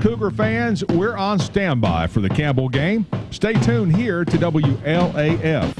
Cougar fans, we're on standby for the Campbell game. Stay tuned here to WLAF.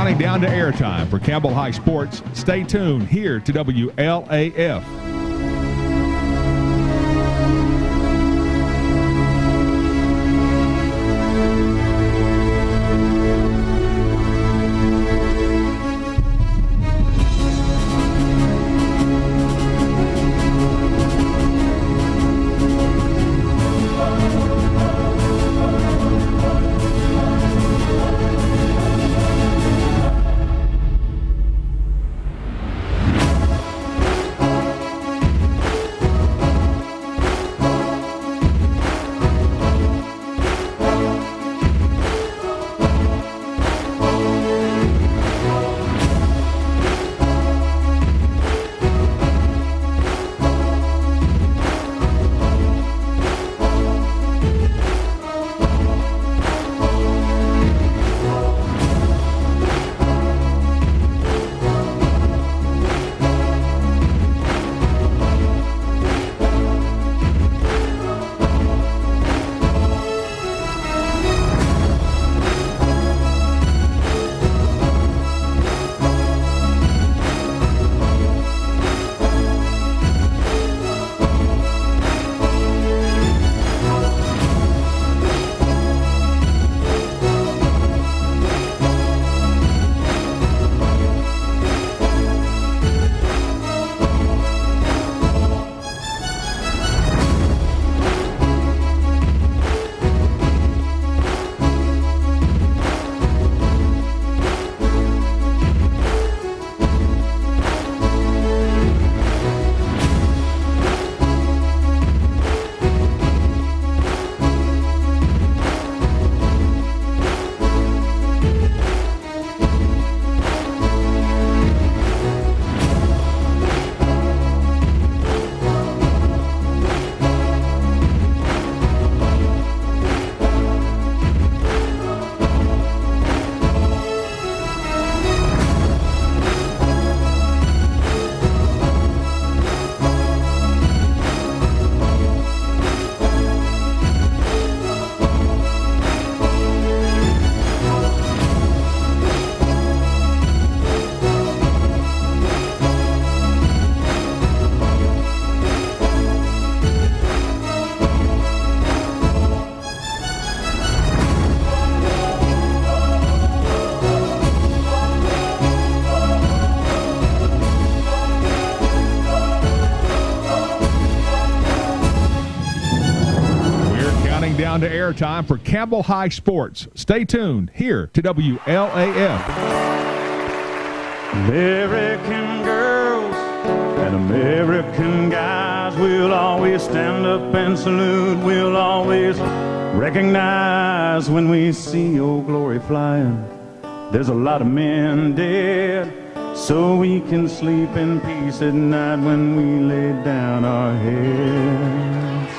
Counting down to airtime for Campbell High Sports. Stay tuned here to WLAF. down to airtime for Campbell High Sports. Stay tuned here to WLAF. American girls and American guys will always stand up and salute. We'll always recognize when we see Old Glory flying. There's a lot of men dead, so we can sleep in peace at night when we lay down our heads.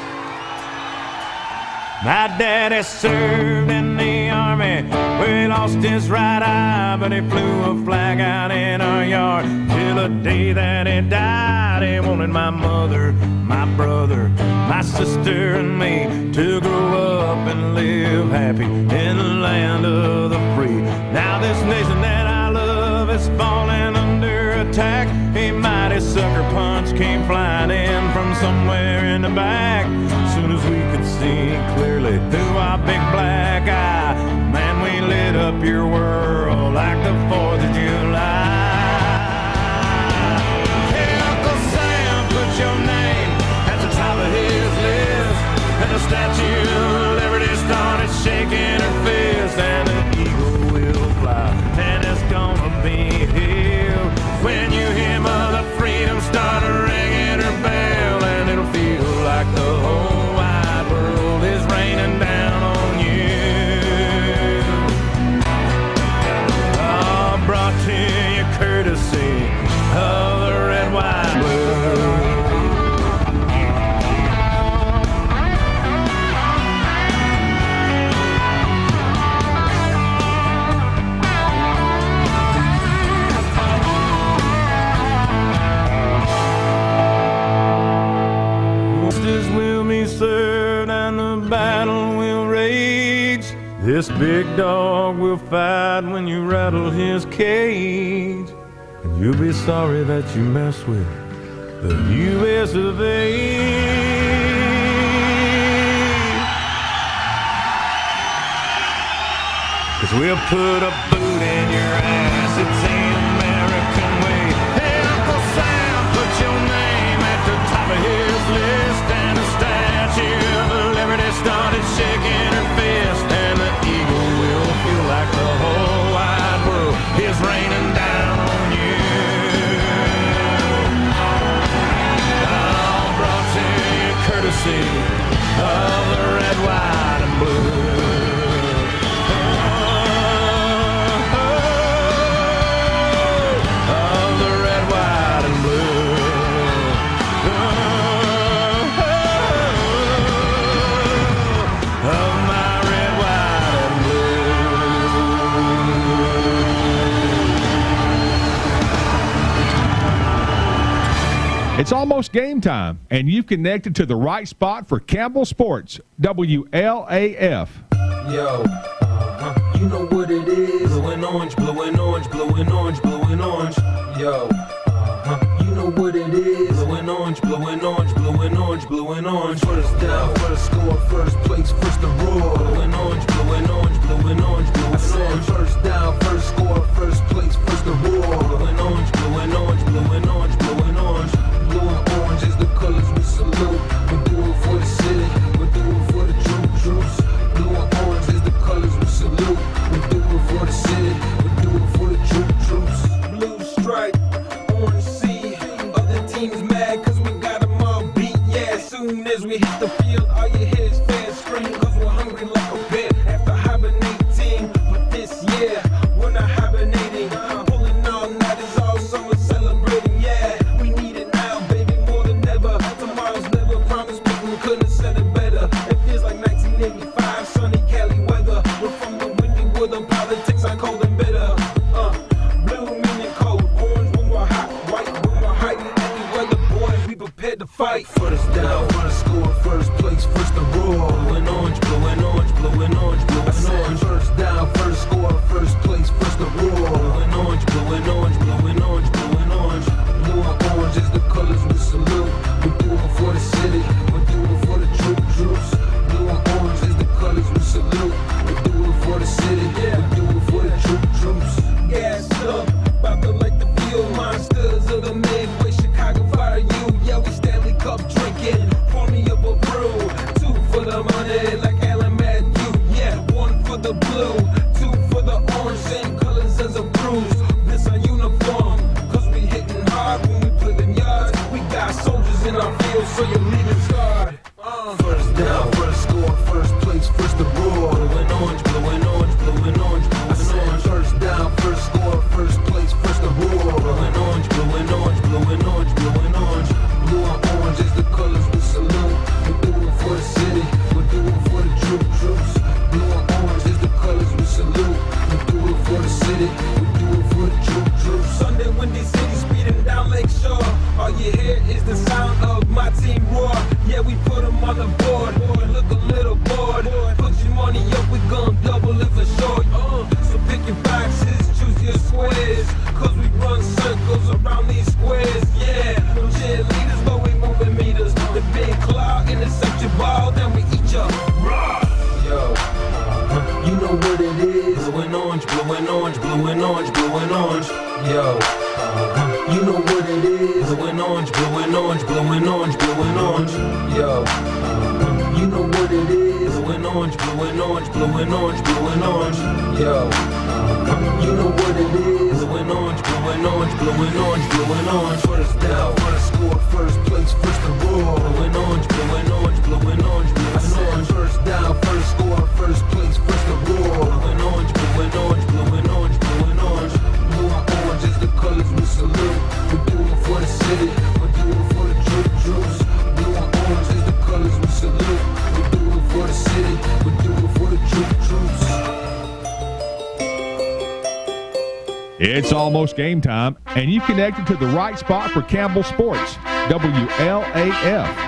My daddy served in the army, where he lost his right eye, but he flew a flag out in our yard till the day that he died. He wanted my mother, my brother, my sister and me to grow up and live happy in the land of the free. Now this nation that I love is falling under attack. A mighty sucker punch came flying in from somewhere in the back. Soon as we could see clearly through our big black eye, man, we lit up your world like the 4th of July. Hey, Uncle Sam, put your name at the top of his list, and the Statue of Liberty started shaking her fist, and an eagle will fly, and it's gonna be here when you hear Mother Freedom start ringing her bell, and it'll feel like the whole wide world is raining down on you. Oh, brought to you courtesy of the red, white, blue. Will be served and the battle will rage. This big dog will fight when you rattle his cage, and you'll be sorry that you messed with the U.S. of A. 'Cause we'll put a boot in your ass, it's the American way. Hey, Uncle Sam, put your name at the top of his list, and the Statue of Liberty started shaking her fist, and the eagle will feel like the whole wide world is raining down on you. All brought to you courtesy of the red, white, and blue. It's almost game time, and you've connected to the right spot for Campbell Sports, WLAF. Yo, you know what it is. Blue and orange, blue and orange, blue and orange, blue and orange. Yo, you know what it is. Blue and orange, blue and orange, blue and orange, blue and orange. First down, first score, first place, first to roar. Blue and orange, blue and orange, blue and orange, blue and orange. I said first down, first score, first place, first to roar. Blue and orange, blue and orange, blue and orange, blue and orange. Blue and orange is the colors we salute. We do it for the city, we do it for the troops. Blue and orange is the colors we salute. We do it for the city, we do it for the troops. Blue stripe, orange sea. Other teams mad cause we got them all beat. Yeah, as soon as we hit the field, all you hear is fans scream, cause we're hungry like a bear after hibernating. But this year, we're not hibernating. Pulling all night is all summer celebrating. so you leave it start. First down, first score, first place, first the ball. Blue and orange, blue and orange, blue and orange, blue and orange. First down, first score, first place, first the ball. Blue and orange, blue and orange, blue and orange, blue and orange. Blue and orange is the colors we salute. We're doing for the city, we're doing for the troops. Blue and orange is the colors we salute. We're doing for the city, we're doing for the troops. Sunday, Windy City, speeding down Lakeshore. All you hear is the sound of my team roar. Yeah, we put them on the board. Look a little bored. Put your money up, we gon' double it for sure. So pick your boxes, choose your squares. Cause we run circles around these squares. Yeah, no cheerleaders, but we moving meters. The big cloud, intercept your ball, then we eat your raw. Yo, you know what it is. Blue and orange, blue and orange, blue and orange, blue and orange. Yo, you know what it is. Blue and orange, blue and orange, blue and orange, blue and orange. Yo, you know what it is. Blue and orange, blue and orange, blue and orange, blue and orange. Yo, you know what it is. Blue and orange, blue and orange, blue and orange, blue and orange. First down, first score, first place, first the ball. Blue and orange, blue and orange, blue and orange, blue and orange. First down, first score, first place, first the ball. Blue and orange, blue and orange, blue and orange, blue and orange. Blue and orange is the colors we salute. We're doing for the city, we're doing for the troops. Blue and orange is the colors we salute. We're doing for the city, we're doing for the troops. It's almost game time, and you've connected to the right spot for Campbell Sports, WLAF.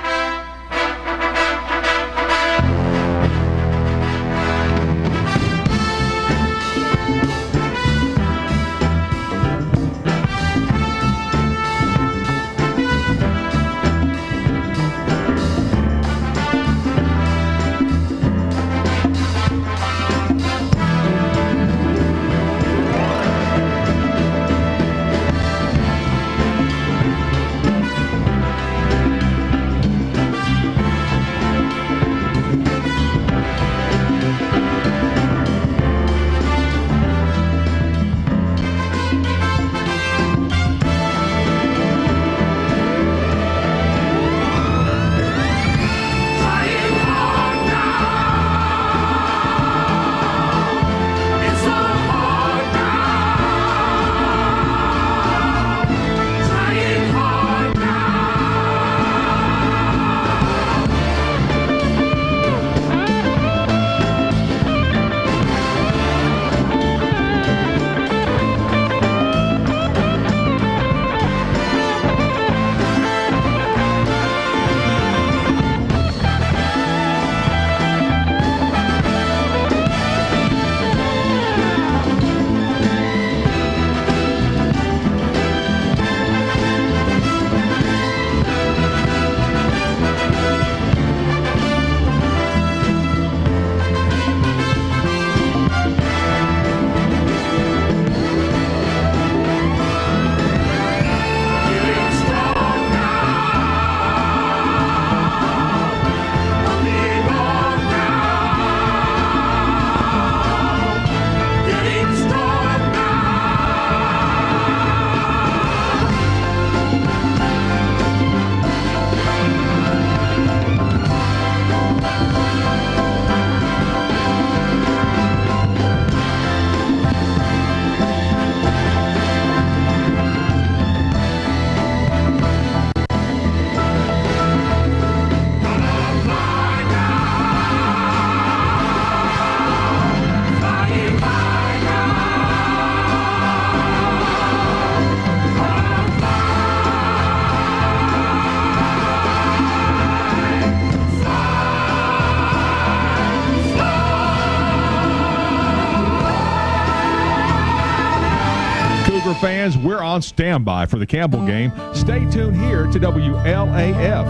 Fans, we're on standby for the Campbell game. Stay tuned here to WLAF.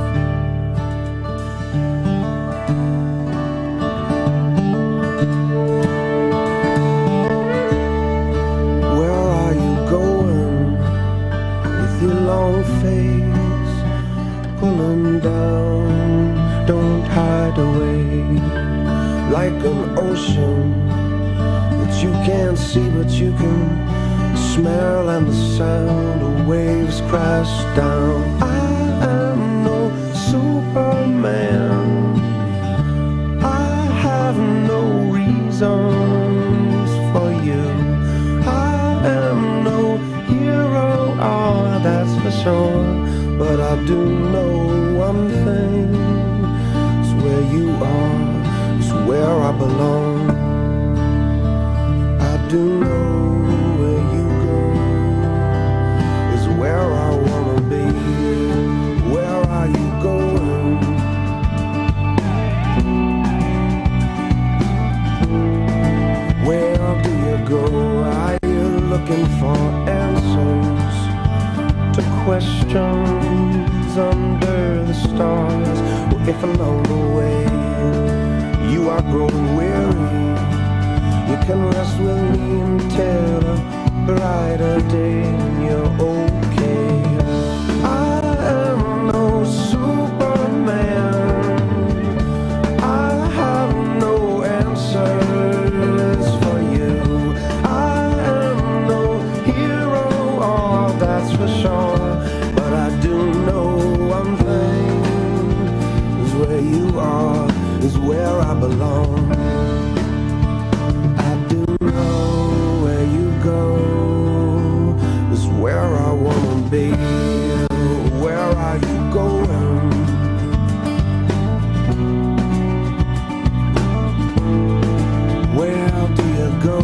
Where are you going with your long face pulling down? Don't hide away like an ocean that you can't see but you can smell, and the sound of waves crash down. I am no sure, but I do know one thing. It's where you are, it's where I belong. I do know where you go is where I wanna be. Where are you going? Where do you go? Are you looking for answers to questions under the stars? Or if along the way you are growing weary, you can rest with me until a brighter day and you're okay. I am no Superman. I have no answers for you. I am no hero, oh, that's for sure. But I do know one thing, is where you are, is where I belong. Where I wanna be. Where are you going? Where do you go?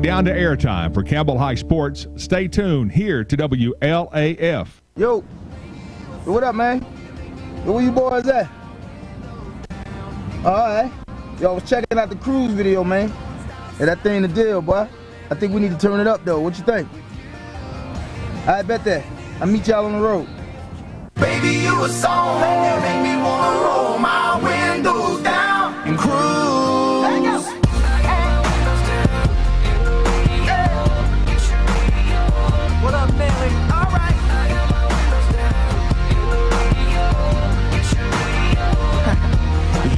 Down to airtime for Campbell High Sports. Stay tuned here to WLAF. Yo, what up, man? Where you boys at? All right. Yo, I was checking out the cruise video, man. Yeah, that thing the deal, boy. I think we need to turn it up, though. What you think? I bet that. I'll meet y'all on the road. Baby, you a song that make me wanna roll my windows down and cruise. What up, Nelly? All right.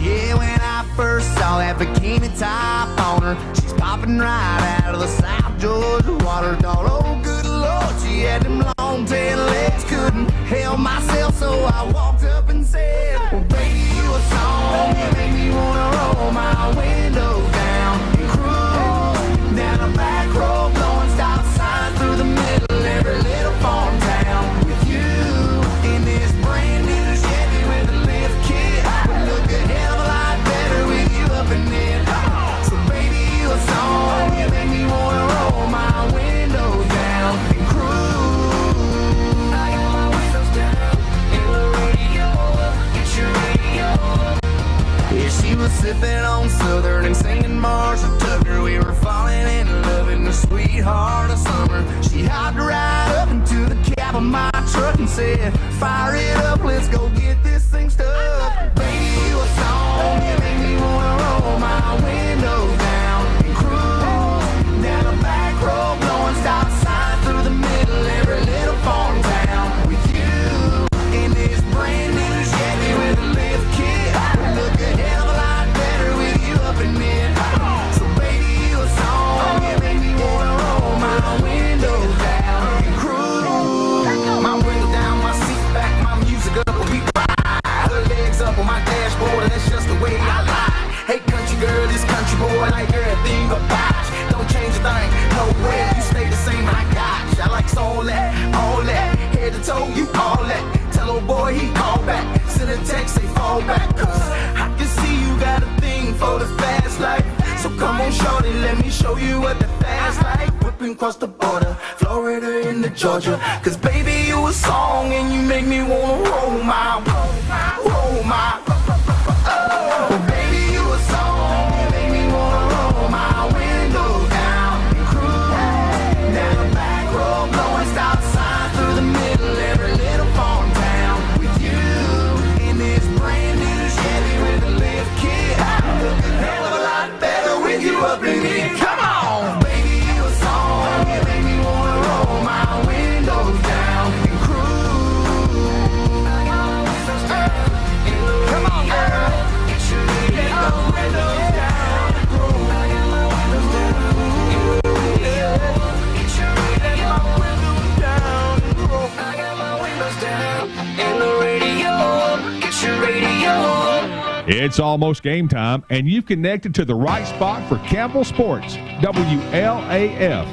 Yeah, when I first saw that bikini top on her, she's popping right out of the South Georgia water doll. Oh, good Lord, she had them long tail legs, couldn't help myself, so I walked up and said, well, baby, you a song, you make me wanna roll my windows down and cruise down a back road, blowing stop signs through the middle. Every little farm town with you in this brand new Chevy with a lift kit. Would look a hell of a lot better with you up in it. So baby, you a song, you make me wanna roll my windows down and cruise. I got my windows down in the radio, get your radio. Yeah, she was sipping on Southern and singing Marshall Tucker. We were falling in love in the sweetheart of summer. She hopped right up into the cab of my truck and said, fire it up, let's go get this thing stuck. Baby, you a song, you make me wanna roll my windows down and cruise down a back road, blowing stop signs through the middle, every little farm town with you in this brand new Chevy with a lift kit. Would look a hell of a lot better with you up in it. So baby, you a song, you make me Fast like whipping across the border, Florida into Georgia. Cause baby, you a song and you make me wanna roll my. Oh, baby, you a song, you make me wanna roll my windows down and cruise down the back road, blowing stop signs through the middle, every little farm town with you in this brand new Chevy with a lift kit. Look a hell of a lot better with you up in here. Come on, baby, you a song, you make me wanna roll my windows down and cruise. Come on, girl. It's almost game time, and you've connected to the right spot for Campbell Sports, WLAF.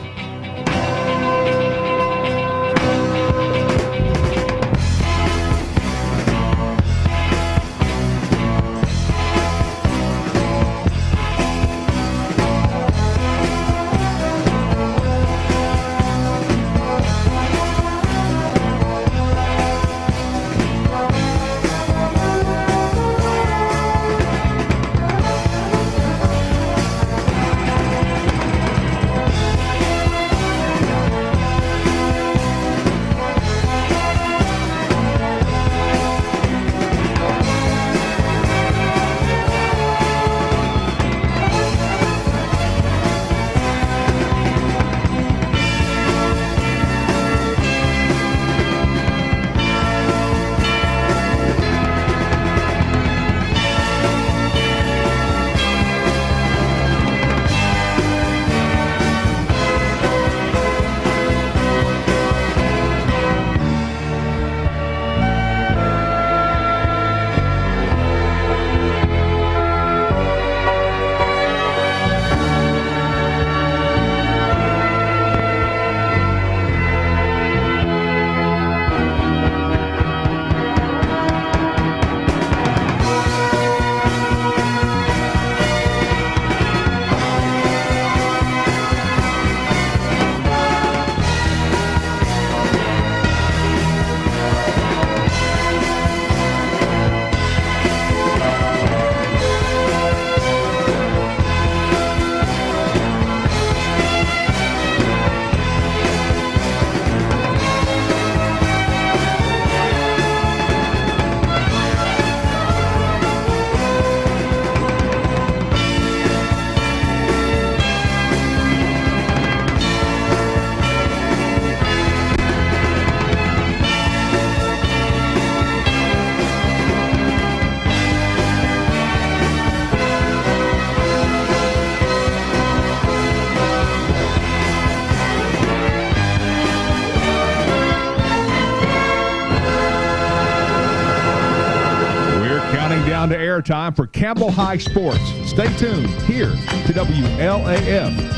Down to airtime for Campbell High Sports. Stay tuned here to WLAF.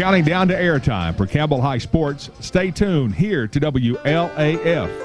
counting down to airtime for Campbell High Sports. Stay tuned here to WLAF.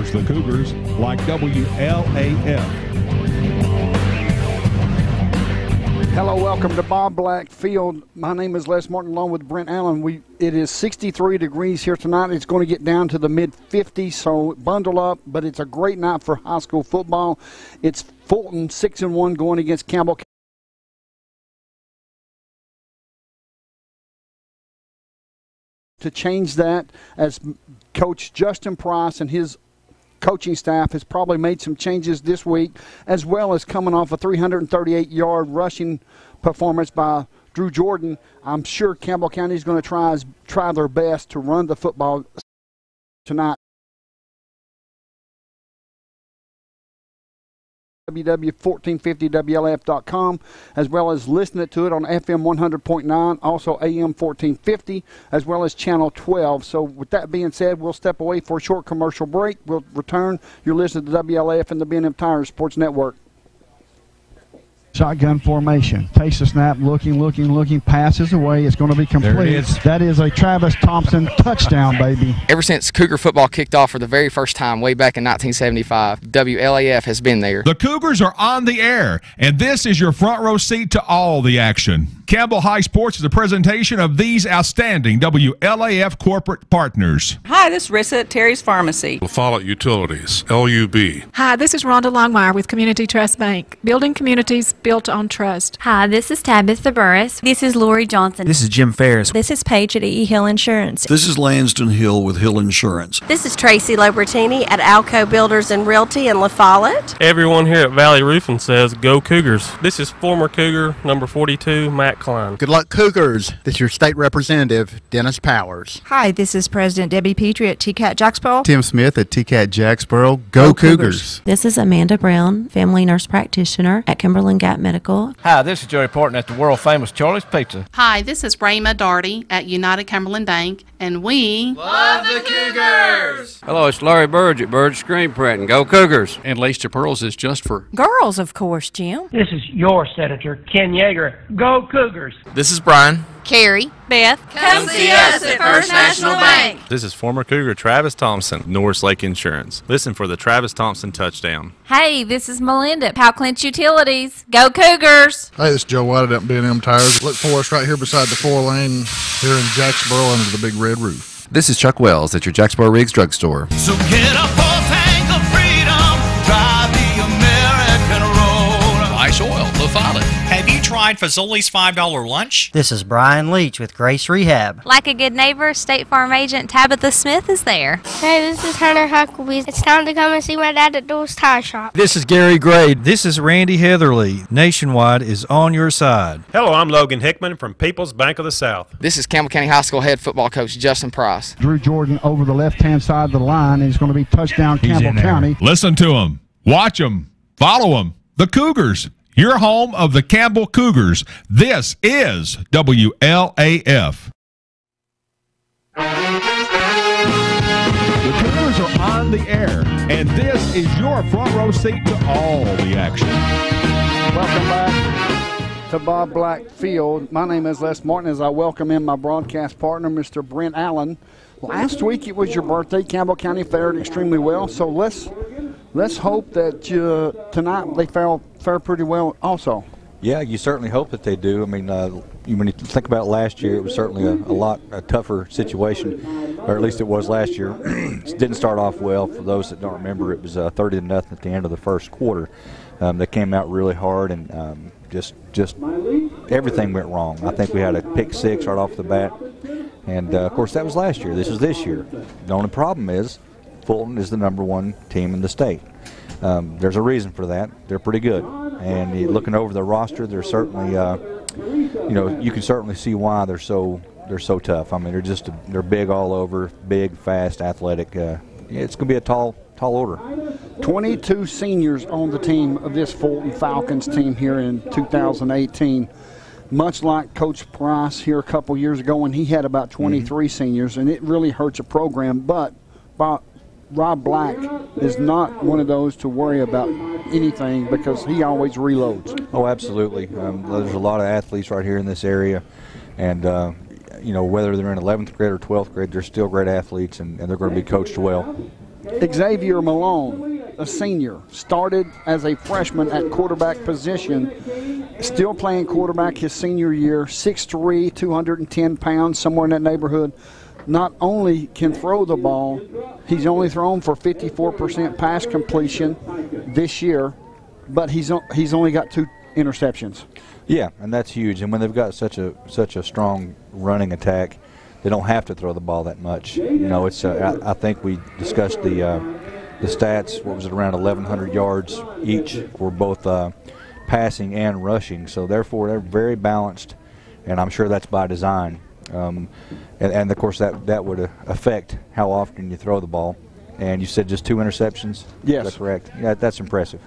The Cougars like WLAF. Hello, welcome to Bob Black Field. My name is Les Martin along with Brent Allen. It is 63 degrees here tonight. It's going to get down to the mid-50s, so bundle up, but it's a great night for high school football. It's Fulton 6-1 going against Campbell. To change that, as Coach Justin Price and his coaching staff has probably made some changes this week, as well as coming off a 338-yard rushing performance by Drew Jordan. I'm sure Campbell County is going to try their best to run the football tonight. www.1450wlf.com, as well as listening to it on FM 100.9, also AM 1450, as well as Channel 12. So with that being said, we'll step away for a short commercial break. We'll return. You're listening to WLAF and the B&M Tires Sports Network. Shotgun formation. Takes the snap, looking, passes away. It's going to be complete. There it is. That is a Travis Thompson touchdown, baby. Ever since Cougar football kicked off for the very first time way back in 1975, WLAF has been there. The Cougars are on the air, and this is your front row seat to all the action. Campbell High Sports is a presentation of these outstanding WLAF corporate partners. Hi, this is Rissa at Terry's Pharmacy. La Follette Utilities, LUB. Hi, this is Rhonda Longmire with Community Trust Bank. Building communities built on trust. Hi, this is Tabitha Burris. This is Lori Johnson. This is Jim Ferris. This is Paige at E. Hill Insurance. This is Lanston Hill with Hill Insurance. This is Tracy Lobertini at Alco Builders and Realty in La Follette. Everyone here at Valley Roofing says, go Cougars. This is former Cougar number 42, Matt Klein. Good luck, Cougars. This is your state representative, Dennis Powers. Hi, this is President Debbie Petrie at TCAT Jacksboro. Tim Smith at TCAT Jacksboro. Go Cougars. This is Amanda Brown, family nurse practitioner at Kimberlin Gap Medical. Hi, this is Joey Portman at the world-famous Charlie's Pizza. Hi, this is Rayma Darty at United Cumberland Bank, and we love the Cougars! Hello, it's Larry Burge at Burge Screen Printing. Go Cougars! And Lace to Pearls is just for girls, of course, Jim. This is your senator, Ken Yeager. Go Cougars! This is Brian Carrie, Beth, come see us at First National Bank. This is former Cougar Travis Thompson, Norris Lake Insurance. Listen for the Travis Thompson touchdown. Hey, this is Melinda, Powell Clinch Utilities. Go Cougars! Hey, this is Joe White at B&M Tires. Look for us right here beside the 4-lane here in Jacksboro under the big red roof. This is Chuck Wells at your Jacksboro Riggs Drugstore. So get a full tank of freedom, drive the American road. Ice Oil, La Follette. Have you tried Fazoli's $5 lunch? This is Brian Leach with Grace Rehab. Like a good neighbor, State Farm agent Tabitha Smith is there. Hey, this is Hunter Huckabee. It's time to come and see my dad at Doors Tire Shop. This is Gary Gray. This is Randy Heatherly. Nationwide is on your side. Hello, I'm Logan Hickman from People's Bank of the South. This is Campbell County High School head football coach Justin Price. Drew Jordan over the left-hand side of the line, and it's going to be touchdown Campbell County. Listen to him. Watch him. Follow him. The Cougars. Your home of the Campbell Cougars. This is WLAF. The Cougars are on the air, and this is your front row seat to all the action. Welcome back to Bob Black Field. My name is Les Martin as I welcome in my broadcast partner, Mr. Brent Allen. Last week it was your birthday. Campbell County fared extremely well, so let's hope that tonight they fare pretty well also. Yeah, you certainly hope that they do. I mean, when you think about last year, it was certainly a tougher situation, or at least it was last year. It didn't start off well. For those that don't remember, it was 30-0 at the end of the first quarter. They came out really hard, and just everything went wrong. I think we had a pick six right off the bat, and of course that was last year. This is this year. The only problem is Fulton is the #1 team in the state. There's a reason for that. They're pretty good, and looking over the roster, they're certainly, you can certainly see why they're so tough. I mean, they're big all over, big, fast, athletic. It's going to be a tall order. 22 seniors on the team of this Fulton Falcons team here in 2018. Much like Coach Price here a couple years ago when he had about 23 seniors, and it really hurts a program. But Rob Black is not one of those to worry about anything because he always reloads. Oh, absolutely. There's a lot of athletes right here in this area, and whether they're in 11th grade or 12th grade, they're still great athletes, and they're going to be coached well. Xavier Malone, a senior, started as a freshman at quarterback position, still playing quarterback his senior year, 6'3", 210 pounds, somewhere in that neighborhood. Not only can throw the ball, he's only thrown for 54% pass completion this year, but he's only got 2 interceptions. Yeah, and that's huge. And when they've got such a strong running attack, they don't have to throw the ball that much. It's I think we discussed the stats. What was it, around 1,100 yards each for both passing and rushing. So therefore, they're very balanced, and I'm sure that's by design. And of course that would affect how often you throw the ball. And you said just 2 interceptions? Yes. Is that correct? Yeah, that's impressive.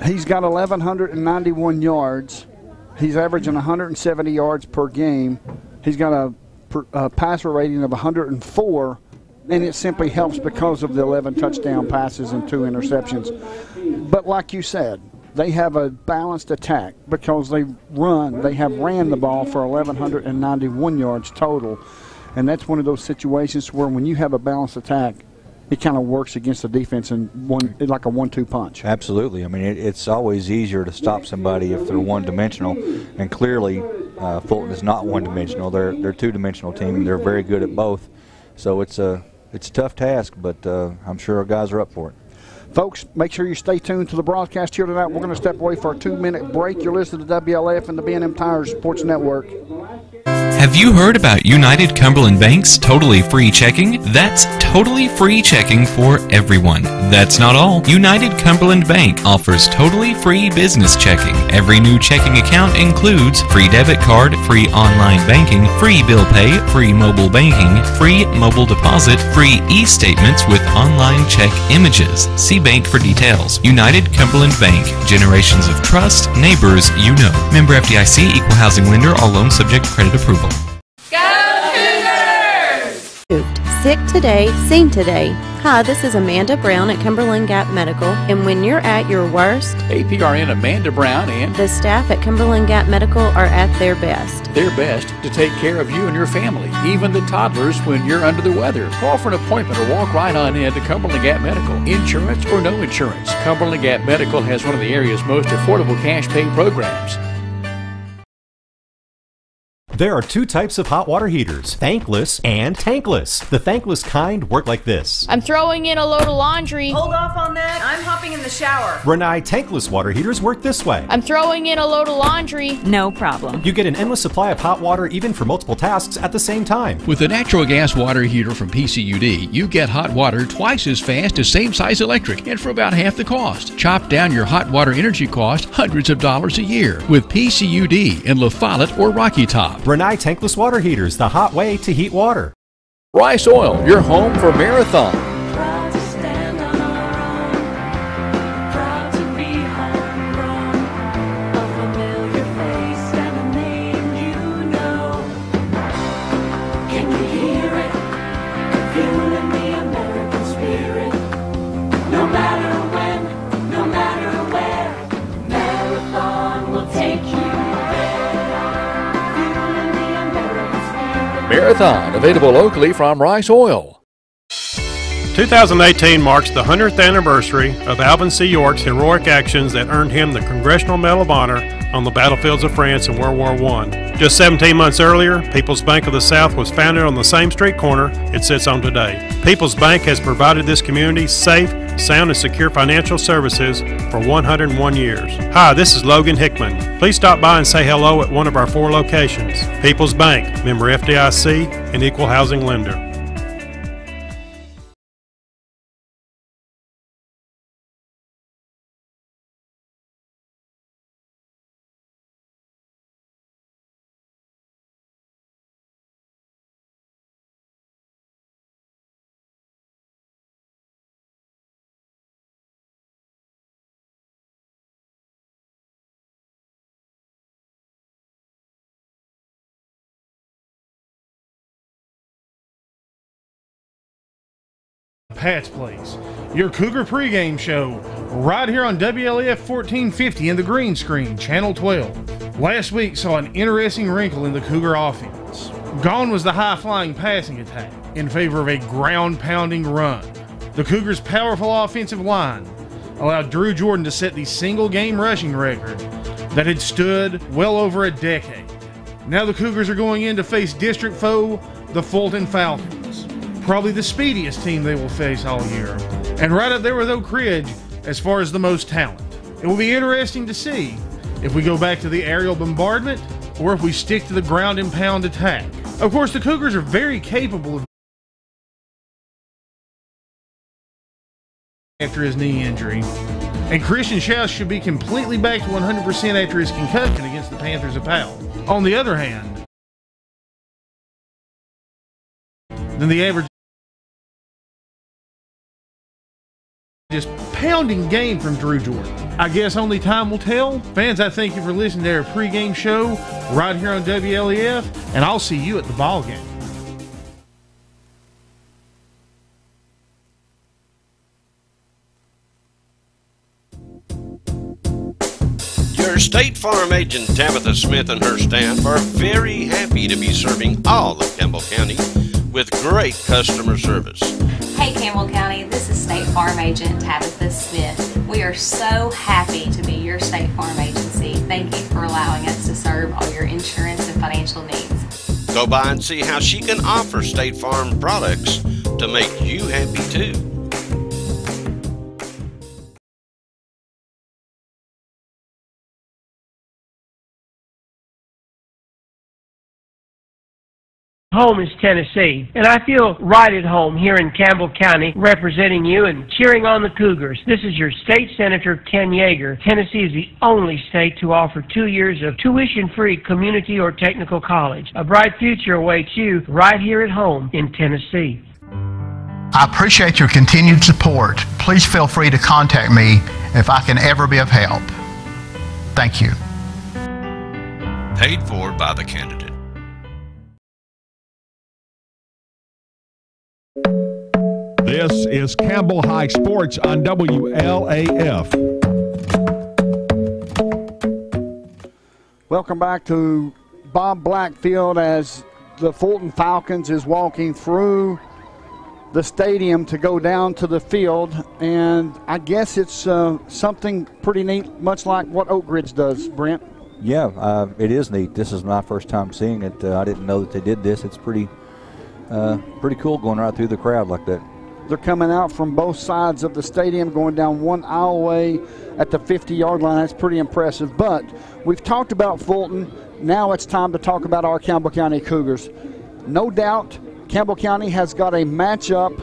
He's got 1,191 yards. He's averaging 170 yards per game. He's got a passer rating of 104, and it simply helps because of the 11 touchdown passes and 2 interceptions. But like you said, they have a balanced attack because they have ran the ball for 1,191 yards total, and that's one of those situations where when you have a balanced attack, it kind of works against the defense in like a 1-2 punch. Absolutely. I mean, it's always easier to stop somebody if they're one-dimensional, and clearly Fulton is not one-dimensional. They're a 2-dimensional team, and they're very good at both. So it's a tough task, but I'm sure our guys are up for it. Folks, make sure you stay tuned to the broadcast here tonight. We're going to step away for a 2-minute break. You're listening to WLAF and the B&M Tires Sports Network. Have you heard about United Cumberland Bank's totally free checking? That's totally free checking for everyone. That's not all. United Cumberland Bank offers totally free business checking. Every new checking account includes free debit card, free online banking, free bill pay, free mobile banking, free mobile deposit, free e-statements with online check images. See bank for details. United Cumberland Bank. Generations of trust, neighbors you know. Member FDIC, equal housing lender, all loans subject to credit approval. Sick today, seen today. Hi, this is Amanda Brown at Cumberland Gap Medical, and when you're at your worst, APRN Amanda Brown and the staff at Cumberland Gap Medical are at their best. Their best to take care of you and your family, even the toddlers when you're under the weather. Call for an appointment or walk right on in to Cumberland Gap Medical. Insurance or no insurance, Cumberland Gap Medical has one of the area's most affordable cash pay programs. There are two types of hot water heaters, thankless and tankless. The thankless kind work like this. I'm throwing in a load of laundry. Hold off on that. I'm hopping in the shower. Renai tankless water heaters work this way. I'm throwing in a load of laundry. No problem. You get an endless supply of hot water even for multiple tasks at the same time. With a natural gas water heater from PCUD, you get hot water twice as fast as same-size electric and for about half the cost. Chop down your hot water energy cost hundreds of dollars a year with PCUD in La Follette or Rocky Top. Renai tankless water heaters, the hot way to heat water. Rice Oil, your home for Marathon. Proud to stand on our own, proud to be homegrown, a familiar face and a name you know. Can you hear it? Feeling the American spirit. No matter when, no matter where, Marathon will take you. Marathon, available locally from Rice Oil. 2018 marks the 100th anniversary of Alvin C. York's heroic actions that earned him the Congressional Medal of Honor on the battlefields of France in World War I. Just 17 months earlier, People's Bank of the South was founded on the same street corner it sits on today. People's Bank has provided this community safe, sound, and secure financial services for 101 years. Hi, this is Logan Hickman. Please stop by and say hello at one of our 4 locations. People's Bank, member FDIC, and equal housing lender. Pat's Place, your Cougar pregame show, right here on WLEF 1450 in the green screen, Channel 12. Last week saw an interesting wrinkle in the Cougar offense. Gone was the high-flying passing attack in favor of a ground-pounding run. The Cougars' powerful offensive line allowed Drew Jordan to set the single-game rushing record that had stood well over a decade. Now the Cougars are going in to face district foe, the Fulton Falcons. Probably the speediest team they will face all year. And right up there with Oak Ridge as far as the most talent. It will be interesting to see if we go back to the aerial bombardment or if we stick to the ground and pound attack. Of course, the Cougars are very capable of after his knee injury. And Christian Schaus should be completely back to 100% after his concussion against the Panthers of Powell. On the other hand, then the average just pounding game from Drew Jordan. I guess only time will tell. Fans, I thank you for listening to our pregame show right here on WLEF, and I'll see you at the ball game. Your State Farm agent Tabitha Smith and her staff are very happy to be serving all of Campbell County with great customer service. Hey Campbell County, this is State Farm agent Tabitha Smith. We are so happy to be your State Farm agency. Thank you for allowing us to serve all your insurance and financial needs. Go by and see how she can offer State Farm products to make you happy too. Home is Tennessee, and I feel right at home here in Campbell County representing you and cheering on the Cougars. This is your state senator, Ken Yeager. Tennessee is the only state to offer 2 years of tuition-free community or technical college. A bright future awaits you right here at home in Tennessee. I appreciate your continued support. Please feel free to contact me if I can ever be of help. Thank you. Paid for by the candidate. This is Campbell High Sports on WLAF. Welcome back to Bob Blackfield as the Fulton Falcons is walking through the stadium to go down to the field, and I guess it's something pretty neat, much like what Oak Ridge does, Brent. Yeah, it is neat. This is my first time seeing it. I didn't know that they did this. It's pretty cool going right through the crowd like that. They're coming out from both sides of the stadium, going down one aisleway at the 50-yard line. That's pretty impressive. But we've talked about Fulton. Now it's time to talk about our Campbell County Cougars. No doubt, Campbell County has got a matchup,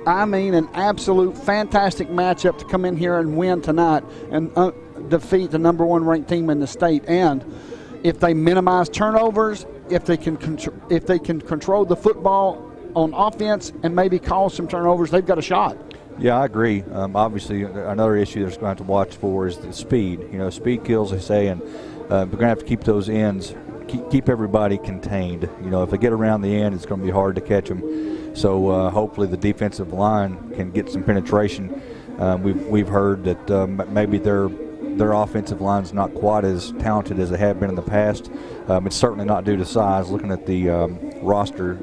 an absolute fantastic matchup to come in here and win tonight and defeat the number one ranked team in the state. And if they minimize turnovers, if they can control the football on offense and maybe cause some turnovers, they've got a shot. Yeah, I agree. Obviously, another issue that's going to have to watch for is the speed. Speed kills, they say, and we're going to have to keep those ends, keep everybody contained. If they get around the end, it's going to be hard to catch them. So hopefully the defensive line can get some penetration. We've heard that maybe their offensive line's not quite as talented as they have been in the past. It's certainly not due to size. Looking at the roster,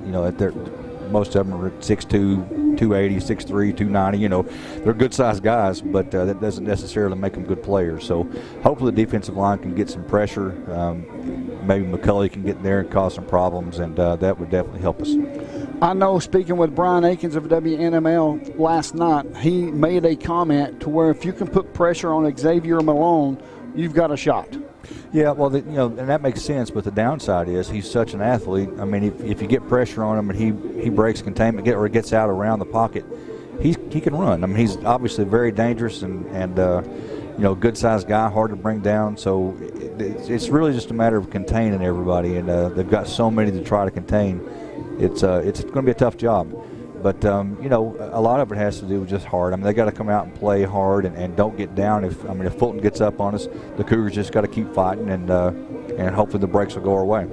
most of them are at 6'2", 280, 6'3", 290. They're good-sized guys, but that doesn't necessarily make them good players. So hopefully the defensive line can get some pressure. Maybe McCulley can get in there and cause some problems, and that would definitely help us. I know, speaking with Brian Akins of WNML last night, he made a comment to where if you can put pressure on Xavier Malone, you've got a shot. Yeah, well, and that makes sense, but the downside is he's such an athlete. I mean, if you get pressure on him and he breaks containment or gets out around the pocket, he can run. I mean, he's obviously very dangerous and good-sized guy, hard to bring down. So it's really just a matter of containing everybody, and they've got so many to try to contain. It's going to be a tough job. But, a lot of it has to do with just hard. I mean, they got to come out and play hard and don't get down. If Fulton gets up on us, the Cougars just got to keep fighting, and hopefully the breaks will go our way.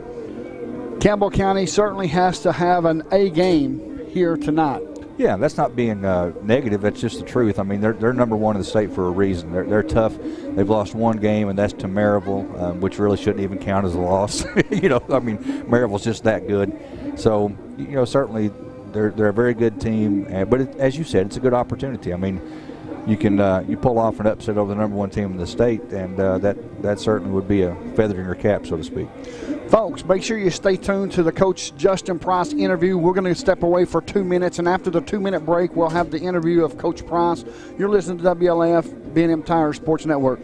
Campbell County certainly has to have an A game here tonight. Yeah, that's not being negative. That's just the truth. I mean, they're number one in the state for a reason. They're tough. They've lost one game, and that's to Maryville, which really shouldn't even count as a loss. Maryville's just that good. So, certainly they're a very good team. But as you said, it's a good opportunity. I mean, you can you pull off an upset over the number one team in the state, and that certainly would be a feather in your cap, so to speak. Folks, make sure you stay tuned to the Coach Justin Price interview. We're going to step away for 2 minutes, and after the 2-minute break, we'll have the interview of Coach Price. You're listening to WLAF, B&M Tire Sports Network.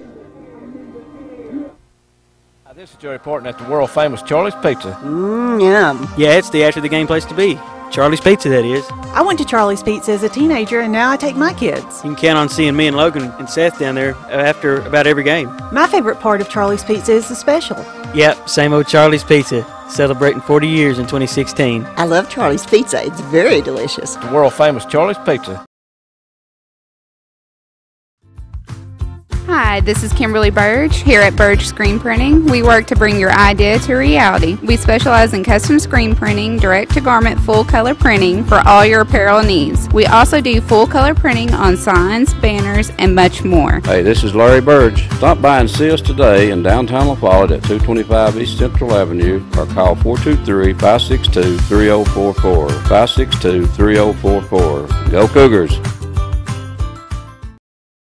This is Joe reporting at the world-famous Charlie's Pizza. Yeah, it's the after-the-game place to be. Charlie's Pizza, that is. I went to Charlie's Pizza as a teenager, and now I take my kids. You can count on seeing me and Logan and Seth down there after about every game. My favorite part of Charlie's Pizza is the special. Yep, same old Charlie's Pizza, celebrating 40 years in 2016. I love Charlie's Pizza. It's very delicious. The world-famous Charlie's Pizza. Hi, this is Kimberly Burge here at Burge Screen Printing. We work to bring your idea to reality. We specialize in custom screen printing, direct-to-garment full-color printing for all your apparel needs. We also do full-color printing on signs, banners, and much more. Hey, this is Larry Burge. Stop by and see us today in downtown La Follette at 225 East Central Avenue or call 423-562-3044. 562-3044. Go Cougars!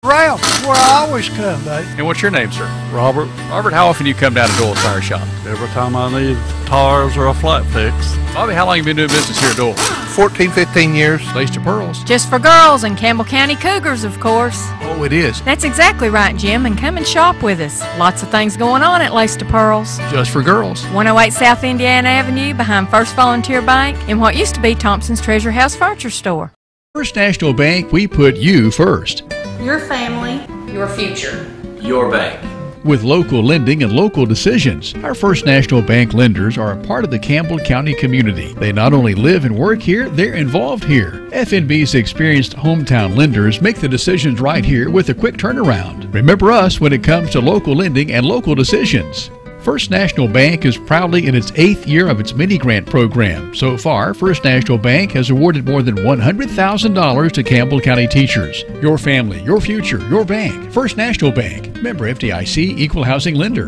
Ralph, where I always come, Dave. And what's your name, sir? Robert. Robert, how often do you come down to Doyle Tire Shop? Every time I need tires or a flat fix. Bobby, how long have you been doing business here at Doyle? 14, 15 years. Lace to Pearls. Just for girls and Campbell County Cougars, of course. Oh, it is. That's exactly right, Jim, and come and shop with us. Lots of things going on at Lace to Pearls. Just for girls. 108 South Indiana Avenue behind First Volunteer Bank in what used to be Thompson's Treasure House Furniture Store. First National Bank, we put you first. Your family, your future. Your bank. With local lending and local decisions, our First National Bank lenders are a part of the Campbell County community. They not only live and work here, they're involved here. FNB's experienced hometown lenders make the decisions right here with a quick turnaround. Remember us when it comes to local lending and local decisions. First National Bank is proudly in its 8th year of its mini-grant program. So far, First National Bank has awarded more than $100,000 to Campbell County teachers. Your family, your future, your bank. First National Bank. Member FDIC, Equal Housing Lender.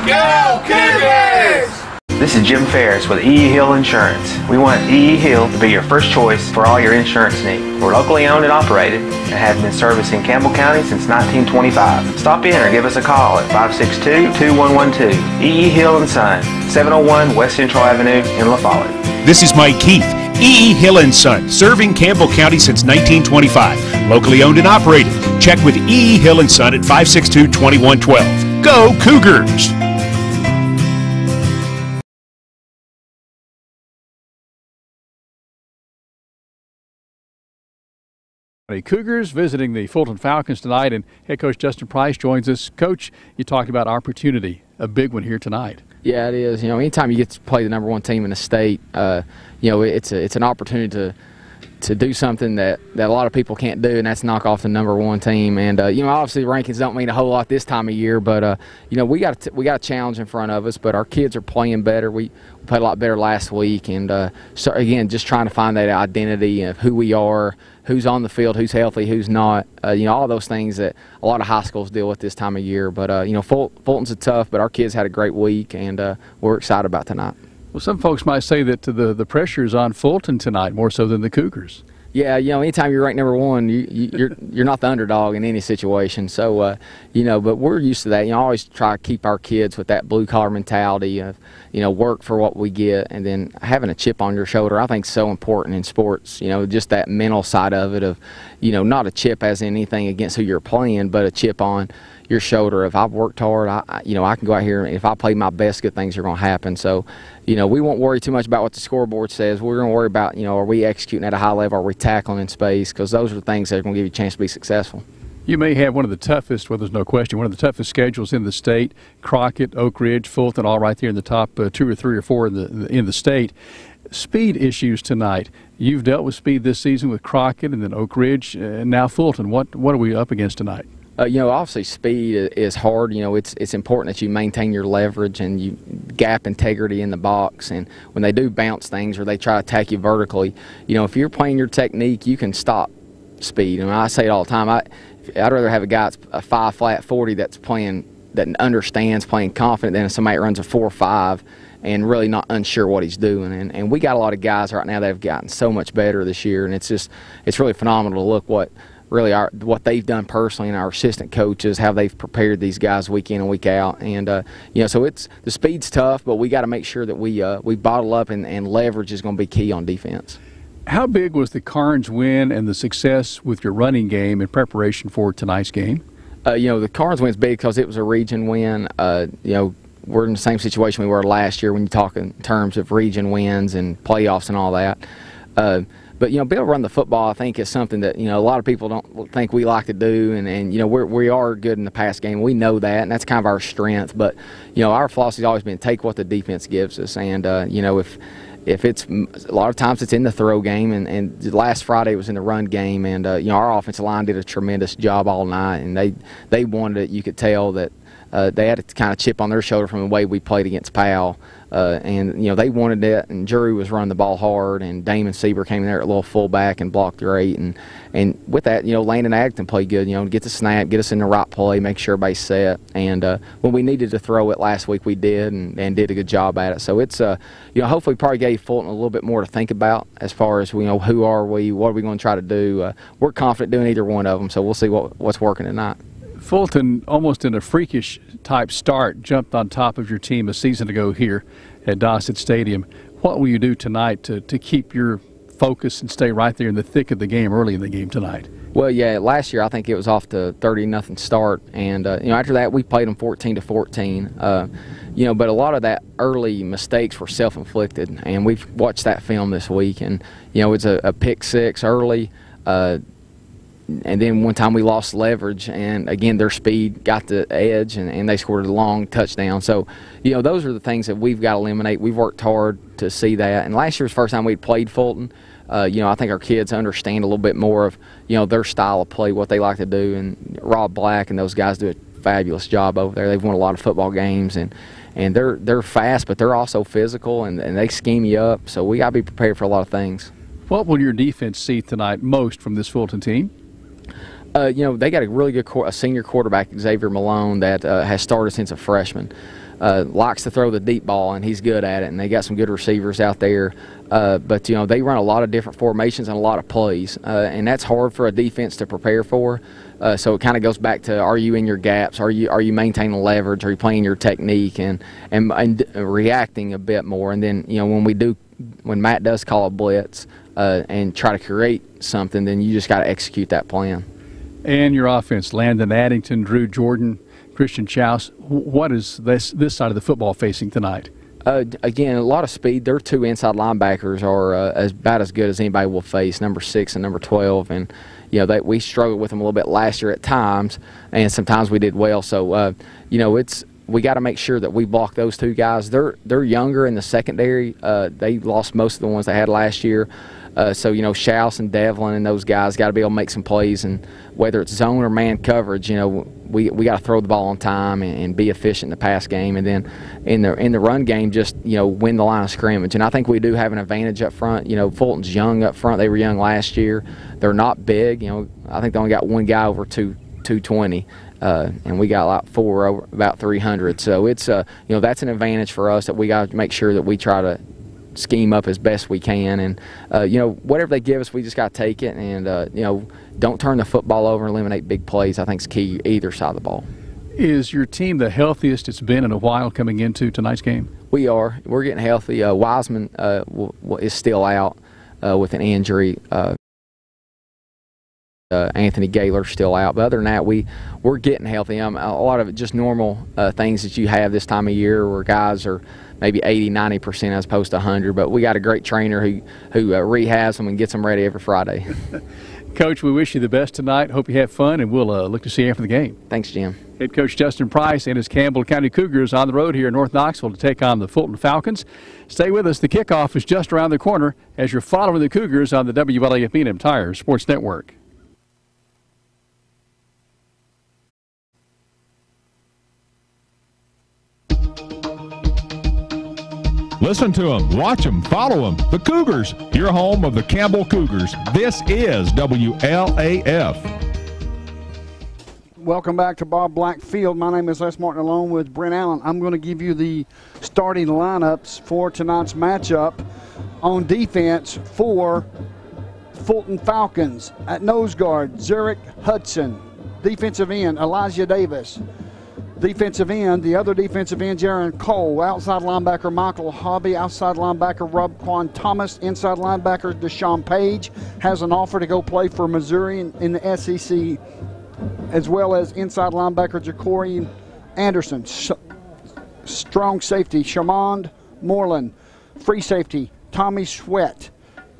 Go Cougars! This is Jim Ferris with E.E. Hill Insurance. We want E.E. Hill to be your first choice for all your insurance needs. We're locally owned and operated and have been servicing Campbell County since 1925. Stop in or give us a call at 562-2112. E.E. Hill & Son, 701 West Central Avenue in La Follette. This is Mike Keith, E.E. Hill & Son, serving Campbell County since 1925. Locally owned and operated. Check with E.E. Hill & Son at 562-2112. Go Cougars! Cougars visiting the Fulton Falcons tonight, and head coach Justin Price joins us. Coach, you talked about opportunity, a big one here tonight. Yeah, it is. You know, anytime you get to play the #1 team in the state, you know, it's an opportunity to do something that a lot of people can't do, and that's knock off the #1 team. And you know, obviously rankings don't mean a whole lot this time of year, but you know, we got a challenge in front of us. But our kids are playing better. We played a lot better last week, and so again, just trying to find that identity of who we are, who's on the field, who's healthy, who's not. You know, all those things that a lot of high schools deal with this time of year. But you know, Fulton's a tough, but our kids had a great week, and we're excited about tonight. Well, some folks might say that the pressure is on Fulton tonight more so than the Cougars. Yeah, you know, anytime you're ranked #1, you're not the underdog in any situation. So, you know, but we're used to that. You know, I always try to keep our kids with that blue collar mentality of, you know, work for what we get, and then having a chip on your shoulder. I think is so important in sports. You know, just that mental side of it of, you know, not a chip as in anything against who you're playing, but a chip on your shoulder. If I've worked hard, you know, I can go out here and if I play my best, good things are going to happen. So, you know, we won't worry too much about what the scoreboard says. We're going to worry about, you know, are we executing at a high level? Are we tackling in space? Because those are the things that are going to give you a chance to be successful. You may have one of the toughest, well, there's no question, one of the toughest schedules in the state. Crockett, Oak Ridge, Fulton, all right there in the top 2 or 3 or 4 in the state. Speed issues tonight. You've dealt with speed this season with Crockett and then Oak Ridge and now Fulton. What are we up against tonight? You know, obviously speed is hard. You know, it's important that you maintain your leverage and you gap integrity in the box. And when they do bounce things or they try to attack you vertically, you know, if you're playing your technique, you can stop speed. And I say it all the time. I'd rather have a guy that's a 5 flat 40 that's playing, that understands playing confident than somebody that runs a 4.5 and really not unsure what he's doing. And we got a lot of guys right now that have gotten so much better this year, and it's really phenomenal to look what they've done personally, and our assistant coaches, how they've prepared these guys week in and week out. And you know, so the speed's tough, but we got to make sure that we bottle up, and leverage is going to be key on defense. How big was the Carnes win and the success with your running game in preparation for tonight's game? You know, the Carnes win's big because it was a region win. You know, we're in the same situation we were last year when you talk in terms of region wins and playoffs and all that. But, you know, being able to run the football, I think, is something that, you know, a lot of people don't think we like to do. And you know, we are good in the pass game. We know that, and that's kind of our strength. But, you know, our philosophy has always been take what the defense gives us. And, you know, if it's a lot of times it's in the throw game, and last Friday was in the run game. And, you know, our offensive line did a tremendous job all night, and they wanted it. You could tell that they had a kind of chip on their shoulder from the way we played against Powell. And, you know, they wanted it, and Drury was running the ball hard, and Damon Sieber came in there at a little fullback and blocked great. And with that, you know, Landon Acton played good, you know, get the snap, get us in the right play, make sure everybody's set. And when we needed to throw it last week, we did, and did a good job at it. So it's, you know, hopefully probably gave Fulton a little bit more to think about as far as, you know, who are we, what are we going to try to do. We're confident doing either one of them, so we'll see what's working tonight. Fulton, almost in a freakish type start, jumped on top of your team a season ago here at Dossett Stadium. What will you do tonight to keep your focus and stay right there in the thick of the game early in the game tonight? Well, yeah, last year I think it was off to 30-0 start, and you know, after that we played them 14-14. You know, but a lot of that early mistakes were self-inflicted, and we've watched that film this week, and you know, it's a pick six early. And then one time we lost leverage, and again their speed got the edge, and they scored a long touchdown. So, you know, those are the things that we've got to eliminate. We've worked hard to see that. And last year's first time we'd played Fulton. You know, I think our kids understand a little bit more of, you know, their style of play, what they like to do. And Rob Black and those guys do a fabulous job over there. They've won a lot of football games, and they're fast, but they're also physical, and they scheme you up. So we got to be prepared for a lot of things. What will your defense see tonight most from this Fulton team? They got a really good a senior quarterback, Xavier Malone, that has started since a freshman. Likes to throw the deep ball, and he's good at it, and they got some good receivers out there. But they run a lot of different formations and a lot of plays, and that's hard for a defense to prepare for. So it kind of goes back to, are you in your gaps? Are you maintaining leverage? Are you playing your technique and reacting a bit more? And then when Matt does call a blitz and try to create something, then you just got to execute that plan. And your offense, Landon Addington, Drew Jordan, Christian Chouse. What is this side of the football facing tonight? Again, a lot of speed. Their two inside linebackers are about as good as anybody will face, number 6 and number 12. And we struggled with them a little bit last year at times, and sometimes we did well. So we got to make sure that we block those two guys. They're younger in the secondary. They lost most of the ones they had last year. So Shouse and Devlin and those guys got to be able to make some plays, and whether it's zone or man coverage, we got to throw the ball on time and be efficient in the pass game, and then in the run game, just win the line of scrimmage. And I think we do have an advantage up front. Fulton's young up front. They were young last year. They're not big. I think they only got one guy over 220. And we got like 4 over about 300. So it's that's an advantage for us, that we got to make sure that we try to scheme up as best we can, and whatever they give us, we just got to take it, and don't turn the football over and eliminate big plays. I think is key either side of the ball. Is your team the healthiest it's been in a while coming into tonight's game? We're getting healthy. Wiseman is still out with an injury. Anthony Gaylor's still out, but other than that, we're getting healthy. A lot of it just normal things that you have this time of year, where guys are maybe 80-90% as opposed to 100. But we got a great trainer who rehabs them and gets them ready every Friday. Coach, we wish you the best tonight. Hope you have fun, and we'll look to see you after the game. Thanks, Jim. Head coach Justin Price and his Campbell County Cougars on the road here in North Knoxville to take on the Fulton Falcons. Stay with us. The kickoff is just around the corner as you're following the Cougars on the WLAF B&M Tire Sports Network. Listen to them, watch them, follow them. The Cougars, your home of the Campbell Cougars. This is WLAF. Welcome back to Bob Black Field. My name is Les Martin, along with Brent Allen. I'm going to give you the starting lineups for tonight's matchup. On defense for Fulton Falcons, at nose guard, Zurich Hudson. Defensive end, Elijah Davis. Defensive end, the other defensive end, Jaron Cole. Outside linebacker, Michael Hobby. Outside linebacker, Rob Quan Thomas. Inside linebacker, Deshaun Page. Has an offer to go play for Missouri in the SEC, as well as inside linebacker, Ja'Cory Anderson. Strong safety, Shamond Moreland. Free safety, Tommy Sweat.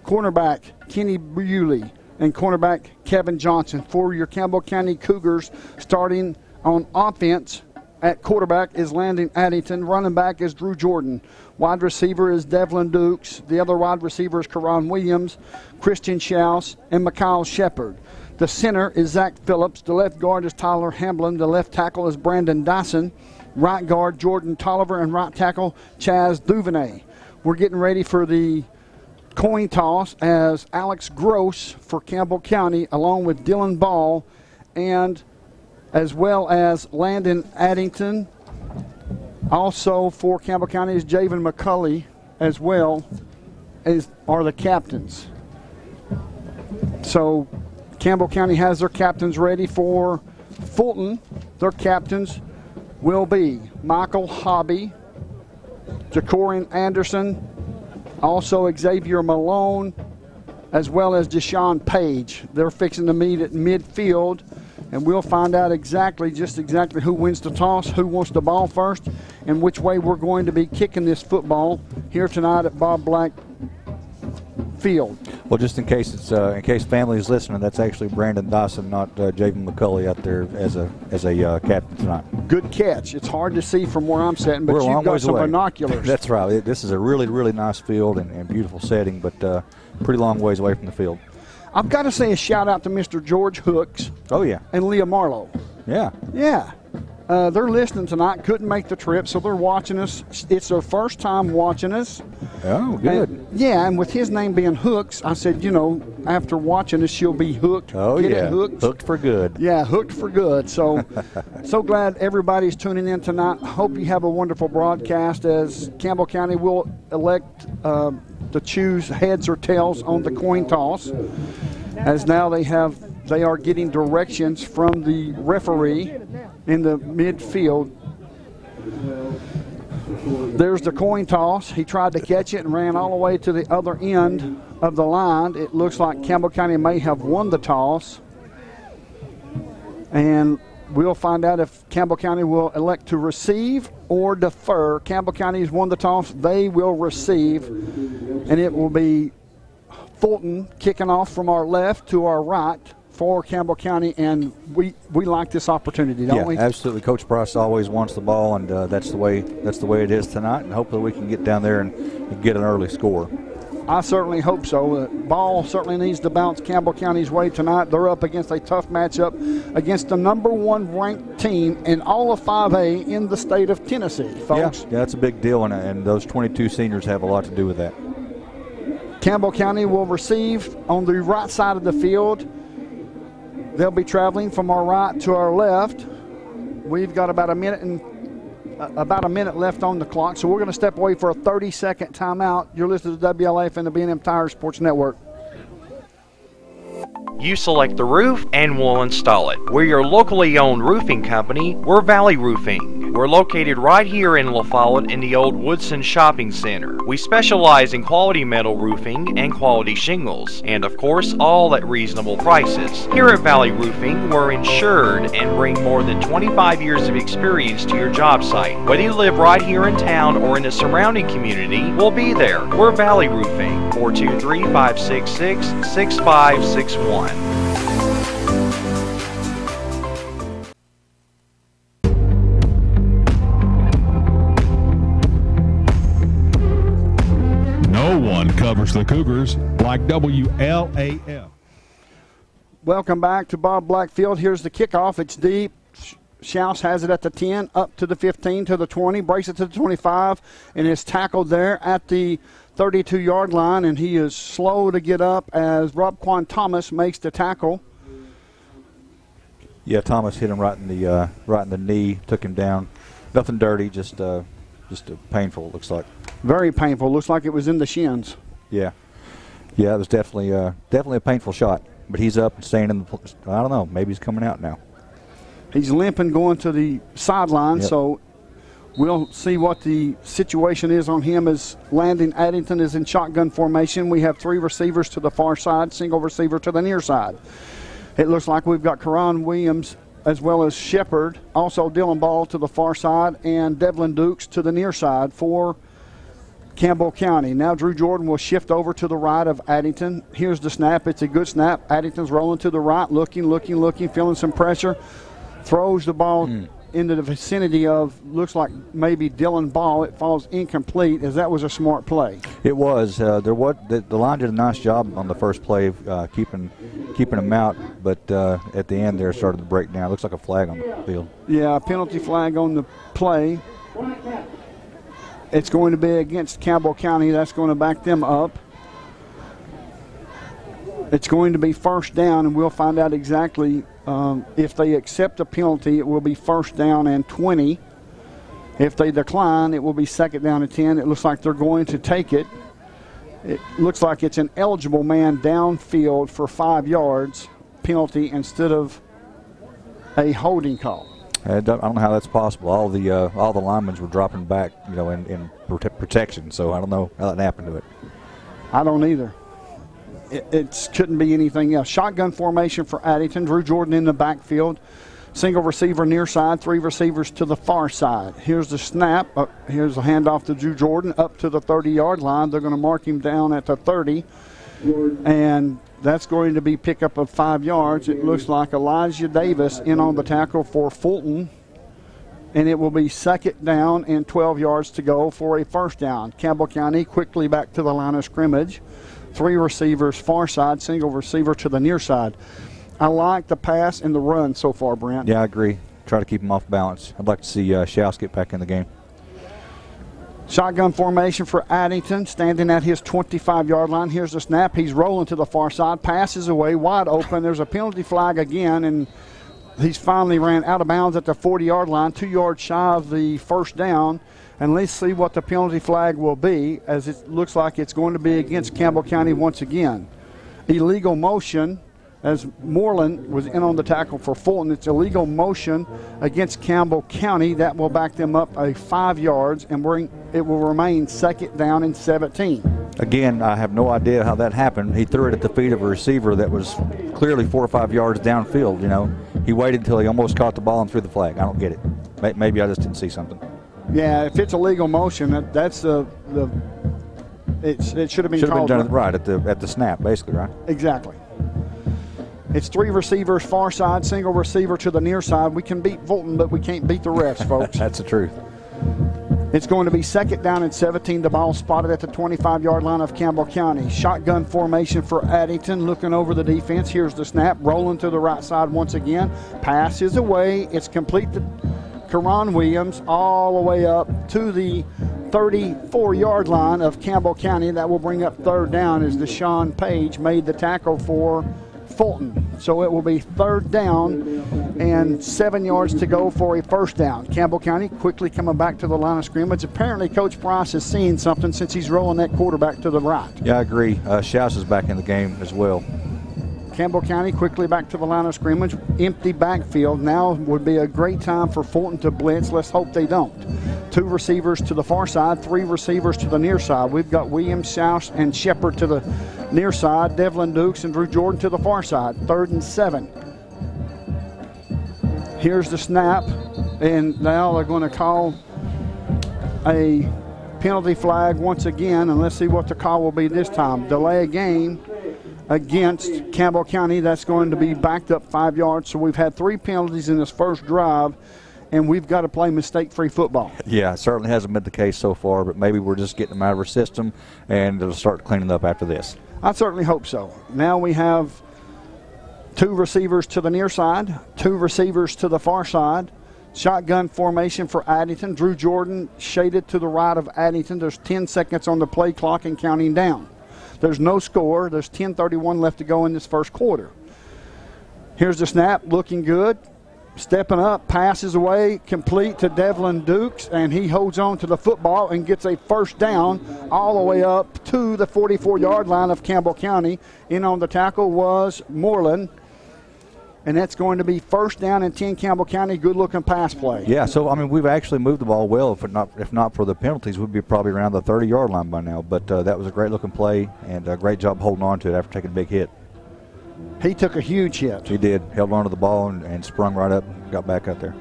Cornerback, Kenny Bewley. And cornerback, Kevin Johnson. For your Campbell County Cougars, starting on offense, at quarterback is Landon Addington. Running back is Drew Jordan. Wide receiver is Devlin Dukes. The other wide receiver is Karan Williams, Christian Shouse, and Mikhail Shepard. The center is Zach Phillips. The left guard is Tyler Hamblin. The left tackle is Brandon Dyson. Right guard Jordan Tolliver, and right tackle Chaz Duvernay. We're getting ready for the coin toss as Alex Gross for Campbell County, along with Dylan Ball, and as well as Landon Addington. Also for Campbell County is Javen McCulley, as well as are the captains. So Campbell County has their captains ready. For Fulton, their captains will be Michael Hobby, Ja'Cory Anderson, also Xavier Malone, as well as Deshaun Page. They're fixing to meet at midfield, and we'll find out exactly who wins the toss, who wants the ball first, and which way we're going to be kicking this football here tonight at Bob Black Field. Well, just in case family is listening, that's actually Brandon Dawson, not Javen McCulley, out there as a captain tonight. Good catch. It's hard to see from where I'm sitting, but you've got some binoculars. That's right. This is a really, really nice field and beautiful setting, but pretty long ways away from the field. I've got to say a shout out to Mr. George Hooks. Oh, yeah. And Leah Marlowe. Yeah. Yeah. They're listening tonight, couldn't make the trip, so they're watching us. It's their first time watching us. Oh, good. And with his name being Hooks, I said, after watching us, she'll be hooked. Oh, Get yeah. it hooked? Hooked for good. Yeah, hooked for good. So, so glad everybody's tuning in tonight. Hope you have a wonderful broadcast as Campbell County will elect to choose heads or tails on the coin toss, as now they are getting directions from the referee in the midfield. There's the coin toss. He tried to catch it and ran all the way to the other end of the line. It looks like Campbell County may have won the toss. And we'll find out if Campbell County will elect to receive or defer. Campbell County has won the toss. They will receive. And it will be Fulton kicking off from our left to our right for Campbell County, and we like this opportunity, don't we? Yeah, absolutely. Coach Price always wants the ball, and that's the way it is tonight. And hopefully we can get down there and get an early score. I certainly hope so. The ball certainly needs to bounce Campbell County's way tonight. They're up against a tough matchup against the #1 ranked team in all of 5A in the state of Tennessee, folks. Yeah, that's a big deal, and those 22 seniors have a lot to do with that. Campbell County will receive on the right side of the field. They'll be traveling from our right to our left. We've got about a minute left on the clock, so we're going to step away for a 30-second timeout. You're listening to WLAF and the B&M Tire Sports Network. You select the roof and we'll install it. We're your locally owned roofing company. We're Valley Roofing. We're located right here in La Follette in the old Woodson Shopping Center. We specialize in quality metal roofing and quality shingles, and of course all at reasonable prices. Here at Valley Roofing, we're insured and bring more than 25 years of experience to your job site. Whether you live right here in town or in the surrounding community, we'll be there. We're Valley Roofing, 423-566-6561. No one covers the Cougars like WLAF. Welcome back to Bob Blackfield. Here's the kickoff. It's deep. Schaus has it at the 10, up to the 15, to the 20, breaks it to the 25, and is tackled there at the 32-yard line, and he is slow to get up as Robquan Thomas makes the tackle. Yeah, Thomas hit him right in the knee, took him down. Nothing dirty, just painful. It looks like. Very painful. Looks like it was in the shins. Yeah, it was definitely a painful shot. But he's up and staying in the. I don't know. Maybe he's coming out now. He's limping, going to the sideline. Yep. So we'll see what the situation is on him as Landon Addington is in shotgun formation. We have 3 receivers to the far side, single receiver to the near side. It looks like we've got Karan Williams as well as Shepard, also Dylan Ball to the far side, and Devlin Dukes to the near side for Campbell County. Now Drew Jordan will shift over to the right of Addington. Here's the snap. It's a good snap. Addington's rolling to the right, looking, feeling some pressure. Throws the ball into the vicinity of, looks like maybe Dylan Ball. It falls incomplete, as that was a smart play. It was. The line did a nice job on the first play of keeping him out, but at the end there started to break down. It looks like a flag on the field. Yeah, a penalty flag on the play. It's going to be against Campbell County. That's going to back them up. It's going to be first down, and we'll find out exactly if they accept a penalty. It will be first down and 20. If they decline, it will be second down and 10. It looks like they're going to take it. It looks like it's an eligible man downfield for 5 yards penalty instead of a holding call. I don't know how that's possible. All the linemen were dropping back, in protection. So I don't know how that happened to it. I don't either. It couldn't be anything else. Shotgun formation for Addington. Drew Jordan in the backfield. Single receiver near side, 3 receivers to the far side. Here's the snap. Here's the handoff to Drew Jordan up to the 30-yard line. They're going to mark him down at the 30. And that's going to be pickup of 5 yards. It looks like Elijah Davis in on the tackle for Fulton. And it will be second down and 12 yards to go for a first down. Campbell County quickly back to the line of scrimmage. 3 receivers far side, single receiver to the near side. I like the pass and the run so far, Brent. Yeah, I agree. try to keep them off balance. I'd like to see Schaus get back in the game. Shotgun formation for Addington, standing at his 25-yard line. Here's the snap. He's rolling to the far side, passes away, wide open. There's a penalty flag again, and he's finally ran out of bounds at the 40-yard line, 2 yards shy of the first down. And let's see what the penalty flag will be, as it looks like it's going to be against Campbell County once again. Illegal motion, as Moreland was in on the tackle for Fulton. It's illegal motion against Campbell County. That will back them up 5 yards, and it will remain 2nd down and 17. Again, I have no idea how that happened. He threw it at the feet of a receiver that was clearly 4 or 5 yards downfield. You know, he waited until he almost caught the ball and threw the flag. I don't get it. Maybe I just didn't see something. Yeah, if it's illegal motion, that's it should have been Should have been called done right at the snap, basically, right? Exactly. It's 3 receivers far side, single receiver to the near side. We can beat Fulton, but we can't beat the refs, folks. That's the truth. It's going to be 2nd down and 17. The ball spotted at the 25-yard line of Campbell County. Shotgun formation for Addington, looking over the defense. Here's the snap, rolling to the right side once again. Pass is away. It's complete to Karan Williams all the way up to the 34-yard line of Campbell County. That will bring up 3rd down as Deshaun Page made the tackle for Fulton. So it will be 3rd down and 7 yards to go for a 1st down. Campbell County quickly coming back to the line of scrimmage. Apparently Coach Price has seen something since he's rolling that quarterback to the right. Yeah, I agree. Schaus is back in the game as well. Campbell County quickly back to the line of scrimmage. Empty backfield. Now would be a great time for Fulton to blitz. Let's hope they don't. 2 receivers to the far side, 3 receivers to the near side. We've got Williams, Schaus, and Shepard to the near side. Devlin Dukes and Drew Jordan to the far side. 3rd and 7. Here's the snap, and now they're going to call a penalty flag once again, and let's see what the call will be this time. Delay a game against Campbell County. That's going to be backed up 5 yards. So we've had 3 penalties in this first drive, and we've got to play mistake-free football. Yeah, it certainly hasn't been the case so far, but maybe we're just getting them out of our system, and it'll start cleaning up after this. I certainly hope so. Now we have 2 receivers to the near side, 2 receivers to the far side. Shotgun formation for Addington. Drew Jordan shaded to the right of Addington. There's 10 seconds on the play clock and counting down. There's no score. There's 10:31 left to go in this first quarter. Here's the snap, looking good. Stepping up, passes away, complete to Devlin Dukes, and he holds on to the football and gets a 1st down all the way up to the 44-yard line of Campbell County. In on the tackle was Moreland, and that's going to be 1st down and 10 Campbell County. Good-looking pass play. Yeah, so, I mean, we've actually moved the ball well. If not for the penalties, we'd be probably around the 30-yard line by now. But that was a great-looking play, and a great job holding on to it after taking a big hit. He took a huge hit. He did. Held on to the ball and sprung right up and got back out there.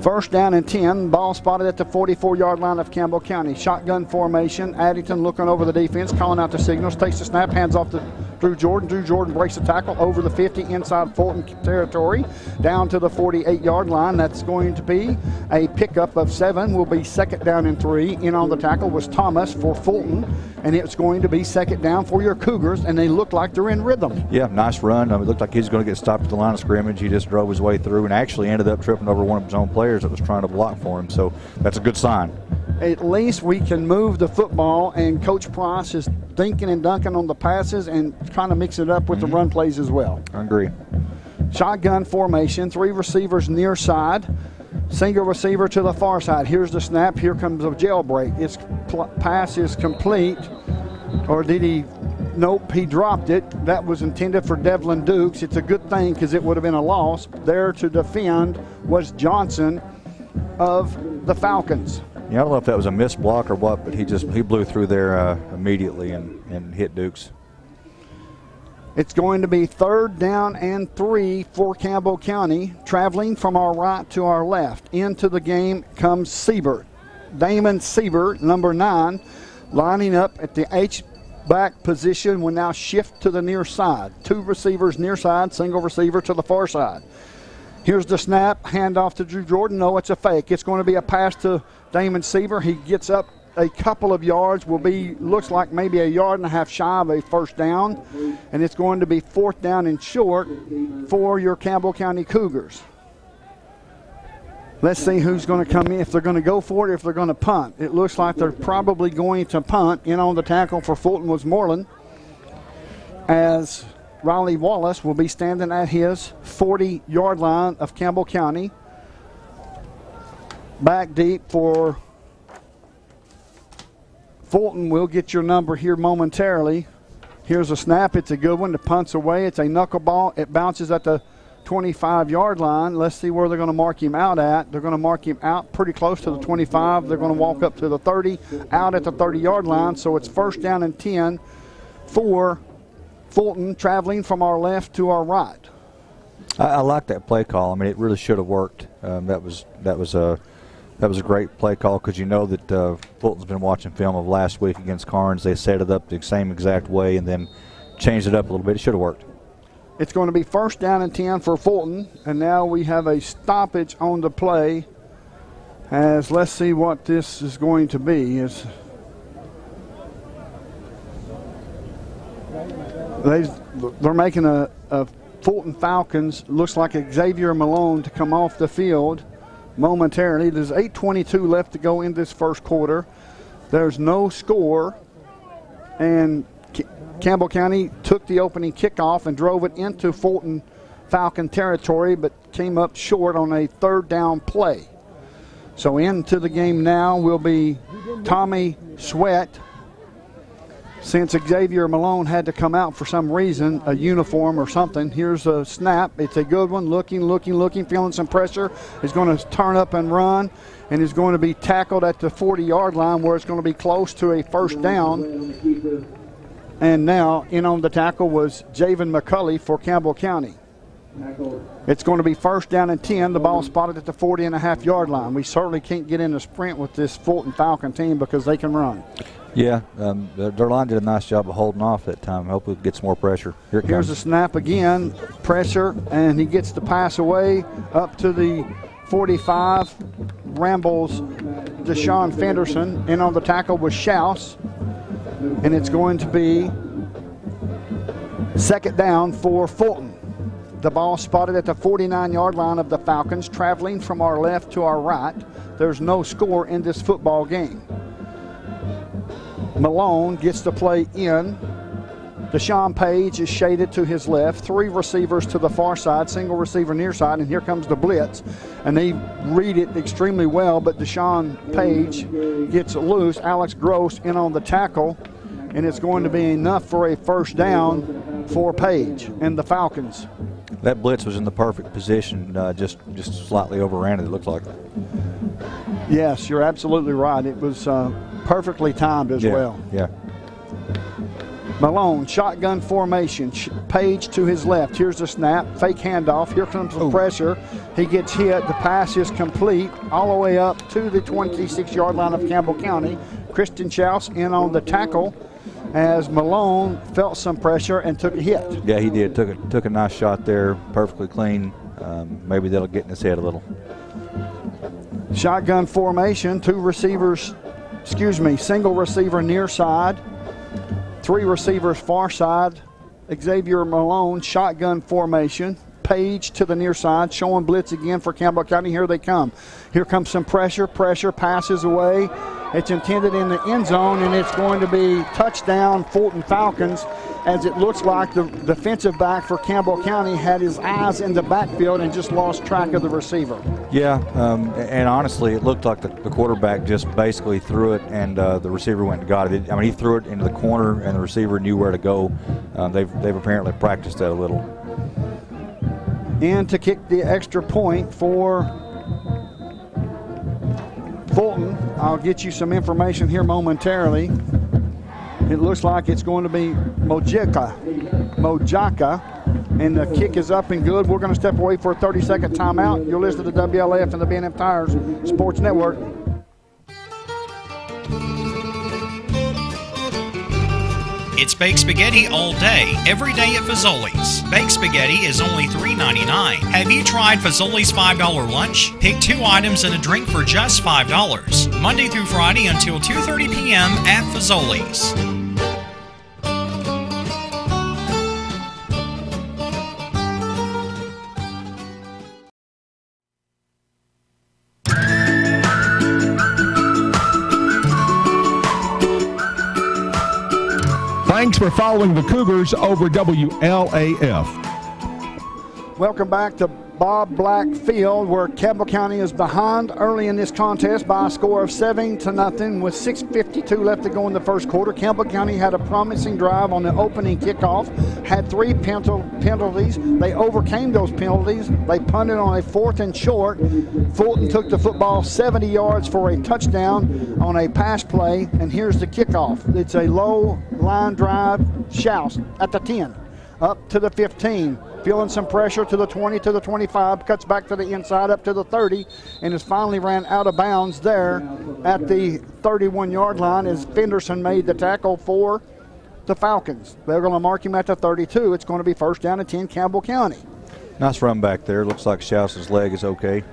1st down and 10. Ball spotted at the 44-yard line of Campbell County. Shotgun formation. Addington looking over the defense, calling out the signals. Takes the snap, hands off to Drew Jordan. Drew Jordan breaks the tackle over the 50 inside Fulton territory down to the 48-yard line. That's going to be a pickup of 7. Will be 2nd down and 3. In on the tackle was Thomas for Fulton, and it's going to be 2nd down for your Cougars, and they look like they're in rhythm. Yeah, nice run. It looked like he was going to get stopped at the line of scrimmage. He just drove his way through and actually ended up tripping over one of his own players that was trying to block for him. So that's a good sign. At least we can move the football, and Coach Price is dinking and dunking on the passes and trying to mix it up with the run plays as well. I agree. Shotgun formation, 3 receivers near side, single receiver to the far side. Here's the snap. Here comes a jailbreak. Its pass is complete, or did he? Nope, he dropped it. That was intended for Devlin Dukes. It's a good thing because it would have been a loss. There to defend was Johnson of the Falcons. Yeah, I don't know if that was a missed block or what, but he blew through there immediately and hit Dukes. It's going to be 3rd down and 3 for Campbell County. Traveling from our right to our left. Into the game comes Siebert. Damon Siebert, number 9, lining up at the H-back position, will now shift to the near side. 2 receivers near side, single receiver to the far side. Here's the snap, handoff to Drew Jordan. No, it's a fake. It's going to be a pass to Damon Siebert. He gets up a couple of yards, looks like maybe a yard and a half shy of a 1st down, and it's going to be 4th down and short for your Campbell County Cougars. Let's see who's going to come in, if they're going to go for it, if they're going to punt. It looks like they're probably going to punt. In on the tackle for Fulton was Moreland, as Riley Wallace will be standing at his 40-yard line of Campbell County. Back deep for Fulton. We'll get your number here momentarily. Here's a snap. It's a good one. The punt's away. It's a knuckleball. It bounces at the 25-yard line. Let's see where they're going to mark him out at. They're going to mark him out pretty close to the 25. They're going to walk up to the 30, out at the 30-yard line. So it's 1st down and 10 for Fulton, traveling from our left to our right. I like that play call. I mean, it really should have worked. That was a great play call, because you know that Fulton's been watching film of last week against Carnes. They set it up the same exact way and then changed it up a little bit. It should have worked. It's going to be 1st down and 10 for Fulton, and now we have a stoppage on the play. As let's see what this is going to be. They're making a Fulton Falcons, looks like Xavier Malone, to come off the field momentarily. There's 8:22 left to go in this first quarter. There's no score, and Campbell County took the opening kickoff and drove it into Fulton Falcon territory, but came up short on a 3rd down play. So into the game now will be Tommy Sweat, since Xavier Malone had to come out for some reason, a uniform or something. Here's a snap. It's a good one. Looking, feeling some pressure. He's going to turn up and run, and is going to be tackled at the 40-yard line, where it's going to be close to a 1st down. And now in on the tackle was Javen McCulley for Campbell County. It's going to be 1st down and 10. The ball spotted at the 40.5-yard line. We certainly can't get in a sprint with this Fulton Falcon team, because they can run. Yeah, their line did a nice job of holding off that time. Hope we get some more pressure. Here's a snap again, pressure, and he gets the pass away up to the 45. Rambles Deshaun Fenderson. In on the tackle was Schaus, and it's going to be 2nd down for Fulton. The ball spotted at the 49-yard line of the Falcons, traveling from our left to our right. There's no score in this football game. Malone gets to play in. Deshaun Page is shaded to his left. 3 receivers to the far side, single receiver near side, and here comes the blitz. And they read it extremely well, but Deshaun Page gets loose. Alex Gross in on the tackle, and it's going to be enough for a 1st down for Page and the Falcons. That blitz was in the perfect position, just slightly overran it, it looked like. Yes, you're absolutely right. It was perfectly timed as well. Yeah. Malone, shotgun formation. Page to his left. Here's the snap. Fake handoff. Here comes the pressure. He gets hit. The pass is complete all the way up to the 26-yard line of Campbell County. Christian Schaus in on the tackle, as Malone felt some pressure and took a hit. Yeah, he did. Took a nice shot there, perfectly clean. Maybe that'll get in his head a little. Shotgun formation, single receiver near side, 3 receivers far side. Xavier Malone, shotgun formation. Page to the near side, showing blitz again for Campbell County. Here they come. Here comes some pressure, passes away. It's intended in the end zone, and it's going to be touchdown Fulton Falcons, as it looks like the defensive back for Campbell County had his eyes in the backfield and just lost track of the receiver. Yeah, and honestly, it looked like the quarterback just basically threw it, and the receiver went and got it. I mean, he threw it into the corner, and the receiver knew where to go. They've apparently practiced that a little. In to kick the extra point for Fulton. I'll get you some information here momentarily. It looks like it's going to be Mojaka, and the kick is up and good. We're going to step away for a 30-second timeout. You're listening to WLAF and the B&M Tires Sports Network. It's baked spaghetti all day, every day at Fazoli's. Baked spaghetti is only $3.99. Have you tried Fazoli's $5 lunch? Pick 2 items and a drink for just $5. Monday through Friday until 2:30 p.m. at Fazoli's. Thanks for following the Cougars over WLAF. Welcome back to Bob Black Field, where Campbell County is behind early in this contest by a score of 7-0 with 6:52 left to go in the first quarter. Campbell County had a promising drive on the opening kickoff, had 3 penalties. They overcame those penalties. They punted on a 4th and short. Fulton took the football 70 yards for a touchdown on a pass play, and here's the kickoff. It's a low line drive, Schaus at the 10, up to the 15. Feeling some pressure to the 20, to the 25, cuts back to the inside up to the 30, and is finally ran out of bounds there at the 31-yard line as Fenderson made the tackle for the Falcons. They're going to mark him at the 32. It's going to be 1st down and 10, Campbell County. Nice run back there. Looks like Schaus's leg is okay.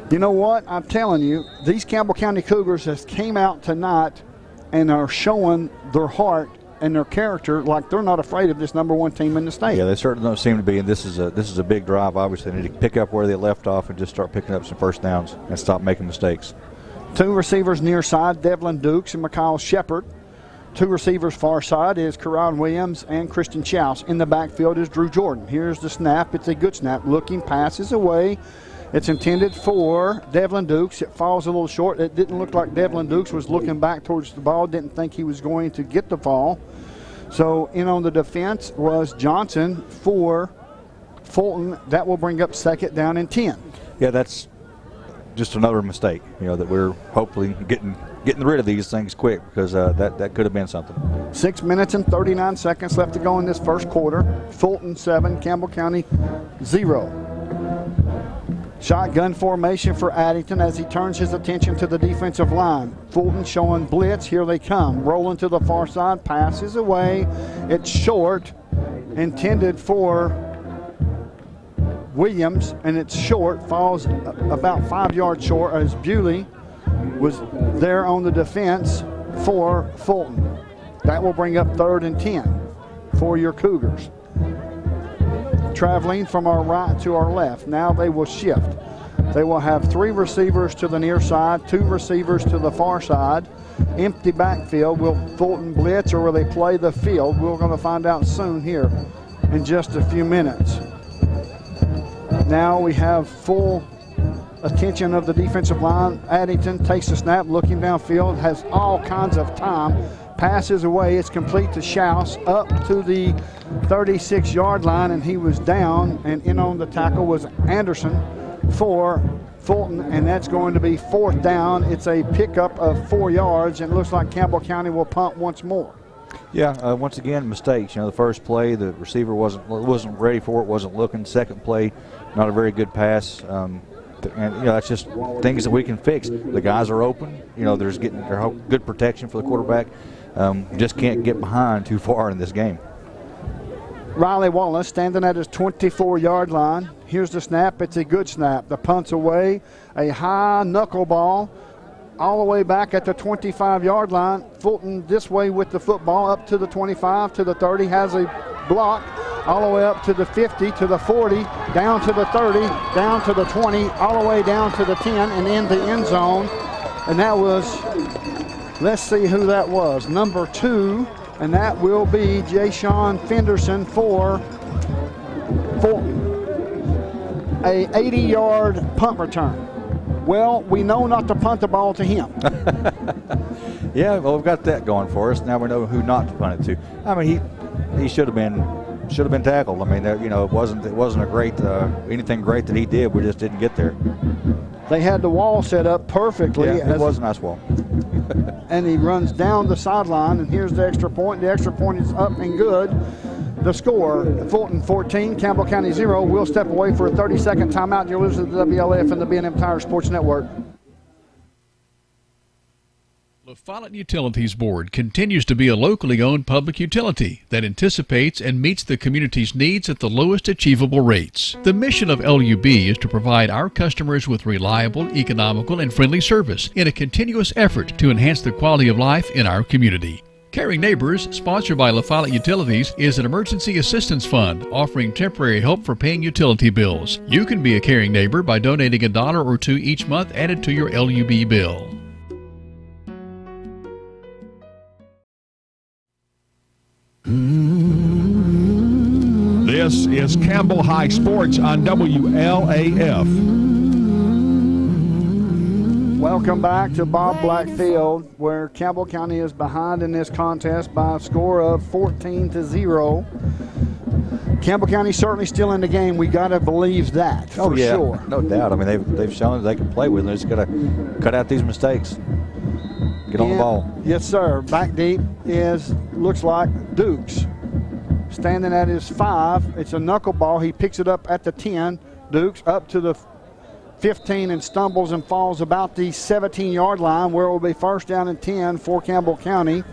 You know what? I'm telling you, these Campbell County Cougars just came out tonight and are showing their heart and their character like they're not afraid of this #1 team in the state. Yeah, they certainly don't seem to be, and this is a big drive. Obviously, they need to pick up where they left off and just start picking up some first downs and stop making mistakes. 2 receivers near side, Devlin Dukes and Mikhail Shepard. 2 receivers far side is Karan Williams and Christian Schaus. In the backfield is Drew Jordan. Here's the snap. It's a good snap. Looking, passes away. It's intended for Devlin Dukes. It falls a little short. It didn't look like Devlin Dukes was looking back towards the ball. Didn't think he was going to get the ball. So in on the defense was Johnson for Fulton. That will bring up 2nd down and 10. Yeah, that's just another mistake, that we're hopefully getting rid of these things quick, because that could have been something. 6 minutes and 39 seconds left to go in this first quarter. Fulton 7, Campbell County 0. Shotgun formation for Addington as he turns his attention to the defensive line. Fulton showing blitz. Here they come. Rolling to the far side. Passes away. It's short. Intended for Williams, and it's short. Falls about 5 yards short as Bewley was there on the defense for Fulton. That will bring up 3rd and 10 for your Cougars. Traveling from our right to our left. Now they will shift. They will have 3 receivers to the near side, 2 receivers to the far side. Empty backfield. Will Fulton blitz or will they play the field? We're going to find out soon here in just a few minutes. Now we have full attention of the defensive line. Addington takes the snap, looking downfield, has all kinds of time. Passes away. It's complete to Schaus up to the 36-yard line, and he was down, and in on the tackle was Anderson for Fulton, and that's going to be 4th down. It's a pickup of 4 yards, and it looks like Campbell County will punt once more. Yeah, once again, mistakes. The first play, the receiver wasn't ready for it, wasn't looking. Second play, not a very good pass. And that's just things that we can fix. The guys are open. There's good protection for the quarterback. Just can't get behind too far in this game. Riley Wallace standing at his 24-yard line. Here's the snap. It's a good snap. The punt's away. A high knuckleball all the way back at the 25-yard line. Fulton this way with the football up to the 25, to the 30. Has a block all the way up to the 50, to the 40, down to the 30, down to the 20, all the way down to the 10, and in the end zone. And that was, let's see who that was, number 2, and that will be Jay-Sean Fenderson for Fulton. A 80-yard punt return. Well, we know not to punt the ball to him. Yeah, well, we've got that going for us. Now we know who not to punt it to. I mean, he should have been tackled. I mean, it wasn't a great anything great that he did. We just didn't get there. They had the wall set up perfectly. Yeah, it was a nice wall. And he runs down the sideline, and here's the extra point. The extra point is up and good. The score, Fulton 14, Campbell County 0. We'll step away for a 30-second timeout. You're listening to the WLF and the B&M Tire Sports Network. The Follett Utilities Board continues to be a locally owned public utility that anticipates and meets the community's needs at the lowest achievable rates. The mission of LUB is to provide our customers with reliable, economical, and friendly service in a continuous effort to enhance the quality of life in our community. Caring Neighbors, sponsored by La Follette Utilities, is an emergency assistance fund offering temporary help for paying utility bills. You can be a caring neighbor by donating $1 or $2 each month added to your LUB bill. This is Campbell High Sports on WLAF. Welcome back to Bob Black Field, where Campbell County is behind in this contest by a score of 14-0. Campbell County certainly still in the game. We got to believe that for sure. No doubt. I mean, they've shown that they can play with it. They just got to cut out these mistakes. Get on the ball. Yes, sir. Back deep looks like Dukes. Standing at his 5. It's a knuckleball. He picks it up at the 10. Dukes up to the 15 and stumbles and falls about the 17-yard line, where it will be first down and 10 for Campbell County,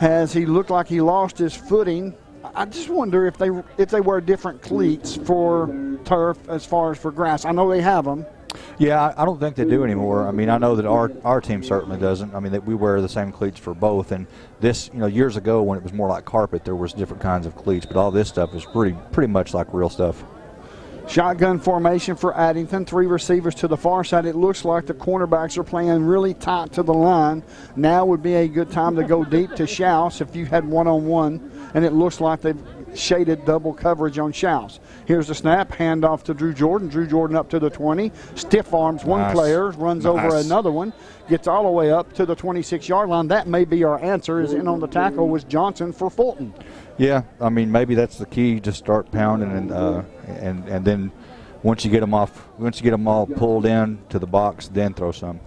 as he looked like he lost his footing. I just wonder if they wear different cleats for turf as far as for grass. I know they have them. Yeah, I don't think they do anymore. I mean, I know that our team certainly doesn't. I mean, we wear the same cleats for both. And this, years ago when it was more like carpet, there was different kinds of cleats. But all this stuff is pretty much like real stuff. Shotgun formation for Addington. 3 receivers to the far side. It looks like the cornerbacks are playing really tight to the line. Now would be a good time to go deep to Schaus if you had one-on-one. And it looks like they've shaded double coverage on Schaus. Here's the snap, handoff to Drew Jordan. Drew Jordan up to the 20. Stiff arms one player, runs over another one, gets all the way up to the 26-yard line. That may be our answer. Is in on the tackle was Johnson for Fulton. Yeah, I mean, maybe that's the key. Just start pounding, and then once you get them all pulled in to the box, then throw some.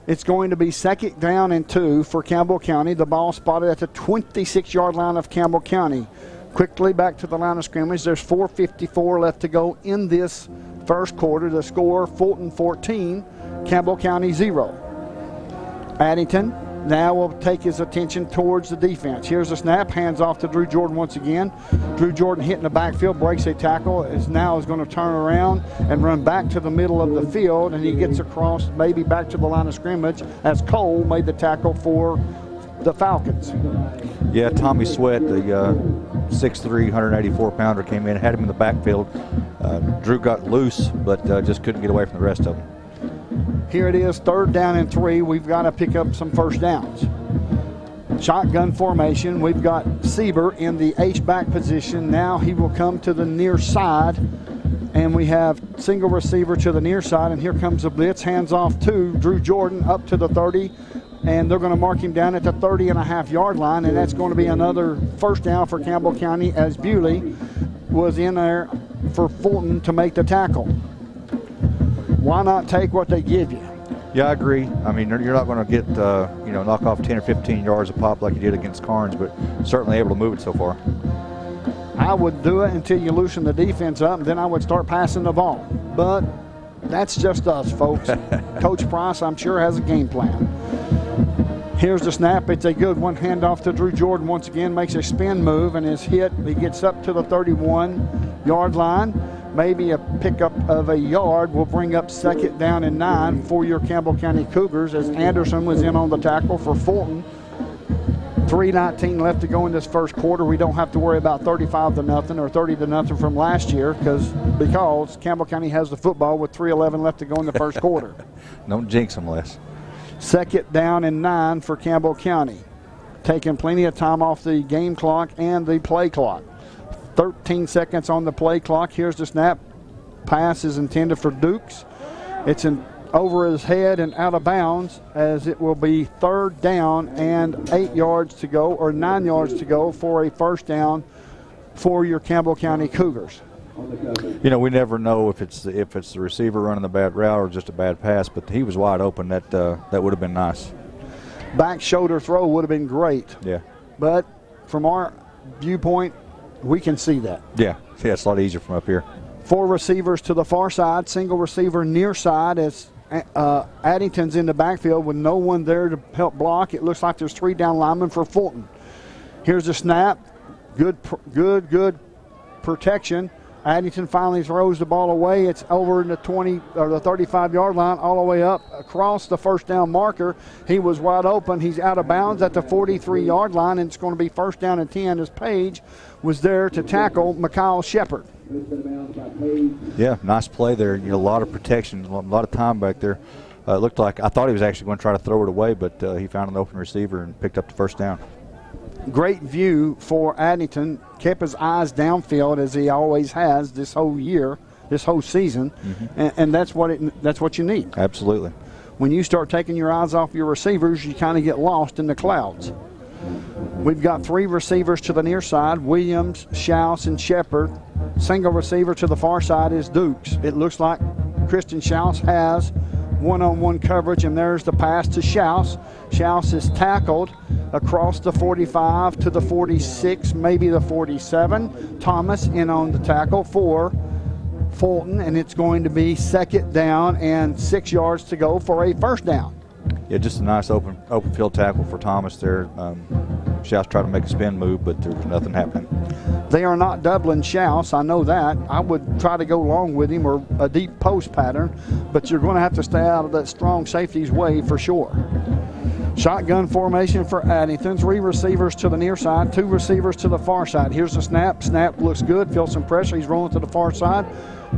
It's going to be 2nd down and 2 for Campbell County. The ball spotted at the 26-yard line of Campbell County. Quickly back to the line of scrimmage. There's 4:54 left to go in this first quarter. The score, Fulton 14, Campbell County 0. Addington now will take his attention towards the defense. Here's the snap, hands off to Drew Jordan once again. Drew Jordan hitting the backfield, breaks a tackle, is going to turn around and run back to the middle of the field, and he gets across maybe back to the line of scrimmage as Cole made the tackle for the Falcons. Yeah, Tommy Sweat, the 6'3", 184-pounder, came in, had him in the backfield. Drew got loose, but just couldn't get away from the rest of them. Here it is, 3rd down and 3. We've got to pick up some first downs. Shotgun formation. We've got Sieber in the H-back position. Now he will come to the near side, and we have single receiver to the near side, and here comes the blitz. Hands off to Drew Jordan up to the 30, and they're going to mark him down at the 30.5-yard line, and that's going to be another first down for Campbell County, as Bewley was in there for Fulton to make the tackle. Why not take what they give you? Yeah, I agree. I mean, you're not going to get, knock off 10 or 15 yards a pop like you did against Carnes, but certainly able to move it so far. I would do it until you loosen the defense up, and then I would start passing the ball. But that's just us, folks. Coach Price, I'm sure, has a game plan. Here's the snap. It's a good one. Handoff to Drew Jordan once again. Makes a spin move and is hit. He gets up to the 31-yard line. Maybe a pickup of a yard will bring up 2nd down and 9 for your Campbell County Cougars, as Anderson was in on the tackle for Fulton. 3:19 left to go in this first quarter. We don't have to worry about 35-0 or 30-0 from last year because Campbell County has the football with 3:11 left to go in the first quarter. Don't jinx them, Les. 2nd down and 9 for Campbell County. Taking plenty of time off the game clock and the play clock. 13 seconds on the play clock. Here's the snap. Pass is intended for Dukes. It's over his head and out of bounds, as it will be 3rd down and 8 yards to go, or 9 yards to go for a first down for your Campbell County Cougars. We never know if it's the receiver running the bad route or just a bad pass, but he was wide open. That would have been nice. Back shoulder throw would have been great. Yeah. But from our viewpoint, we can see that. Yeah, it's a lot easier from up here. 4 receivers to the far side, single receiver near side, as Addington's in the backfield with no one there to help block. It looks like there's 3 down linemen for Fulton. Here's the snap. Good protection. Addington finally throws the ball away. It's over in the 20 or the 35-yard line, all the way up across the first down marker. He was wide open. He's out of bounds at the 43-yard line, and it's going to be first down and 10 as Page was there to tackle Mikhail Shepard. Yeah, nice play there. A lot of protection, a lot of time back there. It looked like I thought he was actually going to try to throw it away, but he found an open receiver and picked up the first down. Great view for Addington. Kept his eyes downfield as he always has this whole year, this whole season, and that's what you need. Absolutely. When you start taking your eyes off your receivers, you kind of get lost in the clouds. We've got 3 receivers to the near side, Williams, Schaus, and Shepard. Single receiver to the far side is Dukes. It looks like Christian Schaus has one-on-one coverage, and there's the pass to Schaus. Schaus is tackled across the 45 to the 46, maybe the 47. Thomas in on the tackle for Fulton, and it's going to be 2nd down and 6 yards to go for a first down. Yeah, just a nice open field tackle for Thomas there. Schaus tried to make a spin move, but there was nothing happening. They are not doubling Schaus, I know that. I would try to go long with him or a deep post pattern, but you're going to have to stay out of that strong safety's way for sure. Shotgun formation for Addington. 3 receivers to the near side, 2 receivers to the far side. Here's the snap. Snap looks good, feels some pressure. He's rolling to the far side.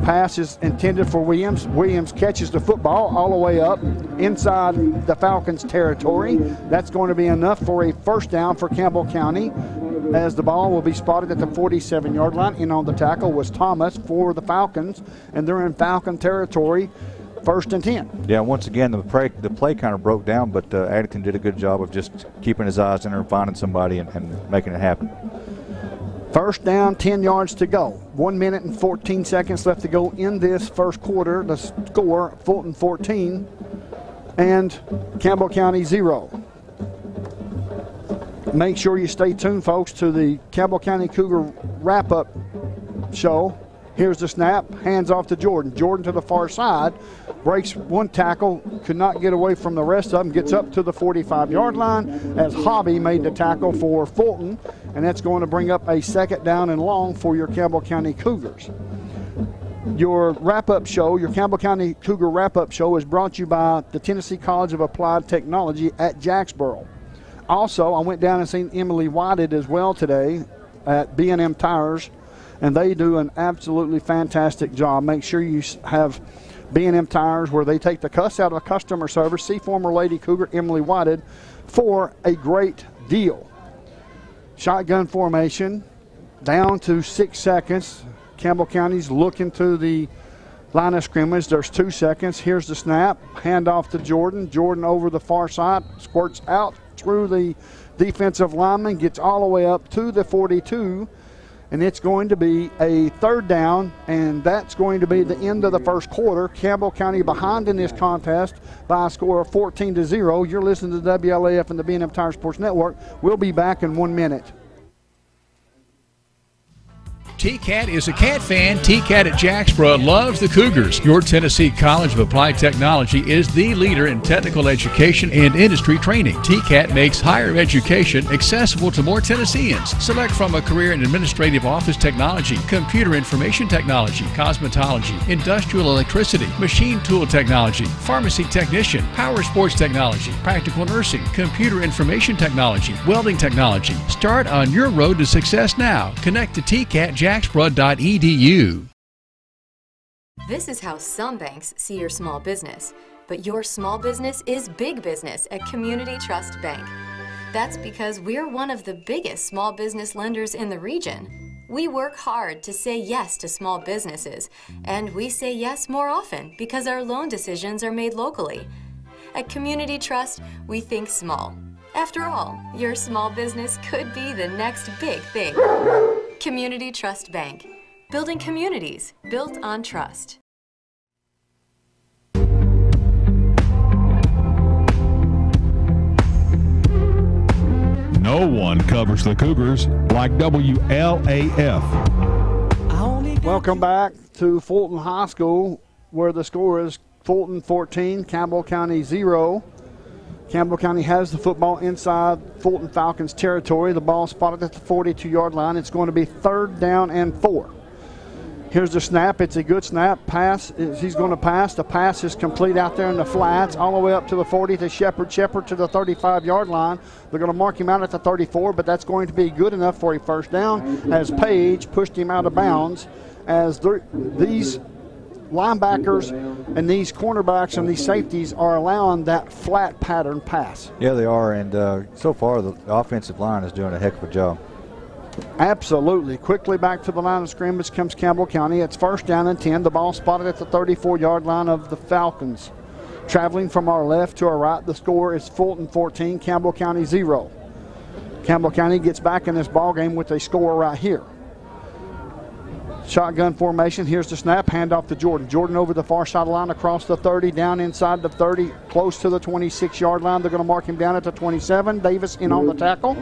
Pass is intended for Williams. Williams catches the football all the way up inside the Falcons' territory. That's going to be enough for a first down for Campbell County, as the ball will be spotted at the 47-yard line. In on the tackle was Thomas for the Falcons, and they're in Falcon territory, 1st and 10. Yeah, once again, the play kind of broke down, but Addington did a good job of just keeping his eyes in there and finding somebody and making it happen. First down, 10 yards to go. 1 minute and 14 seconds left to go in this first quarter. The score, Fulton 14 and Campbell County 0. Make sure you stay tuned, folks, to the Campbell County Cougar wrap-up show. Here's the snap, hands off to Jordan. Jordan to the far side, breaks one tackle, could not get away from the rest of them, gets up to the 45-yard line as Hobby made the tackle for Fulton, and that's going to bring up a 2nd down and long for your Campbell County Cougars. Your wrap-up show, your Campbell County Cougar wrap-up show is brought to you by the Tennessee College of Applied Technology at Jacksboro. Also, I went down and seen Emily Whited as well today at B&M Tires, and they do an absolutely fantastic job. Make sure you have B&M Tires where they take the cuss out of customer service. See former Lady Cougar Emily Whited for a great deal. Shotgun formation, down to 6 seconds. Campbell County's looking to the line of scrimmage. There's 2 seconds. Here's the snap. Handoff to Jordan. Jordan over the far side, squirts out through the defensive lineman, gets all the way up to the 42, and it's going to be a 3rd down, and that's going to be the end of the first quarter. Campbell County behind in this contest by a score of 14-0. You're listening to WLAF and the B&M Tire Sports Network. We'll be back in 1 minute. T-Cat is a cat fan. T-Cat at Jacksboro loves the Cougars. Your Tennessee College of Applied Technology is the leader in technical education and industry training. T-Cat makes higher education accessible to more Tennesseans. Select from a career in administrative office technology, computer information technology, cosmetology, industrial electricity, machine tool technology, pharmacy technician, power sports technology, practical nursing, computer information technology, welding technology. Start on your road to success now. Connect to tcatjacksboro.edu. This is how some banks see your small business, but your small business is big business at Community Trust Bank. That's because we're one of the biggest small business lenders in the region. We work hard to say yes to small businesses, and we say yes more often because our loan decisions are made locally. At Community Trust, we think small. After all, your small business could be the next big thing. Community Trust Bank. Building communities built on trust. No one covers the Cougars like WLAF. Welcome back to Fulton High School, where the score is Fulton 14, Campbell County 0. Campbell County has the football inside Fulton Falcons territory. The ball spotted at the 42-yard line. It's going to be 3rd down and 4. Here's the snap. It's a good snap. Pass. He's going to pass. The pass is complete out there in the flats, all the way up to the 40 to Shepard. Shepard to the 35-yard line. They're going to mark him out at the 34, but that's going to be good enough for a first down as Page pushed him out of bounds as these linebackers and these cornerbacks and these safeties are allowing that flat pattern pass. Yeah, they are, and so far the offensive line is doing a heck of a job. Absolutely. Quickly back to the line of scrimmage comes Campbell County. It's first down and 10. The ball spotted at the 34-yard line of the Falcons. Traveling from our left to our right, the score is Fulton 14, Campbell County 0. Campbell County gets back in this ball game with a score right here. Shotgun formation. Here's the snap. Handoff to Jordan. Jordan over the far sideline across the 30, down inside the 30, close to the 26-yard line. They're going to mark him down at the 27. Davis in on the tackle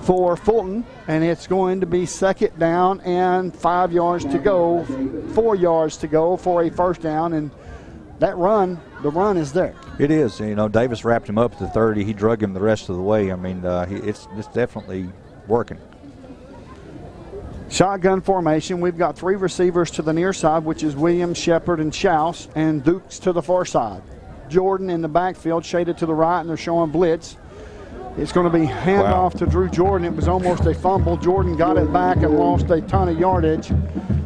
for Fulton, and it's going to be second down and 5 yards to go, 4 yards to go for a first down, and that run, the run is there. It is. You know, Davis wrapped him up at the 30. He drug him the rest of the way. I mean, it's definitely working. Shotgun formation. We've got 3 receivers to the near side, which is Williams, Shepard, and Schaus, and Dukes to the far side. Jordan in the backfield, shaded to the right, and they're showing blitz. It's going to be handoff to Drew Jordan. It was almost a fumble. Jordan got it back and lost a ton of yardage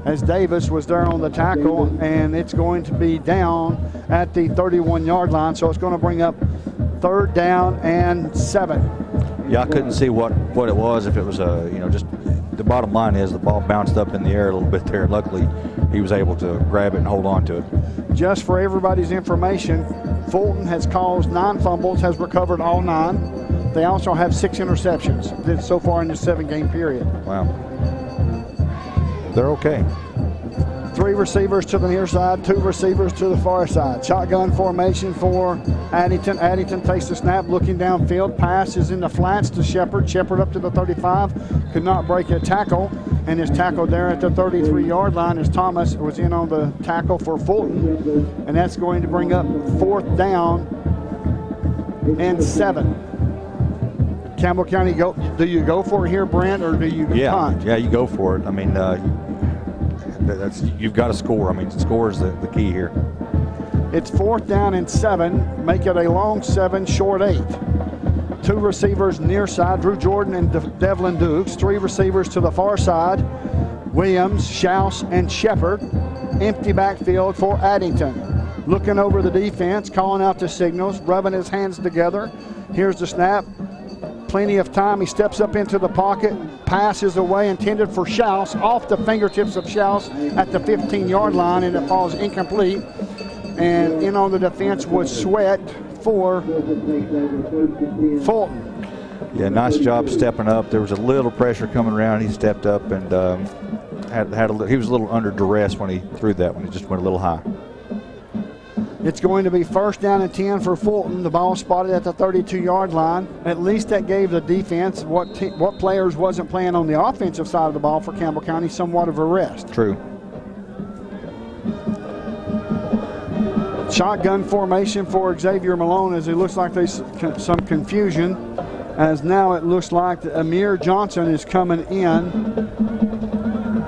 as Davis was there on the tackle, and it's going to be down at the 31-yard line, so it's going to bring up third down and 7. Yeah, I couldn't see what it was, if it was just the bottom line is the ball bounced up in the air a little bit there. Luckily, he was able to grab it and hold on to it. Just for everybody's information, Fulton has caused 9 fumbles, has recovered all 9. They also have 6 interceptions so far in this 7-game period. Wow. They're okay. 3 receivers to the near side, 2 receivers to the far side. Shotgun formation for Addington. Addington takes the snap, looking downfield. Pass is in the flats to Shepard. Shepard up to the 35. Could not break a tackle, and is tackled there at the 33-yard line as Thomas was in on the tackle for Fulton. And that's going to bring up fourth down and 7. Campbell County, do you go for it here, Brent, or do you punt? Yeah, you go for it. I mean, you've got to score. I mean, score is the key here. It's fourth down and 7. Make it a long 7, short 8. 2 receivers near side, Drew Jordan and Devlin Dukes. 3 receivers to the far side, Williams, Schaus, and Shepard. Empty backfield for Addington. Looking over the defense, calling out the signals, rubbing his hands together. Here's the snap. Plenty of time. He steps up into the pocket. Pass is away, intended for Schaus, off the fingertips of Schaus at the 15-yard line, and it falls incomplete. And in on the defense was Sweat for Fulton. Yeah, nice job stepping up. There was a little pressure coming around. He stepped up and he was a little under duress when he threw that one. He just went a little high. It's going to be first down and 10 for Fulton. The ball spotted at the 32-yard line. At least that gave the defense, what players wasn't playing on the offensive side of the ball for Campbell County, somewhat of a rest. True. Shotgun formation for Xavier Malone, as it looks like there's some confusion, as now it looks like Amir Johnson is coming in,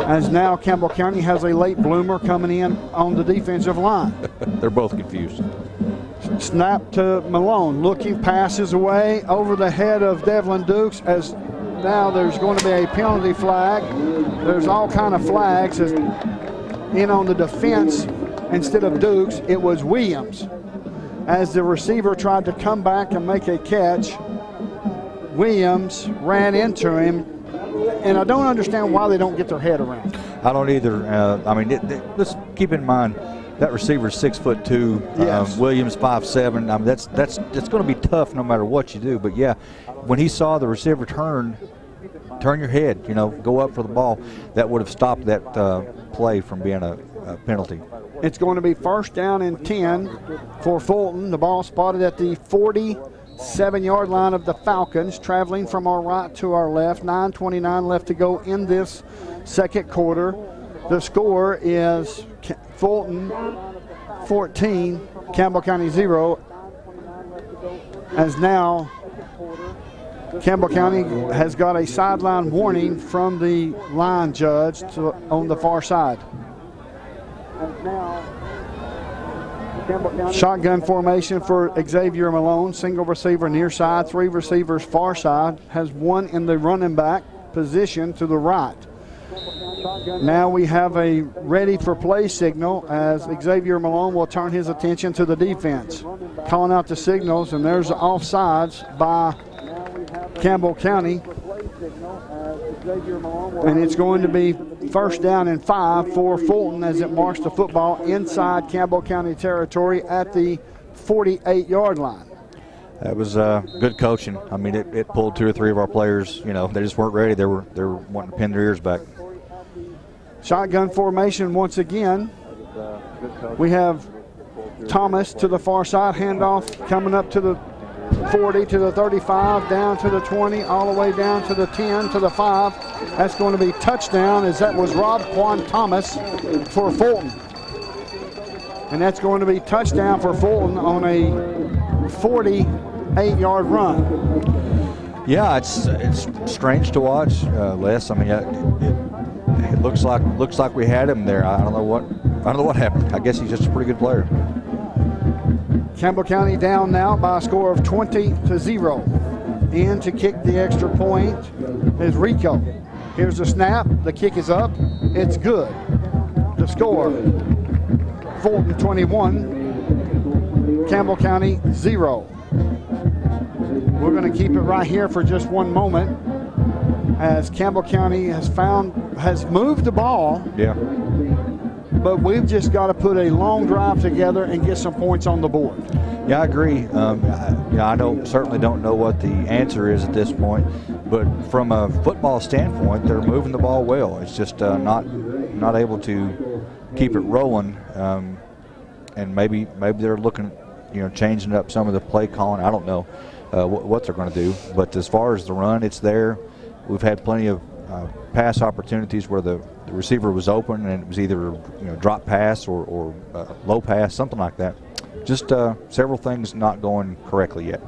as now Campbell County has a late bloomer coming in on the defensive line. They're both confused. Snap to Malone, looking, passes away over the head of Devlin Dukes, as now there's going to be a penalty flag. There's all kind of flags. As in on the defense, instead of Dukes, it was Williams. As the receiver tried to come back and make a catch, Williams ran into him, and I don't understand why they don't get their head around. I don't either. I mean, let's keep in mind that receiver's 6'2". Yes. Williams 5'7". I mean, that's going to be tough no matter what you do. But yeah, when he saw the receiver turn your head, go up for the ball, that would have stopped that play from being a penalty. It's going to be first down and 10 for Fulton. The ball spotted at the 47-yard line of the Falcons, traveling from our right to our left. 9:29 left to go in this second quarter. The score is Fulton 14, Campbell County 0. As now Campbell County has got a sideline warning from the line judge on the far side. Shotgun formation for Xavier Malone. Single receiver near side, 3 receivers far side. Has 1 in the running back position to the right. Now we have a ready for play signal as Xavier Malone will turn his attention to the defense. Calling out the signals, and there's the offsides by Campbell County. And it's going to be first down and 5 for Fulton as it marks the football inside Campbell County territory at the 48-yard line. That was good coaching. I mean, it pulled 2 or 3 of our players. You know, they just weren't ready. They were wanting to pin their ears back. Shotgun formation once again. We have Thomas to the far side, handoff coming up to the 40, to the 35, down to the 20, all the way down to the 10, to the 5. That's going to be touchdown, as that was Rob Quan Thomas for Fulton. And that's going to be touchdown for Fulton on a 48-yard run. Yeah, it's strange to watch, Les. I mean, it looks like we had him there. I don't know what happened. I guess he's just a pretty good player. Campbell County down now by a score of 20-0. In to kick the extra point is Rico. Here's the snap. The kick is up. It's good. The score, Fulton 21, Campbell County 0. We're going to keep it right here for just one moment as Campbell County has moved the ball. Yeah. But we've just got to put a long drive together and get some points on the board. Yeah, I agree. I certainly don't know what the answer is at this point, but from a football standpoint, they're moving the ball well. It's just not able to keep it rolling, and maybe they're looking, changing up some of the play calling. I don't know what they're going to do, but as far as the run, it's there. We've had plenty of pass opportunities where the receiver was open and it was either drop pass or low pass, something like that. Just several things not going correctly yet.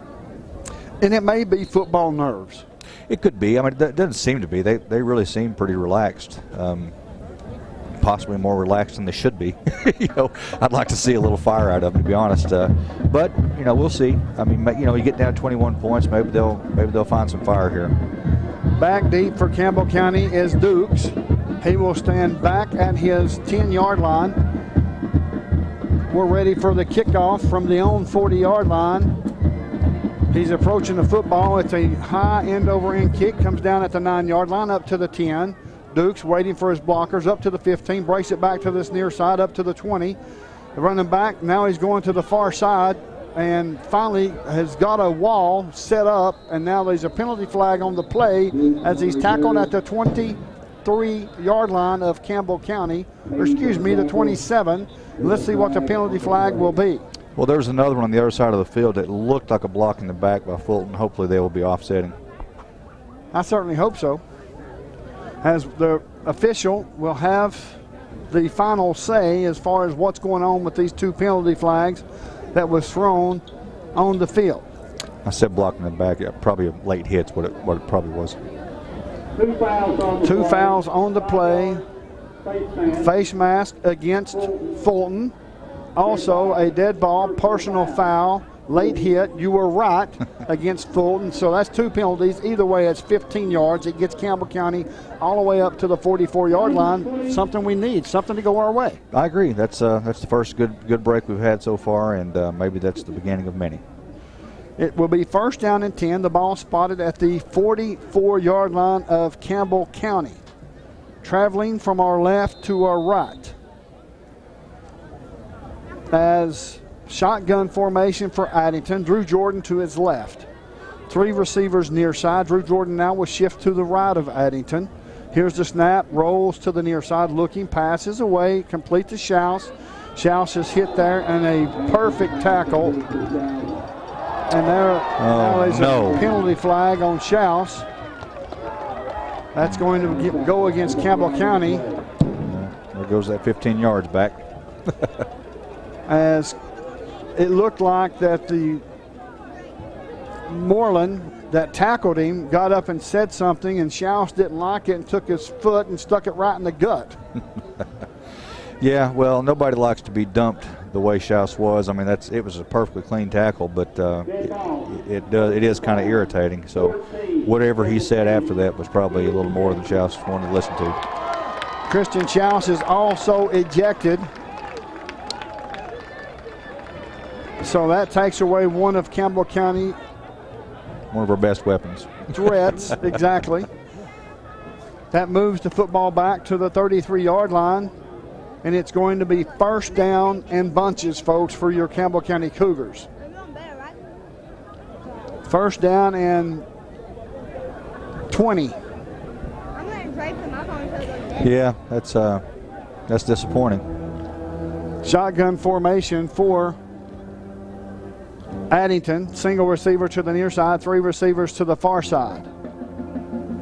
And it may be football nerves. It could be. I mean, it doesn't seem to be. They really seem pretty relaxed, possibly more relaxed than they should be. I'd like to see a little fire out of them, to be honest. But we'll see. I mean, you get down 21 points, maybe they'll find some fire here. Back deep for Campbell County is Dukes. He will stand back at his 10-yard line. We're ready for the kickoff from the own 40-yard line. He's approaching the football. It's a high end-over-end kick. Comes down at the 9-yard line, up to the 10. Dukes waiting for his blockers, up to the 15. Brace it back to this near side, up to the 20. Running back, now he's going to the far side, and finally has got a wall set up, and now there's a penalty flag on the play as he's tackled at the 23-yard line of Campbell County, the 27. Let's see what the penalty flag will be. Well, there's another one on the other side of the field that looked like a block in the back by Fulton. Hopefully they will be offsetting. I certainly hope so, as the official will have the final say as far as what's going on with these two penalty flags that was thrown on the field. I said block in the back. Yeah, probably a late hit's what it probably was. Two fouls on the play. Face mask against Fulton. Also a dead ball, personal foul, late hit. You were right against Fulton. So that's two penalties. Either way, it's 15 yards. It gets Campbell County all the way up to the 44-yard line. Something we need, something to go our way. I agree. That's the first good break we've had so far, and maybe that's the beginning of many. It will be first down and 10. The ball spotted at the 44-yard line of Campbell County. Traveling from our left to our right. As shotgun formation for Addington, Drew Jordan to his left. Three receivers near side. Drew Jordan now will shift to the right of Addington. Here's the snap, rolls to the near side, looking, passes away, complete to Schaus. Schaus is hit there, and a perfect tackle. And now there's a penalty flag on Schaus. That's going to go against Campbell County. There goes that 15 yards back. As it looked like that the Moreland that tackled him got up and said something, and Schaus didn't like it and took his foot and stuck it right in the gut. Yeah, well, nobody likes to be dumped the way Schaus was. I mean, it was a perfectly clean tackle, but it is kind of irritating. So whatever he said after that was probably a little more than Schaus wanted to listen to. Christian Chouse is also ejected. So that takes away one of Campbell County. One of our best weapons. Threats, exactly. That moves the football back to the 33-yard line, and it's going to be first down and bunches, folks, for your Campbell County Cougars. First down and 20. Yeah, that's disappointing. Shotgun formation for Addington. Single receiver to the near side, 3 receivers to the far side.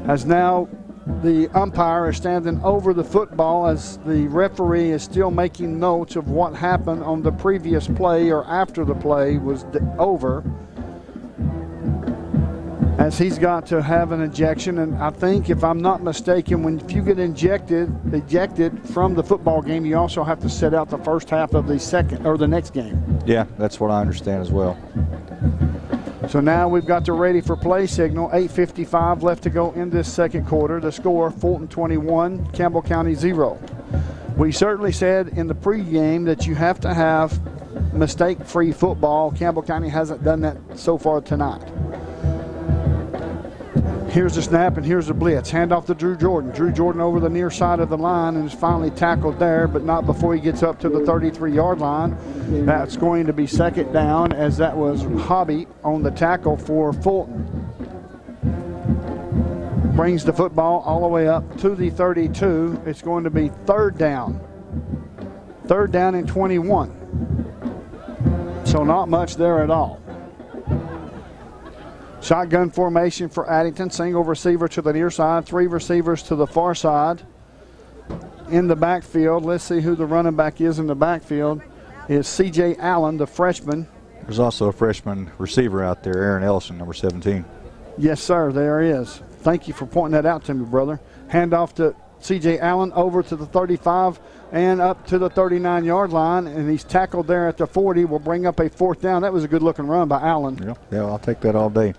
As now the umpire is standing over the football as the referee is still making notes of what happened on the previous play or after the play was over. As he's got to have an ejection, and I think, if I'm not mistaken, if you get ejected from the football game, you also have to sit out the first half of the next game. Yeah, that's what I understand as well. So now we've got the ready for play signal. 8:55 left to go in this second quarter. The score: Fulton 21, Campbell County 0. We certainly said in the pregame that you have to have mistake-free football. Campbell County hasn't done that so far tonight. Here's the snap and here's the blitz. Hand off to Drew Jordan. Drew Jordan over the near side of the line and is finally tackled there, but not before he gets up to the 33-yard line. That's going to be second down, as that was Hobby on the tackle for Fulton. Brings the football all the way up to the 32. It's going to be third down. Third down and 21. So not much there at all. Shotgun formation for Addington. Single receiver to the near side, 3 receivers to the far side. In the backfield, let's see who the running back is in the backfield. Is C.J. Allen, the freshman. There's also a freshman receiver out there, Aaron Ellison, number 17. Yes, sir, there is. Thank you for pointing that out to me, brother. Hand off to C.J. Allen over to the 35 and up to the 39-yard line, and he's tackled there at the 40. Will bring up a fourth down. That was a good-looking run by Allen. Yeah, I'll take that all day.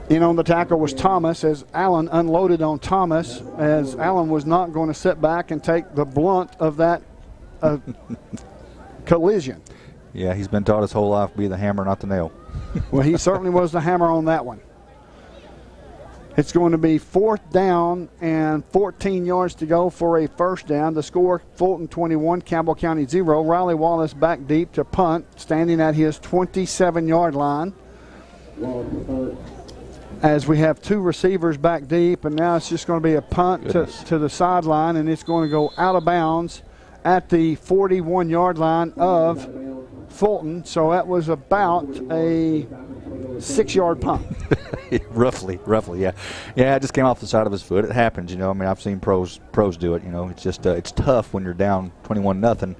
In on the tackle was Thomas, as Allen unloaded on Thomas, as Allen was not going to sit back and take the blunt of that collision. Yeah, he's been taught his whole life to be the hammer, not the nail. Well, he certainly was the hammer on that one. It's going to be fourth down and 14 yards to go for a first down. The score: Fulton 21, Campbell County 0. Riley Wallace back deep to punt, standing at his 27-yard line. As we have 2 receivers back deep, and now it's just going to be a punt to the sideline, and it's going to go out of bounds at the 41-yard line of Fulton. So that was about a 6-yard punt. roughly, yeah. Yeah, it just came off the side of his foot. It happens, you know. I mean, I've seen pros do it. You know, it's just it's tough when you're down 21-0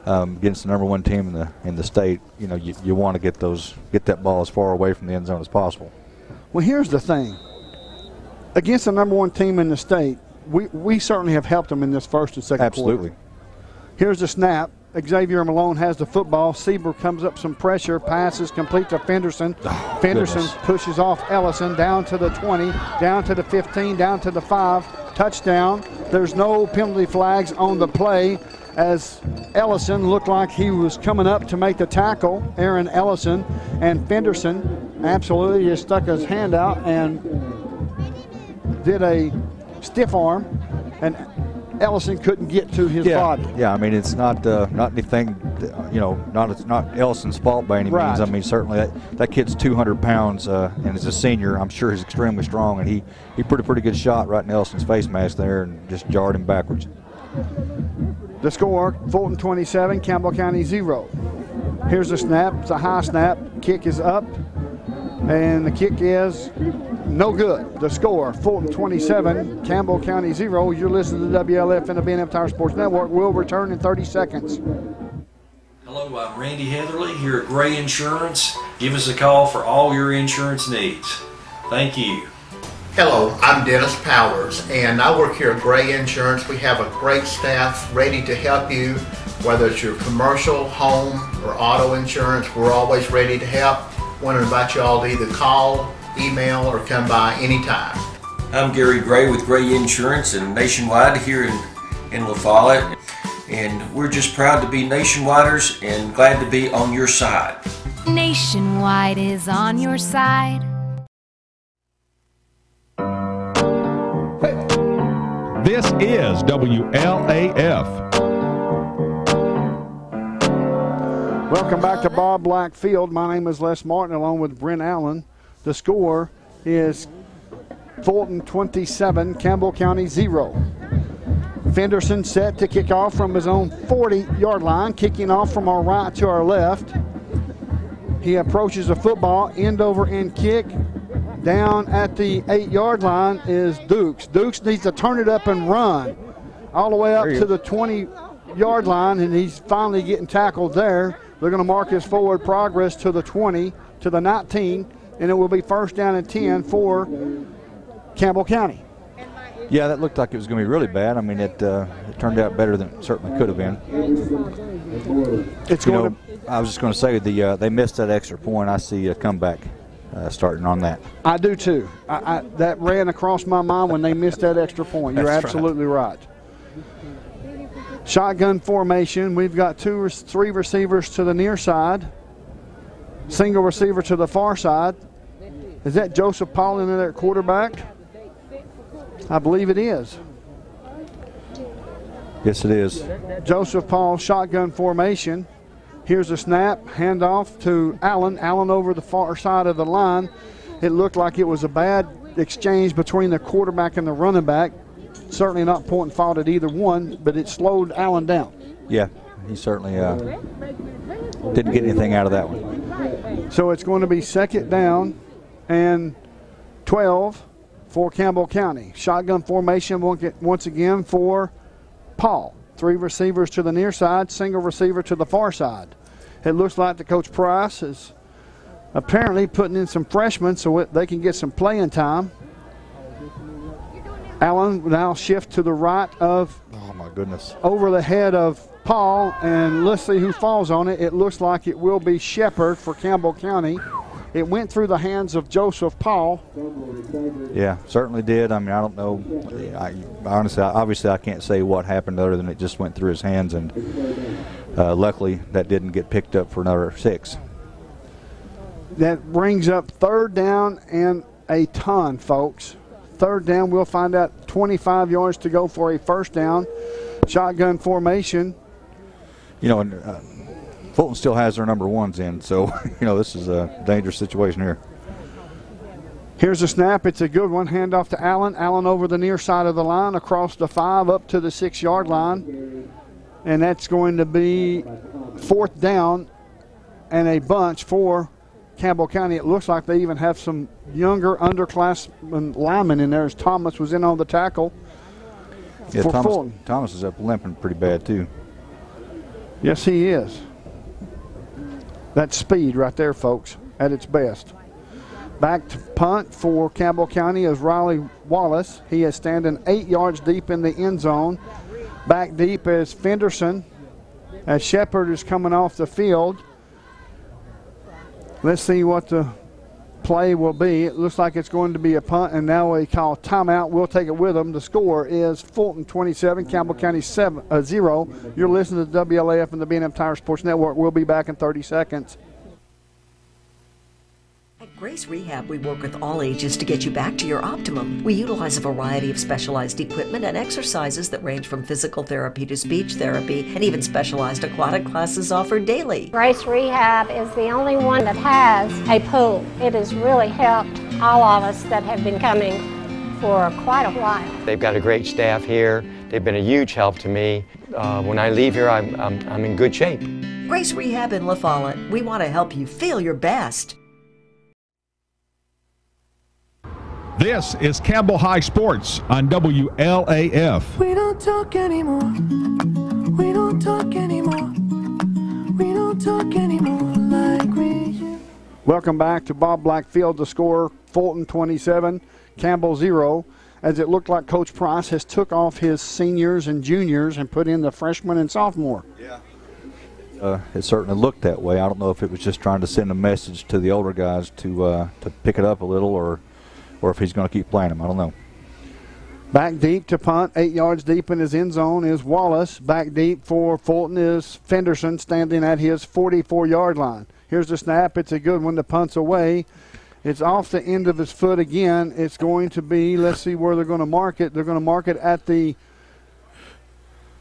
against the #1 team in the state. You know, you want to get that ball as far away from the end zone as possible. Well, here's the thing. Against the #1 team in the state, we certainly have helped them in this first and second Absolutely. quarter. Here's the snap. Xavier Malone has the football. Sieber comes up some pressure. Passes complete to Fenderson. Fenderson pushes off Ellison down to the 20, down to the 15, down to the 5. Touchdown. There's no penalty flags on the play, as Ellison looked like he was coming up to make the tackle. Aaron Ellison, and Fenderson absolutely just stuck his hand out and did a stiff arm, and Ellison couldn't get to his body. Yeah, I mean, it's not anything, you know, it's not Ellison's fault by any means. I mean, certainly that kid's 200 pounds and is a senior. I'm sure he's extremely strong, and he put a pretty good shot right in Ellison's face mask there and just jarred him backwards. The score: Fulton 27, Campbell County 0. Here's the snap. It's a high snap. Kick is up, and the kick is no good. The score: Fulton 27, Campbell County 0. You're listening to WLF and the B&M Tire Sports Network. We'll return in 30 seconds. Hello, I'm Randy Heatherly here at Gray Insurance. Give us a call for all your insurance needs. Thank you. Hello, I'm Dennis Powers, and I work here at Gray Insurance. We have a great staff ready to help you, whether it's your commercial, home, or auto insurance. We're always ready to help. Want to invite you all to either call, email, or come by anytime. I'm Gary Gray with Gray Insurance and Nationwide here in La Follette, and we're just proud to be Nationwiders and glad to be on your side. Nationwide is on your side. This is WLAF. Welcome back to Bob Black Field. My name is Les Martin along with Brent Allen. The score is Fulton 27, Campbell County 0. Fenderson set to kick off from his own 40-yard line, kicking off from our right to our left. He approaches the football, end over end kick. Down at the 8-yard line is Dukes. Dukes needs to turn it up and run all the way up to the 20-yard line, and he's finally getting tackled there. They're going to mark his forward progress to the 20, to the 19, and it will be first down and 10 for Campbell County. Yeah, that looked like it was going to be really bad. I mean, it turned out better than it certainly could have been. I was just going to say they missed that extra point. I see a comeback starting on that. I do too. That ran across my mind when they missed that extra point. You're absolutely right. Shotgun formation. We've got 2 or 3 receivers to the near side. Single receiver to the far side. Is that Joseph Paul in there at quarterback? I believe it is. Yes, it is. Joseph Paul, shotgun formation. Here's a snap, handoff to Allen. Allen over the far side of the line. It looked like it was a bad exchange between the quarterback and the running back. Certainly not pointing fault at either one, but it slowed Allen down. Yeah, he certainly didn't get anything out of that one. So it's going to be second down and 12 for Campbell County. Shotgun formation once again for Paul. 3 receivers to the near side, single receiver to the far side. It looks like the Coach Price is apparently putting in some freshmen so they can get some playing time. Allen now shift to the right of, oh my goodness, over the head of Paul, and let's see who falls on it. It looks like it will be Shepard for Campbell County. It went through the hands of Joseph Paul. Yeah, certainly did. I mean, I don't know. Obviously, I can't say what happened other than it just went through his hands, and luckily that didn't get picked up for another 6. That brings up third down and a ton, folks. Third down, we'll find out 25 yards to go for a first down. Shotgun formation. You know, and Fulton still has their number 1s in, so, this is a dangerous situation here. Here's a snap. It's a good one. Handoff to Allen. Allen over the near side of the line, across the 5, up to the 6-yard line. And that's going to be fourth down and a bunch for Campbell County. It looks like they even have some younger underclassmen linemen in there, as Thomas was in on the tackle. Yeah, for Fulton. Thomas is up limping pretty bad, too. Yes, he is. That's speed right there, folks, at its best. Back to punt for Campbell County is Riley Wallace. He is standing 8 yards deep in the end zone. Back deep is Fenderson, as Shepard is coming off the field. Let's see what the play will be. It looks like it's going to be a punt, and now we call timeout. We'll take it with them. The score is Fulton 27, Campbell County 0. You're listening to WLAF and the B&M Tire Sports Network. We'll be back in 30 seconds. At Grace Rehab, we work with all ages to get you back to your optimum. We utilize a variety of specialized equipment and exercises that range from physical therapy to speech therapy, and even specialized aquatic classes offered daily. Grace Rehab is the only one that has a pool. It has really helped all of us that have been coming for quite a while. They've got a great staff here. They've been a huge help to me. When I leave here, I'm in good shape. Grace Rehab in La Follette. We want to help you feel your best. This is Campbell High Sports on WLAF. We don't talk anymore. We don't talk anymore. We don't talk anymore like we used. Welcome back to Bob Black Field. The score, Fulton 27, Campbell 0. As it looked like Coach Price has took off his seniors and juniors and put in the freshmen and sophomore. Yeah. It certainly looked that way. I don't know if it was just trying to send a message to the older guys to pick it up a little, or if he's going to keep playing them. I don't know. Back deep to punt, 8 yards deep in his end zone is Wallace. Back deep for Fulton is Fenderson, standing at his 44-yard line. Here's the snap. It's a good one. The punt's away. It's off the end of his foot again. It's going to be, let's see where they're going to mark it. They're going to mark it at the,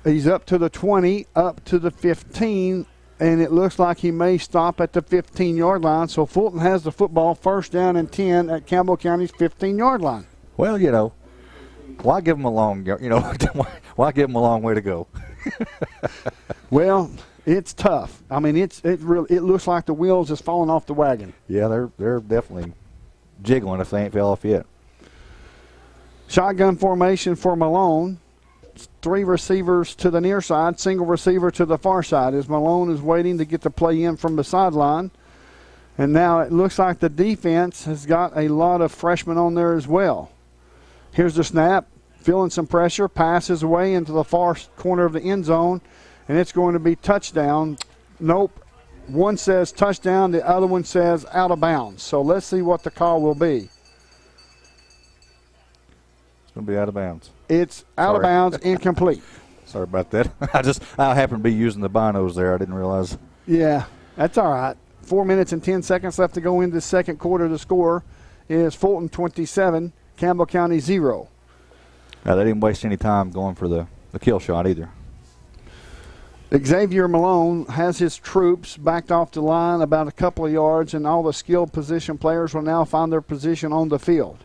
he's up to the 20, up to the 15, and it looks like he may stop at the 15-yard line. So Fulton has the football, first down and 10 at Campbell County's 15-yard line. Well, you know, why give them a long, you know, why give them a long way to go? Well, it's tough. I mean, it looks like the wheels is falling off the wagon. Yeah, they're definitely jiggling if they ain't fell off yet. Shotgun formation for Malone. 3 receivers to the near side, single receiver to the far side as Malone is waiting to get the play in from the sideline. And now it looks like the defense has got a lot of freshmen on there as well. Here's the snap, feeling some pressure, passes away into the far corner of the end zone, and it's going to be touchdown. Nope. One says touchdown, the other one says out of bounds. So let's see what the call will be. It's going to be out of bounds. It's out of bounds, incomplete. Sorry about that. I happened to be using the binos there. I didn't realize. Yeah, that's all right. 4 minutes and 10 seconds left to go into the second quarter. The score is Fulton 27, Campbell County 0. They didn't waste any time going for the kill shot either. Xavier Malone has his troops backed off the line about a couple of yards, and all the skilled position players will now find their position on the field.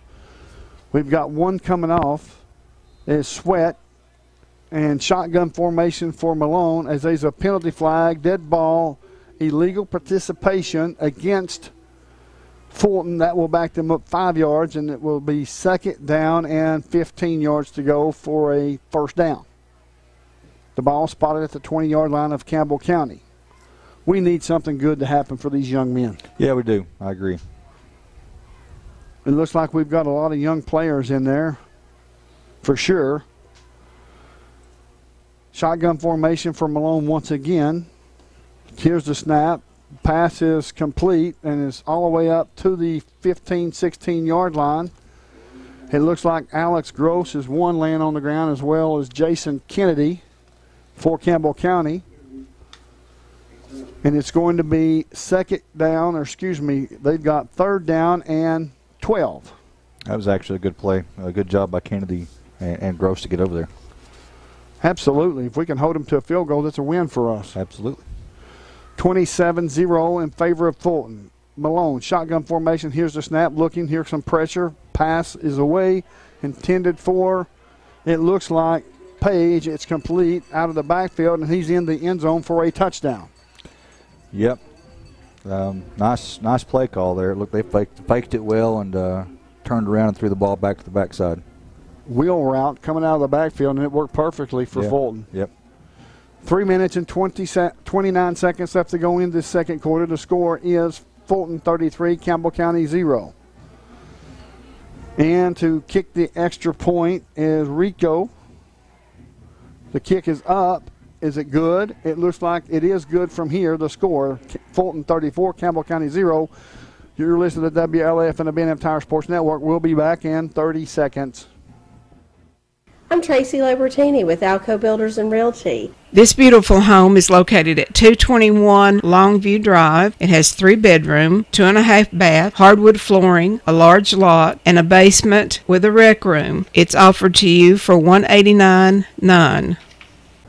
We've got one coming off. It's Sweat, and shotgun formation for Malone as there's a penalty flag, dead ball, illegal participation against Fulton. That will back them up 5 yards, and it will be second down and 15 yards to go for a first down. The ball spotted at the 20-yard line of Campbell County. We need something good to happen for these young men. Yeah, we do. I agree. It looks like we've got a lot of young players in there, for sure. Shotgun formation for Malone once again. Here's the snap. Pass is complete and is all the way up to the 15, 16-yard line. It looks like Alex Gross is one laying on the ground, as well as Jason Kennedy for Campbell County. And it's going to be second down, or excuse me, they've got third down and 12. That was actually a good play. A good job by Kennedy and Gross to get over there. Absolutely. If we can hold them to a field goal, that's a win for us. Absolutely. 27-0 in favor of Fulton. Malone, shotgun formation. Here's the snap. Looking. Here's some pressure. Pass is away. Intended for, it looks like, Page. It's complete out of the backfield, and he's in the end zone for a touchdown. Yep. Nice play call there. Look, they faked it well and turned around and threw the ball back to the backside. Wheel route coming out of the backfield, and it worked perfectly for Fulton. Yep. 3 minutes and 29 seconds left to go in this second quarter. The score is Fulton 33, Campbell County 0. And to kick the extra point is Rico. The kick is up. Is it good? It looks like it is good from here. The score, Fulton 34, Campbell County 0. You're listening to WLF and the B&M Tire Sports Network. We'll be back in 30 seconds. I'm Tracy Lobertini with Alco Builders and Realty. This beautiful home is located at 221 Longview Drive. It has 3 bedroom, 2.5 bath, hardwood flooring, a large lot, and a basement with a rec room. It's offered to you for $189,900.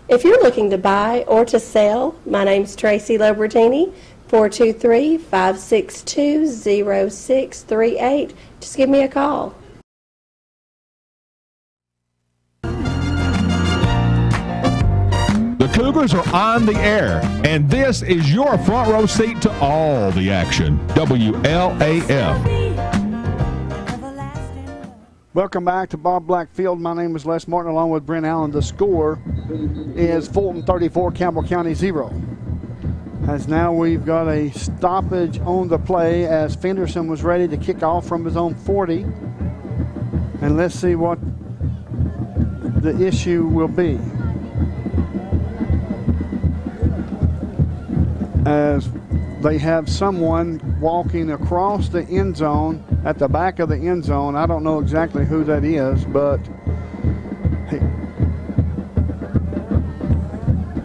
If you're looking to buy or to sell, my name's Tracy Lobertini, 423-562-0638. Just give me a call. The Cougars are on the air, and this is your front row seat to all the action. WLAF. Welcome back to Bob Black Field. My name is Les Martin, along with Brent Allen. The score is Fulton 34, Campbell County 0. As now we've got a stoppage on the play as Fenderson was ready to kick off from his own 40. And let's see what the issue will be. As they have someone walking across the end zone, at the back of the end zone. I don't know exactly who that is, but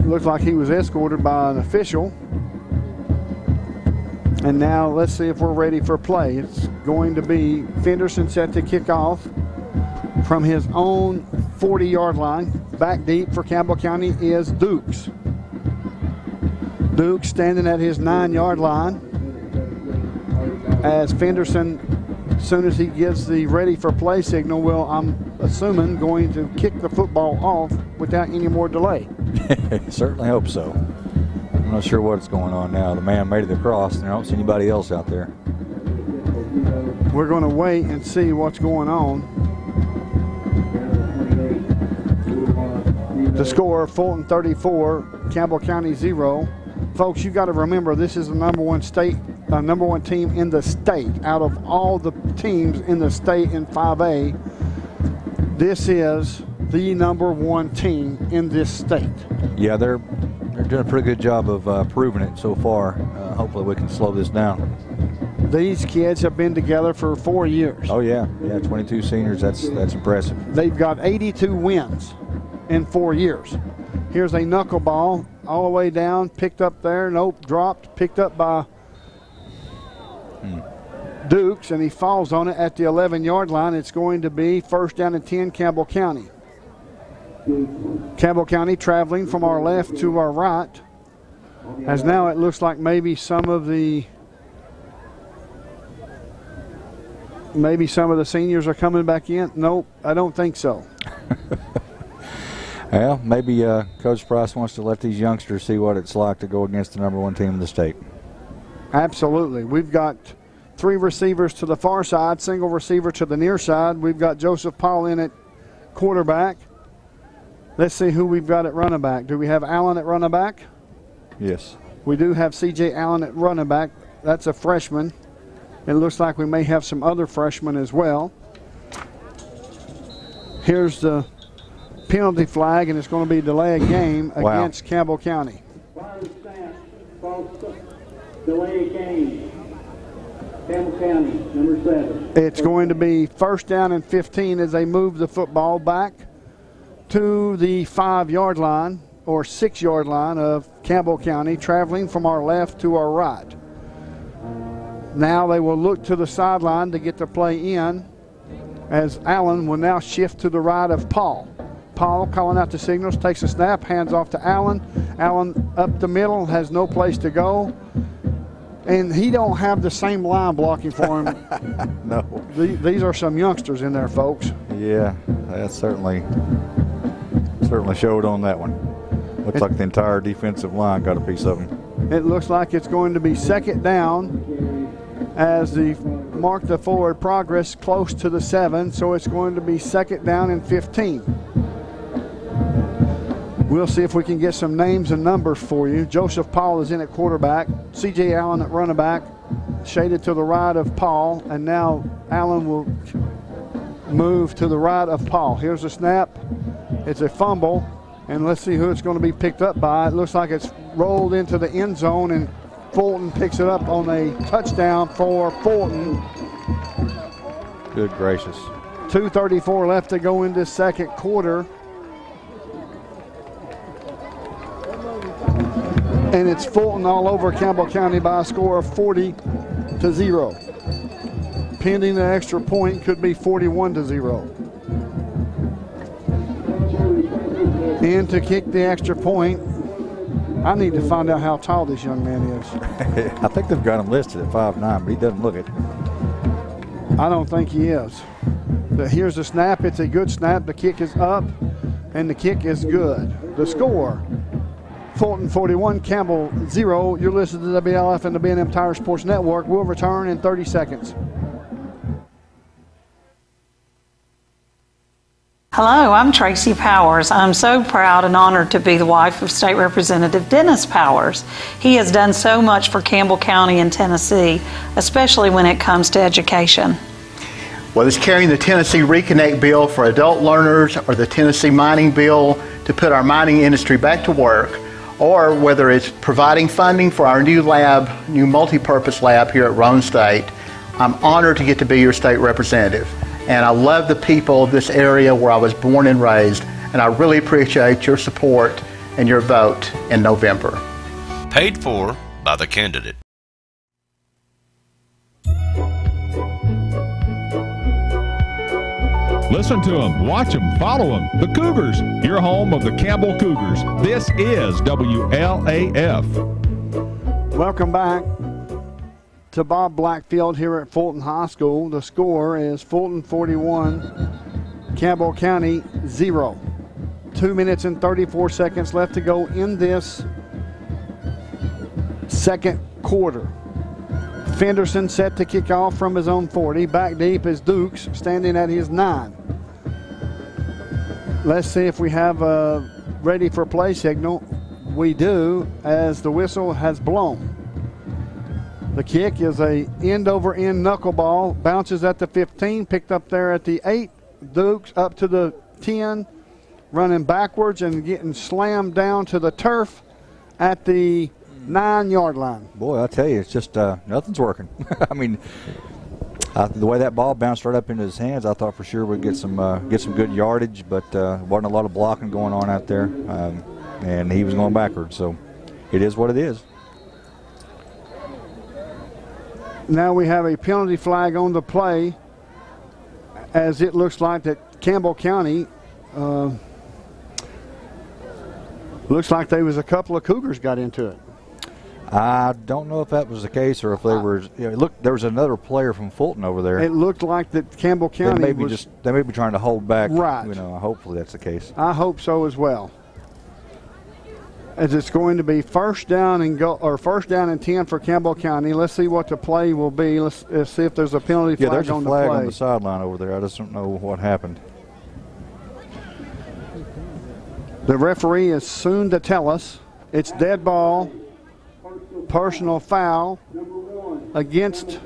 Looks like he was escorted by an official. And now let's see if we're ready for play. It's going to be Fenderson set to kick off from his own 40-yard line. Back deep for Campbell County is Dukes. Dukes standing at his 9-yard line as Fenderson, as soon as he gives the ready for play signal, will, I'm assuming, going to kick the football off without any more delay. Certainly hope so. I'm not sure what's going on now. The man made it across, and I don't see anybody else out there. We're going to wait and see what's going on. The score, Fulton 34, Campbell County 0. Folks, you got to remember this is the number one team in the state. Out of all the teams in the state in 5A, this is the number one team in this state. Yeah, they're doing a pretty good job of proving it so far. Hopefully we can slow this down. These kids have been together for 4 years. Oh yeah, 22 seniors. That's impressive. They've got 82 wins in 4 years. Here's a knuckleball all the way down, picked up there, nope, dropped, picked up by Dukes, and he falls on it at the 11-yard line. It's going to be first down and 10, Campbell County. Campbell County traveling from our left to our right, as now it looks like maybe some of the seniors are coming back in. Nope, I don't think so. Well, maybe Coach Price wants to let these youngsters see what it's like to go against the number one team in the state. Absolutely. We've got 3 receivers to the far side, single receiver to the near side. We've got Joseph Paul in at quarterback. Let's see who we've got at running back. Do we have Allen at running back? Yes. We do have C.J. Allen at running back. That's a freshman. It looks like we may have some other freshmen as well. Here's the penalty flag, and it's going to be delay a game against Campbell County. Delay a game. Campbell County, number 7. It's going to be first down and 15 as they move the football back to the 5-yard line or 6-yard line of Campbell County, traveling from our left to our right. Now they will look to the sideline to get the play in, as Allen will now shift to the right of Paul. Paul calling out the signals, takes a snap, hands off to Allen. Allen up the middle, has no place to go. And he don't have the same line blocking for him. No. These are some youngsters in there, folks. Yeah, that certainly showed on that one. Looks like the entire defensive line got a piece of him. It looks like it's going to be second down as the mark the forward progress close to the 7, so it's going to be second down and 15. We'll see if we can get some names and numbers for you. Joseph Paul is in at quarterback. C.J. Allen at running back, shaded to the right of Paul, and now Allen will move to the right of Paul. Here's the snap. It's a fumble, and let's see who it's going to be picked up by. It looks like it's rolled into the end zone, and Fulton picks it up on a touchdown for Fulton. Good gracious. 2:34 left to go in this second quarter. And it's Fulton all over Campbell County by a score of 40-0. Pending the extra point, could be 41-0. And to kick the extra point, I need to find out how tall this young man is. I think they've got him listed at 5'9", but he doesn't look it. I don't think he is. But here's the snap. It's a good snap. The kick is up, and the kick is good. The score, Fulton 41, Campbell 0. You're listening to WLF and the B&M Tire Sports Network. We'll return in 30 seconds. Hello, I'm Tracy Powers. I'm so proud and honored to be the wife of State Representative Dennis Powers. He has done so much for Campbell County and Tennessee, especially when it comes to education. Whether it's carrying the Tennessee Reconnect bill for adult learners or the Tennessee mining bill to put our mining industry back to work, or whether it's providing funding for our new multi-purpose lab here at Roane State, I'm honored to get to be your state representative. And I love the people of this area where I was born and raised, and I really appreciate your support and your vote in November. Paid for by the candidate. Listen to them, watch them, follow them. The Cougars, your home of the Campbell Cougars. This is WLAF. Welcome back to Bob Blackfield here at Fulton High School. The score is Fulton 41, Campbell County 0. 2 minutes and 34 seconds left to go in this second quarter. Fenderson set to kick off from his own 40. Back deep is Dukes standing at his 9. Let's see if we have a ready for play signal. We do, as the whistle has blown. The kick is a end-over-end knuckleball, bounces at the 15, picked up there at the 8. Dukes up to the 10, running backwards and getting slammed down to the turf at the 9-yard line. Boy, I tell you, it's just nothing's working. I mean, the way that ball bounced right up into his hands, I thought for sure we'd get some good yardage, but wasn't a lot of blocking going on out there, and he was going backwards. So it is what it is. Now we have a penalty flag on the play, as it looks like that Campbell County. Looks like there was a couple of Cougars got into it. I don't know if that was the case or if they were. Look, there was another player from Fulton over there. It looked like that Campbell County they may be trying to hold back. Right. Hopefully that's the case. I hope so as well. As it's going to be first down and 10 for Campbell County. Let's see what the play will be. Let's see if there's a penalty flag on the play. Yeah, there's a flag on the sideline over there. I just don't know what happened. The referee is soon to tell us. It's dead ball, personal foul against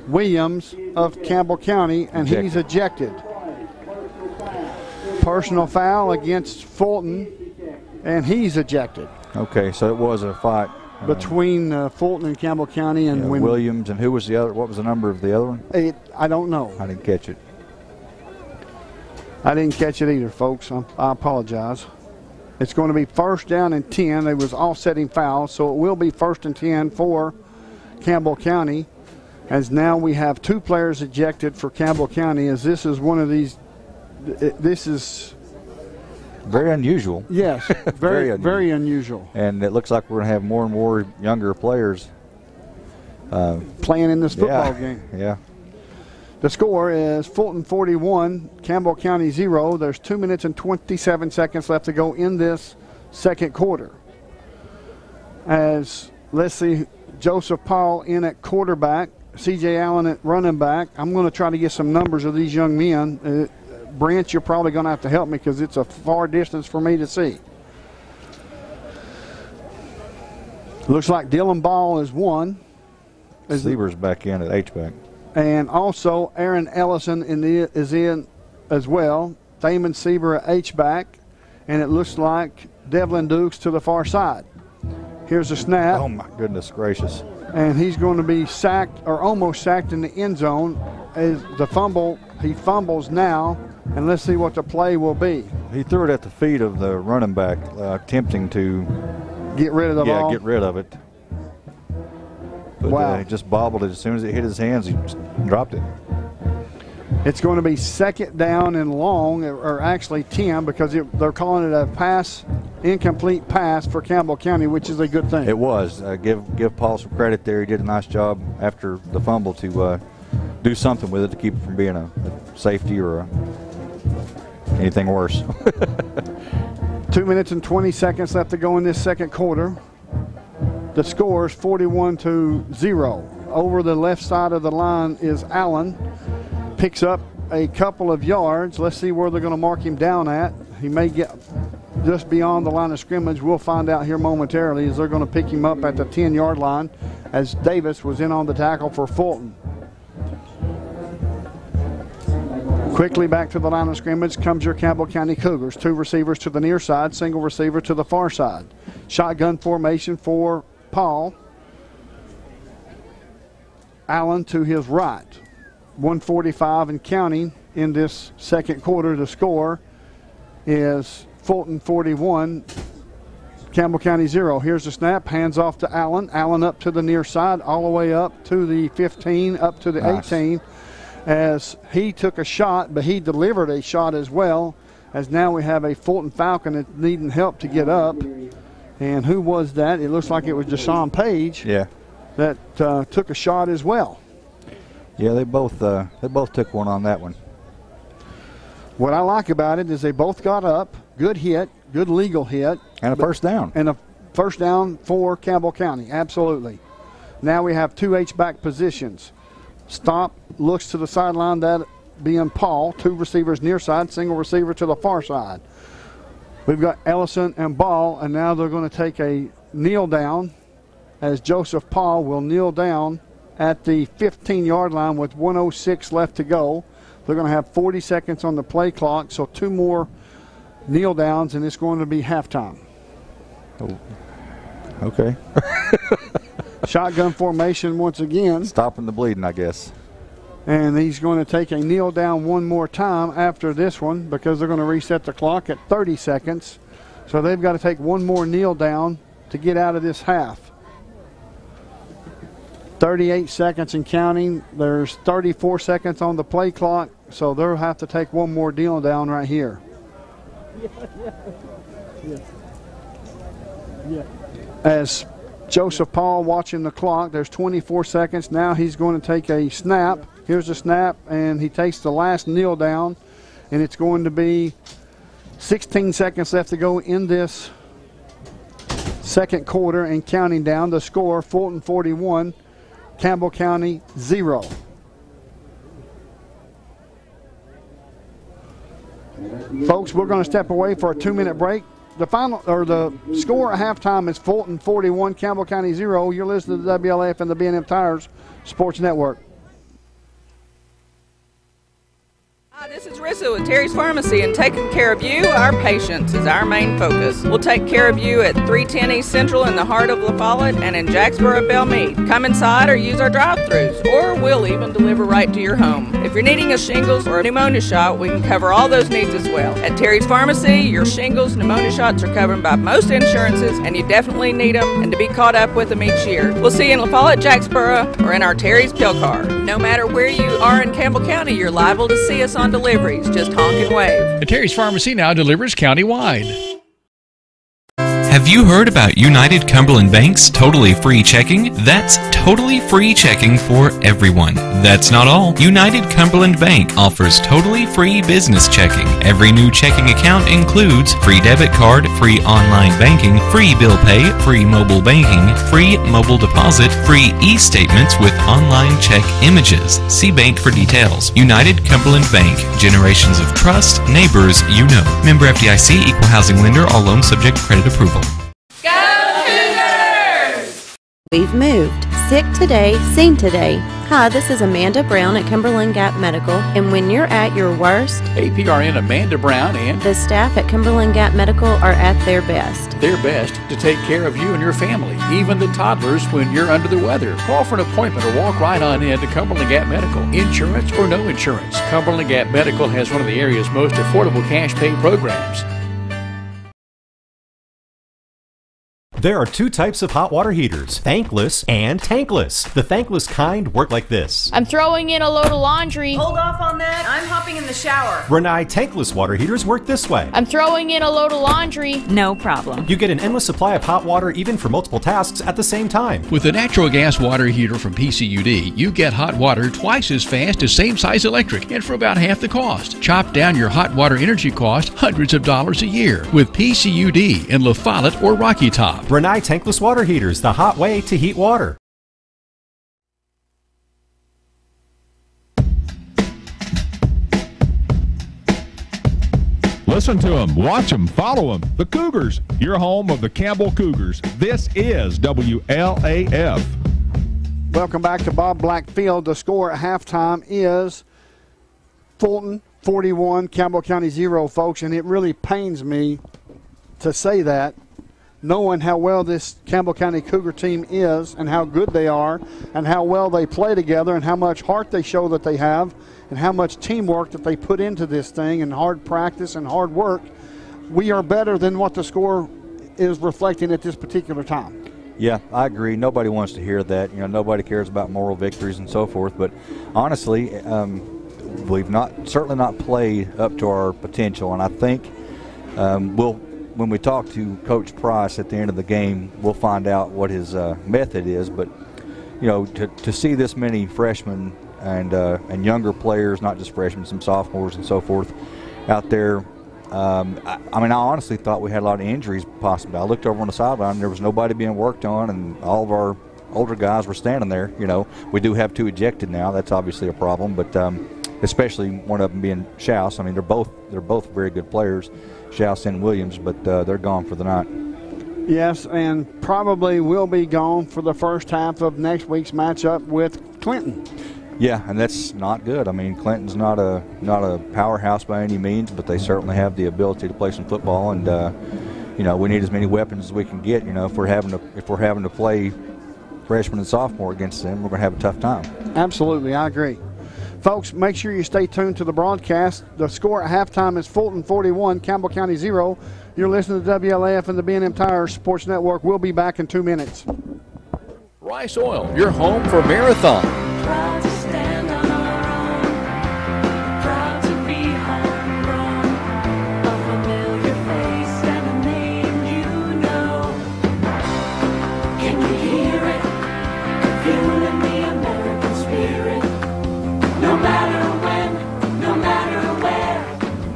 Williams of Campbell County, and he's ejected. Personal foul against Fulton, and he's ejected. Okay, so it was a fight between Fulton and Campbell County and Williams. And who was the other? What was the number of the other one? I don't know. I didn't catch it. I didn't catch it either, folks. I apologize. It's going to be first down and 10. They was offsetting fouls, so it will be first and 10 for Campbell County. As now we have 2 players ejected for Campbell County, as this is one of these. This is very unusual. Yes, very unusual. And it looks like we're going to have more and more younger players playing in this football game. Yeah. The score is Fulton 41, Campbell County 0. There's 2 minutes and 27 seconds left to go in this second quarter. As, let's see, Joseph Paul in at quarterback, C.J. Allen at running back. I'm going to try to get some numbers of these young men. Branch, you're probably going to have to help me because it's a far distance for me to see. Looks like Dylan Ball is one. Sieber's back in at H-back. And also Aaron Ellison is in as well. Thaman Sieber at H-back. And it looks like Devlin Dukes to the far side. Here's a snap. Oh, my goodness gracious. And he's going to be sacked or almost sacked in the end zone. As the fumble, he fumbles now. And let's see what the play will be. He threw it at the feet of the running back, attempting to get rid of the ball. Yeah, get rid of it. But wow. He just bobbled it. As soon as it hit his hands, he just dropped it. It's going to be second down and long, or actually 10, because they're calling it a incomplete pass for Campbell County, which is a good thing. It was. Give Paul some credit there. He did a nice job after the fumble to do something with it to keep it from being a safety or anything worse. 2 minutes and 20 seconds left to go in this second quarter. The score is 41-0. Over the left side of the line is Allen. Picks up a couple of yards. Let's see where they're going to mark him down at. He may get just beyond the line of scrimmage. We'll find out here momentarily as they're going to pick him up at the 10-yard line as Davis was in on the tackle for Fulton. Quickly back to the line of scrimmage comes your Campbell County Cougars. 2 receivers to the near side, single receiver to the far side. Shotgun formation for Paul. Allen to his right. 1:45 and counting in this second quarter. The score is Fulton 41, Campbell County 0. Here's the snap, hands off to Allen. Allen up to the near side, all the way up to the 15, up to the 18. As he took a shot, but he delivered a shot as well, as now we have a Fulton Falcon that's needing help to get up. And who was that? It looks like it was Deshaun Page. Yeah. That took a shot as well. Yeah, they both took one on that one. What I like about it is they both got up, good hit, good legal hit. And a first down. And a first down for Campbell County, absolutely. Now we have two H-back positions. Stop, looks to the sideline, that being Paul. Two receivers near side, single receiver to the far side. We've got Ellison and Ball, and now they're going to take a kneel down as Joseph Paul will kneel down at the 15-yard line with 1:06 left to go. They're going to have 40 seconds on the play clock, so two more kneel downs, and it's going to be halftime. Oh. Okay. Shotgun formation once again. Stopping the bleeding, I guess. And he's going to take a kneel down one more time after this one because they're going to reset the clock at 30 seconds. So they've got to take one more kneel down to get out of this half. 38 seconds and counting. There's 34 seconds on the play clock, so they'll have to take one more kneel down right here. As Joseph Paul watching the clock, there's 24 seconds. Now he's going to take a snap. Here's the snap, and he takes the last kneel down, and it's going to be 16 seconds left to go in this second quarter and counting down. The score, Fulton 41, Campbell County 0. Folks, we're going to step away for a 2-minute break. The final, or the score at halftime is Fulton 41, Campbell County 0. You're listening to WLAF and the B&M Tires Sports Network. Hi, this is Rissa with Terry's Pharmacy, and taking care of you, our patients, is our main focus. We'll take care of you at 310 East Central in the heart of La Follette and in Jacksboro, Belmead. Come inside or use our drive-thrus, or we'll even deliver right to your home. If you're needing a shingles or a pneumonia shot, we can cover all those needs as well. At Terry's Pharmacy, your shingles, pneumonia shots are covered by most insurances, and you definitely need them and to be caught up with them each year. We'll see you in La Follette, Jacksboro, or in our Terry's pill car. No matter where you are in Campbell County, you're liable to see us on deliveries. Just honk and wave. The Terry's Pharmacy now delivers countywide. Have you heard about United Cumberland Bank's totally free checking? That's totally free checking for everyone. That's not all. United Cumberland Bank offers totally free business checking. Every new checking account includes free debit card, free online banking, free bill pay, free mobile banking, free mobile deposit, free e-statements with online check images. See bank for details. United Cumberland Bank. Generations of trust, neighbors you know. Member FDIC, equal housing lender, all loans subject to credit approval. We've moved. Sick today, seen today. Hi, this is Amanda Brown at Cumberland Gap Medical, and when you're at your worst, APRN Amanda Brown and the staff at Cumberland Gap Medical are at their best. their best to take care of you and your family, even the toddlers when you're under the weather. Call for an appointment or walk right on in to Cumberland Gap Medical. Insurance or no insurance, Cumberland Gap Medical has one of the area's most affordable cash pay programs. There are two types of hot water heaters, thankless and tankless. The thankless kind work like this. I'm throwing in a load of laundry. Hold off on that. I'm hopping in the shower. Renai tankless water heaters work this way. I'm throwing in a load of laundry. No problem. You get an endless supply of hot water even for multiple tasks at the same time. With the natural gas water heater from PCUD, you get hot water twice as fast as same size electric and for about half the cost. Chop down your hot water energy cost hundreds of dollars a year with PCUD in La Follette or Rocky Top. Renai tankless water heaters, the hot way to heat water. Listen to them, watch them, follow them. The Cougars, your home of the Campbell Cougars. This is WLAF. Welcome back to Bob Black Field. The score at halftime is Fulton 41, Campbell County 0, folks, and it really pains me to say that, knowing how well this Campbell County Cougar team is and how good they are and how well they play together and how much heart they show that they have and how much teamwork that they put into this thing and hard practice and hard work. We are better than what the score is reflecting at this particular time. Yeah, I agree. Nobody wants to hear that. Nobody cares about moral victories and so forth. But honestly, we've certainly not played up to our potential. And I think when we talk to Coach Price at the end of the game, we'll find out what his method is. But to see this many freshmen and younger players, not just freshmen, some sophomores and so forth, out there. I honestly thought we had a lot of injuries possibly. I looked over on the sideline, there was nobody being worked on, and all of our older guys were standing there. We do have 2 ejected now. That's obviously a problem, but especially one of them being Schaus. They're both very good players, Schaus and Williams, but they're gone for the night. Yes, and probably will be gone for the first half of next week's matchup with Clinton. Yeah, and that's not good. Clinton's not a powerhouse by any means, but they certainly have the ability to play some football, and we need as many weapons as we can get. If we're having to play freshman and sophomore against them, we're going to have a tough time. Absolutely, I agree. Folks, make sure you stay tuned to the broadcast. The score at halftime is Fulton 41, Campbell County 0. You're listening to WLAF and the B&M Tire Sports Network. We'll be back in 2 minutes. Rice Oil, your home for Marathon. Proud to stand on our own, proud to be homegrown, a familiar face and a name you know. Can you hear it? Feeling the American spirit. No matter when, no matter where,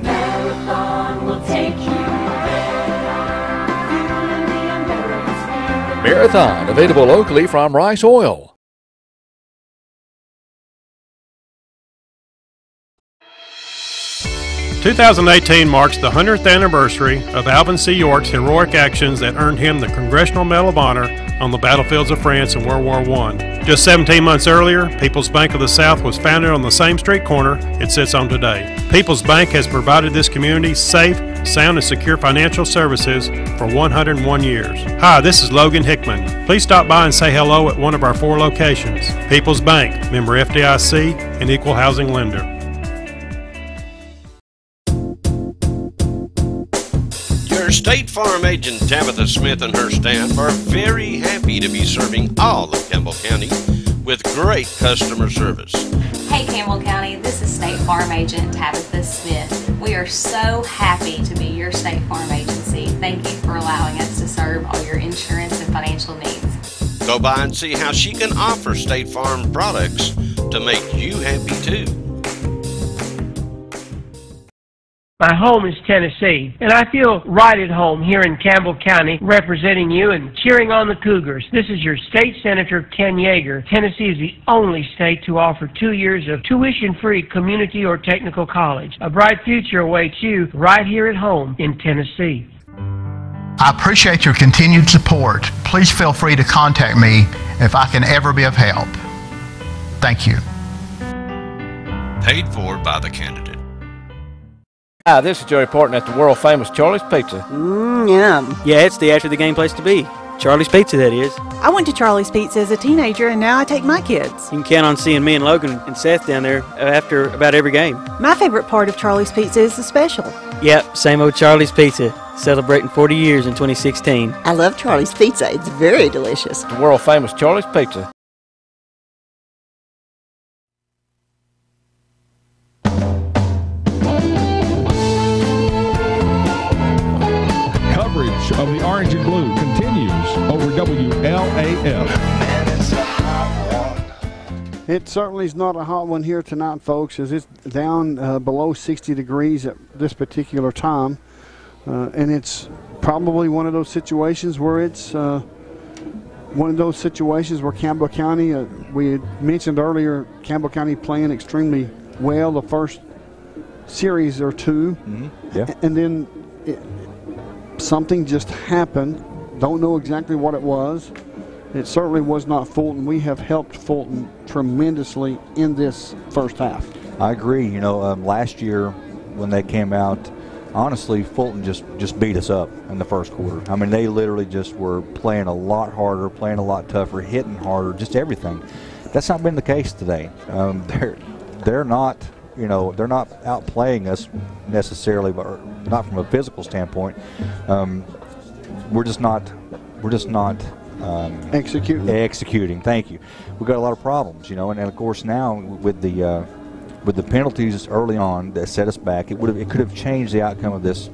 Marathon will take you there. Feeling the American spirit. Marathon, available locally from Rice Oil. 2018 marks the 100th anniversary of Alvin C. York's heroic actions that earned him the Congressional Medal of Honor on the battlefields of France in World War I. Just 17 months earlier, People's Bank of the South was founded on the same street corner it sits on today. People's Bank has provided this community safe, sound, and secure financial services for 101 years. Hi, this is Logan Hickman. Please stop by and say hello at one of our 4 locations. People's Bank, member FDIC, and equal housing lender. Your State Farm agent Tabitha Smith and her staff are very happy to be serving all of Campbell County with great customer service. Hey Campbell County, this is State Farm agent Tabitha Smith. We are so happy to be your State Farm agency. Thank you for allowing us to serve all your insurance and financial needs. Go by and see how she can offer State Farm products to make you happy too. My home is Tennessee, and I feel right at home here in Campbell County representing you and cheering on the Cougars. This is your State Senator Ken Yeager. Tennessee is the only state to offer 2 years of tuition-free community or technical college. A bright future awaits you right here at home in Tennessee. I appreciate your continued support. Please feel free to contact me if I can ever be of help. Thank you. Paid for by the candidate. Hi, this is Joey Parton at the world-famous Charlie's Pizza. Yum. Yeah, it's the after-the-game place to be. Charlie's Pizza, that is. I went to Charlie's Pizza as a teenager, and now I take my kids. You can count on seeing me and Logan and Seth down there after about every game. My favorite part of Charlie's Pizza is the special. Yep, same old Charlie's Pizza. Celebrating 40 years in 2016. I love Charlie's Pizza. It's very delicious. The world-famous Charlie's Pizza. Coverage of the Orange and Blue continues over WLAF. It certainly is not a hot one here tonight, folks, as it's down below 60 degrees at this particular time. And it's probably one of those situations where Campbell County, we had mentioned earlier, Campbell County playing extremely well the first series or two. Mm-hmm. Yeah. And then something just happened. Don't know exactly what it was. It certainly was not Fulton. We have helped Fulton tremendously in this first half. I agree. You know, last year when they came out, honestly, Fulton just beat us up in the first quarter. I mean, they literally just were playing a lot harder, playing a lot tougher, hitting harder, just everything. That's not been the case today. They're not, you know, they're not outplaying us necessarily, but not from a physical standpoint. we're just not executing. Thank you. We've got a lot of problems, you know, and of course now with the penalties early on that set us back, it could have changed the outcome of this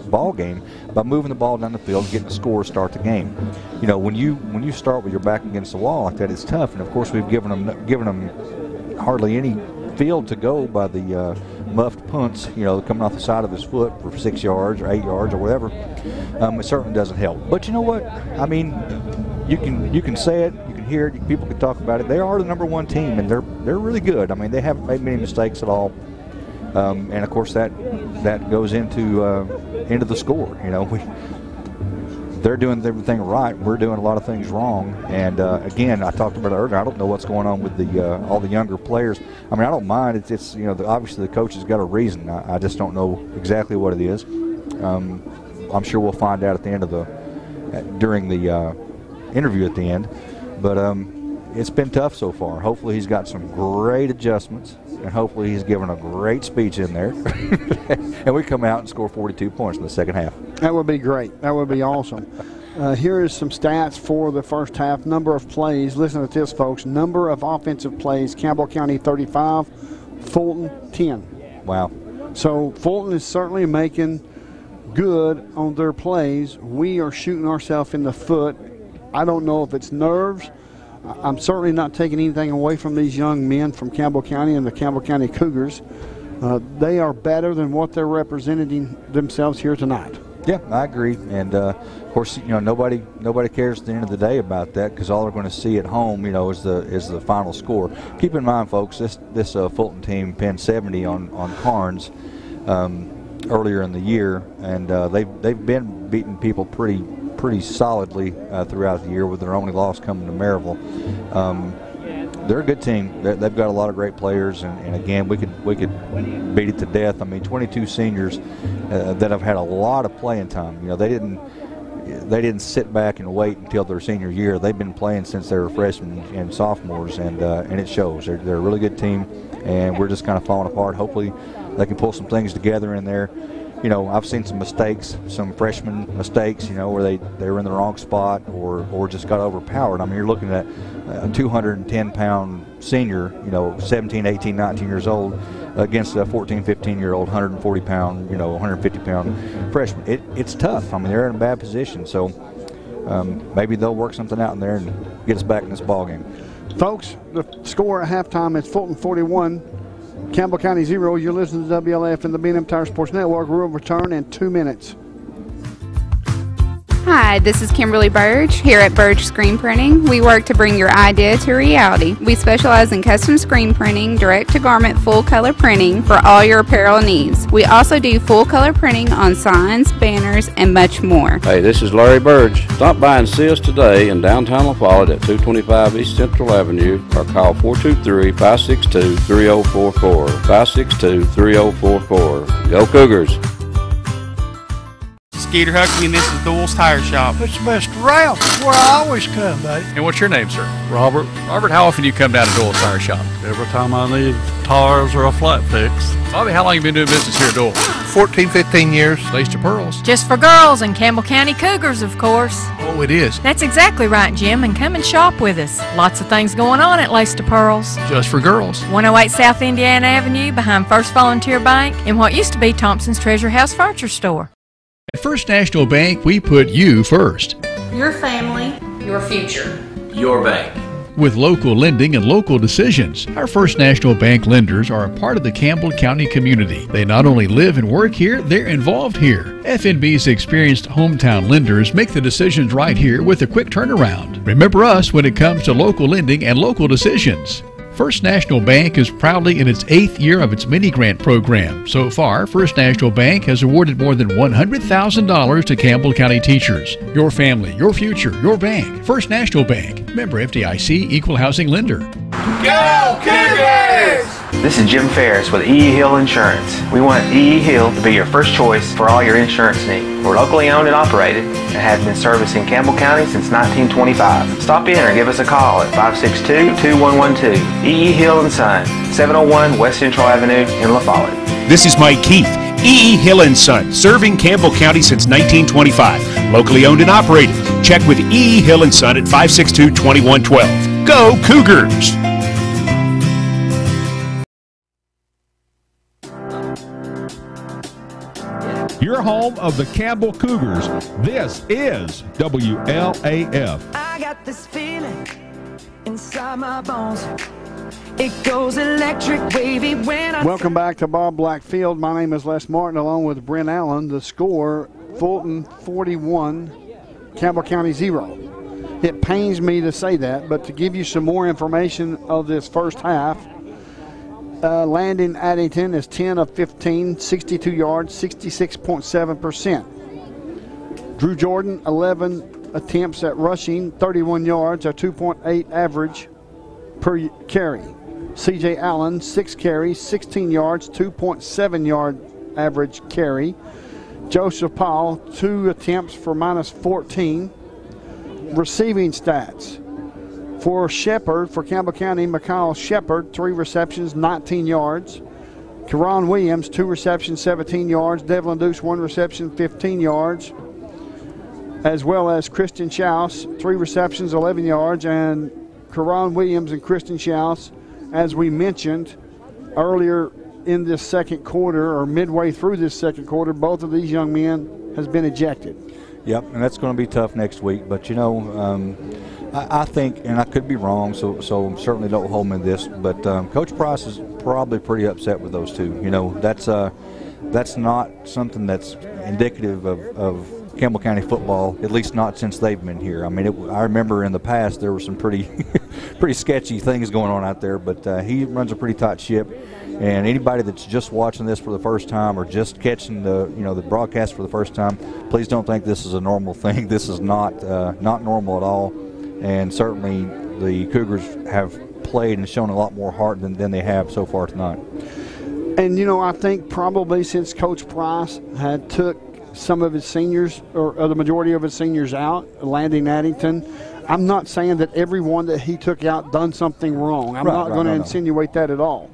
ball game by moving the ball down the field and getting a score to start the game. You know, when you start with your back against the wall like that, it's tough. And of course, we've given them hardly any field to go by the muffed punts, you know, coming off the side of his foot for 6 yards or 8 yards or whatever. It certainly doesn't help. But you know what? I mean, you can say it, you can hear it, people can talk about it. They are the #1 team, and they're really good. I mean, they haven't made many mistakes at all. And of course, that goes into the score. You know, they're doing everything right. We're doing a lot of things wrong. And again, I talked about it earlier. I don't know what's going on with all the younger players. I mean, I don't mind. It's you know, obviously the coach has got a reason. I just don't know exactly what it is. I'm sure we'll find out at the end of during the interview at the end. But it's been tough so far. Hopefully he's got some great adjustments, and hopefully he's given a great speech in there. And we come out and score 42 points in the second half. That would be great. That would be awesome. Here is some stats for the first half. Number of plays. Listen to this, folks. Number of offensive plays. Campbell County 35, Fulton 10. Wow. So Fulton is certainly making good on their plays. We are shooting ourselves in the foot. I don't know if it's nerves. I'm certainly not taking anything away from these young men from Campbell County and the Campbell County Cougars. They are better than what they're representing themselves here tonight. Yeah, I agree. And of course, you know, nobody cares at the end of the day about that, because all they're going to see at home, you know, is the final score. Keep in mind, folks, this Fulton team pinned 70 on Carnes earlier in the year, and they've been beating people pretty solidly throughout the year, with their only loss coming to Maryville. They're a good team. They've got a lot of great players, and again, we could beat it to death. I mean, 22 seniors that have had a lot of playing time. You know, they didn't sit back and wait until their senior year. They've been playing since they were freshmen and sophomores, and it shows. They're a really good team, and we're just kind of falling apart. Hopefully, they can pull some things together in there. You know, I've seen some mistakes, some freshman mistakes, you know, where they were in the wrong spot or just got overpowered. I mean, you're looking at a 210-pound senior, you know, 17, 18, 19 years old, against a 14, 15-year-old, 140-pound, you know, 150-pound freshman. It's tough. I mean, they're in a bad position. So maybe they'll work something out in there and get us back in this ballgame. Folks, the score at halftime is Fulton 41, Campbell County 0. You're listening to WLF and the B&M Tire Sports Network. We'll return in 2 minutes. Hi, this is Kimberly Burge here at Burge Screen Printing. We work to bring your idea to reality. We specialize in custom screen printing, direct-to-garment full-color printing for all your apparel needs. We also do full-color printing on signs, banners, and much more. Hey, this is Larry Burge. Stop by and see us today in downtown La Follette at 225 East Central Avenue, or call 423-562-3044. 562-3044. Go Cougars! Skeeter Huckabee, and this is Doyle's Tire Shop. It's Mr. Ralph. That's where I always come, buddy. And what's your name, sir? Robert. Robert, how often do you come down to Doyle's Tire Shop? Every time I need tires or a flat fix. Bobby, how long have you been doing business here at Doyle? 14, 15 years. Lace to pearls. Just for girls and Campbell County Cougars, of course. Oh, it is. That's exactly right, Jim, and come and shop with us. Lots of things going on at Lace to Pearls. Just for girls. 108 South Indiana Avenue behind First Volunteer Bank in what used to be Thompson's Treasure House Furniture Store. At First National Bank, we put you first. Your family, your future. Your bank. With local lending and local decisions, our First National Bank lenders are a part of the Campbell County community. They not only live and work here, they're involved here. FNB's experienced hometown lenders make the decisions right here with a quick turnaround. Remember us when it comes to local lending and local decisions. First National Bank is proudly in its 8th year of its mini-grant program. So far, First National Bank has awarded more than $100,000 to Campbell County teachers. Your family, your future, your bank. First National Bank. Member FDIC, Equal Housing Lender. Go Cougars! This is Jim Ferris with E.E. Hill Insurance. We want E.E. Hill to be your first choice for all your insurance needs. We're locally owned and operated and have been servicing Campbell County since 1925. Stop in or give us a call at 562-2112. E.E. Hill & Son, 701 West Central Avenue in La Follette. This is Mike Keith. E. Hill & Son, serving Campbell County since 1925. Locally owned and operated. Check with E. Hill & Son at 562-2112. Go Cougars! Your home of the Campbell Cougars. This is WLAF. I got this feeling inside my bones. It goes electric wavy when I... Welcome back to Bob Black Field. My name is Les Martin along with Brent Allen. The score, Fulton 41, Campbell County 0. It pains me to say that, but to give you some more information of this first half, Landon Addington is 10 of 15, 62 yards, 66.7%. Drew Jordan, 11 attempts at rushing, 31 yards, a 2.8 average per carry. C.J. Allen, 6 carries, 16 yards, 2.7 yard average carry. Joseph Powell, 2 attempts for minus 14. Receiving stats. For Shepherd, for Campbell County, Mikhail Shepherd, 3 receptions, 19 yards. Karan Williams, 2 receptions, 17 yards. Devlin Deuce, 1 reception, 15 yards. As well as Christian Schaus, 3 receptions, 11 yards. And Karan Williams and Christian Schaus, as we mentioned earlier in this second quarter, or midway through this second quarter, both of these young men has been ejected. Yep, and that's going to be tough next week. But, you know, I think, and I could be wrong, so certainly don't hold me to this, but Coach Price is probably pretty upset with those two. You know, that's not something that's indicative of Campbell County football, at least not since they've been here. I mean, I remember in the past there were some pretty sketchy things going on out there, but he runs a pretty tight ship. And anybody that's just watching this for the first time or just catching the broadcast for the first time, please don't think this is a normal thing. This is not normal at all. And certainly the Cougars have played and shown a lot more heart than they have so far tonight. And, you know, I think probably since Coach Price had took some of his seniors, or the majority of his seniors out, Landon Addington, I'm not saying that everyone that he took out done something wrong. I'm not going to insinuate that at all.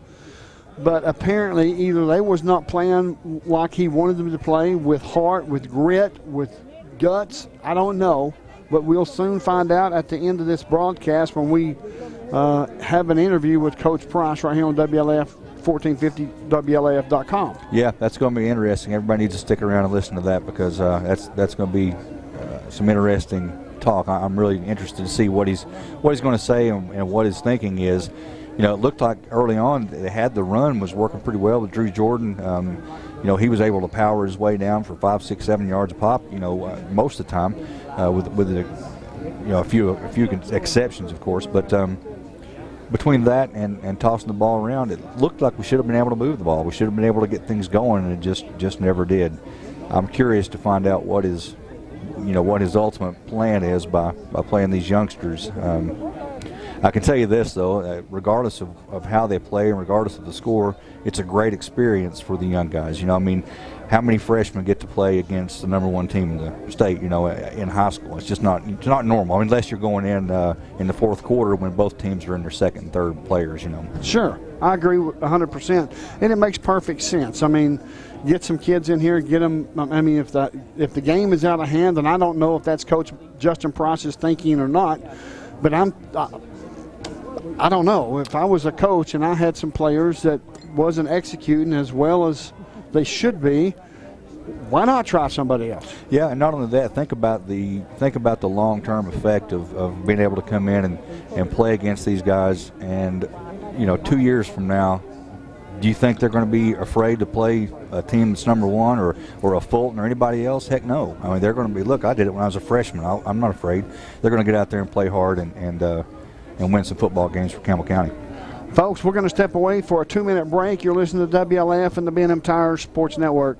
But apparently either they was not playing like he wanted them to play, with heart, with grit, with guts. I don't know. But we'll soon find out at the end of this broadcast when we have an interview with Coach Price right here on WLAF 1450, WLAF.com. Yeah, that's going to be interesting. Everybody needs to stick around and listen to that, because that's going to be some interesting talk. I'm really interested to see what he's going to say and what his thinking is. You know, it looked like early on they had the run was working pretty well with Drew Jordan. You know, he was able to power his way down for 5, 6, 7 yards a pop. You know, most of the time, with a few exceptions, of course. But between that and tossing the ball around, it looked like we should have been able to move the ball. We should have been able to get things going, and it just never did. I'm curious to find out what his ultimate plan is by playing these youngsters. I can tell you this, though, regardless of how they play and regardless of the score, it's a great experience for the young guys. You know, I mean, how many freshmen get to play against the #1 team in the state, you know, in high school? It's just not normal. I mean, unless you're going in the fourth quarter when both teams are in their second and third players, you know. Sure. I agree 100%. And it makes perfect sense. I mean, get some kids in here, get them. I mean, if the game is out of hand, then I don't know if that's Coach Justin Price's thinking or not, but I don't know. If I was a coach and I had some players that wasn't executing as well as they should be, why not try somebody else? Yeah, and not only that, think about the long-term effect of being able to come in and play against these guys. And, you know, 2 years from now, do you think they're going to be afraid to play a team that's #1 or a Fulton or anybody else? Heck no. I mean, they're going to be, look, I did it when I was a freshman. I'm not afraid. They're going to get out there and play hard and win some football games for Campbell County. Folks, we're going to step away for a 2-minute break. You're listening to WLAF and the B&M Tire Sports Network.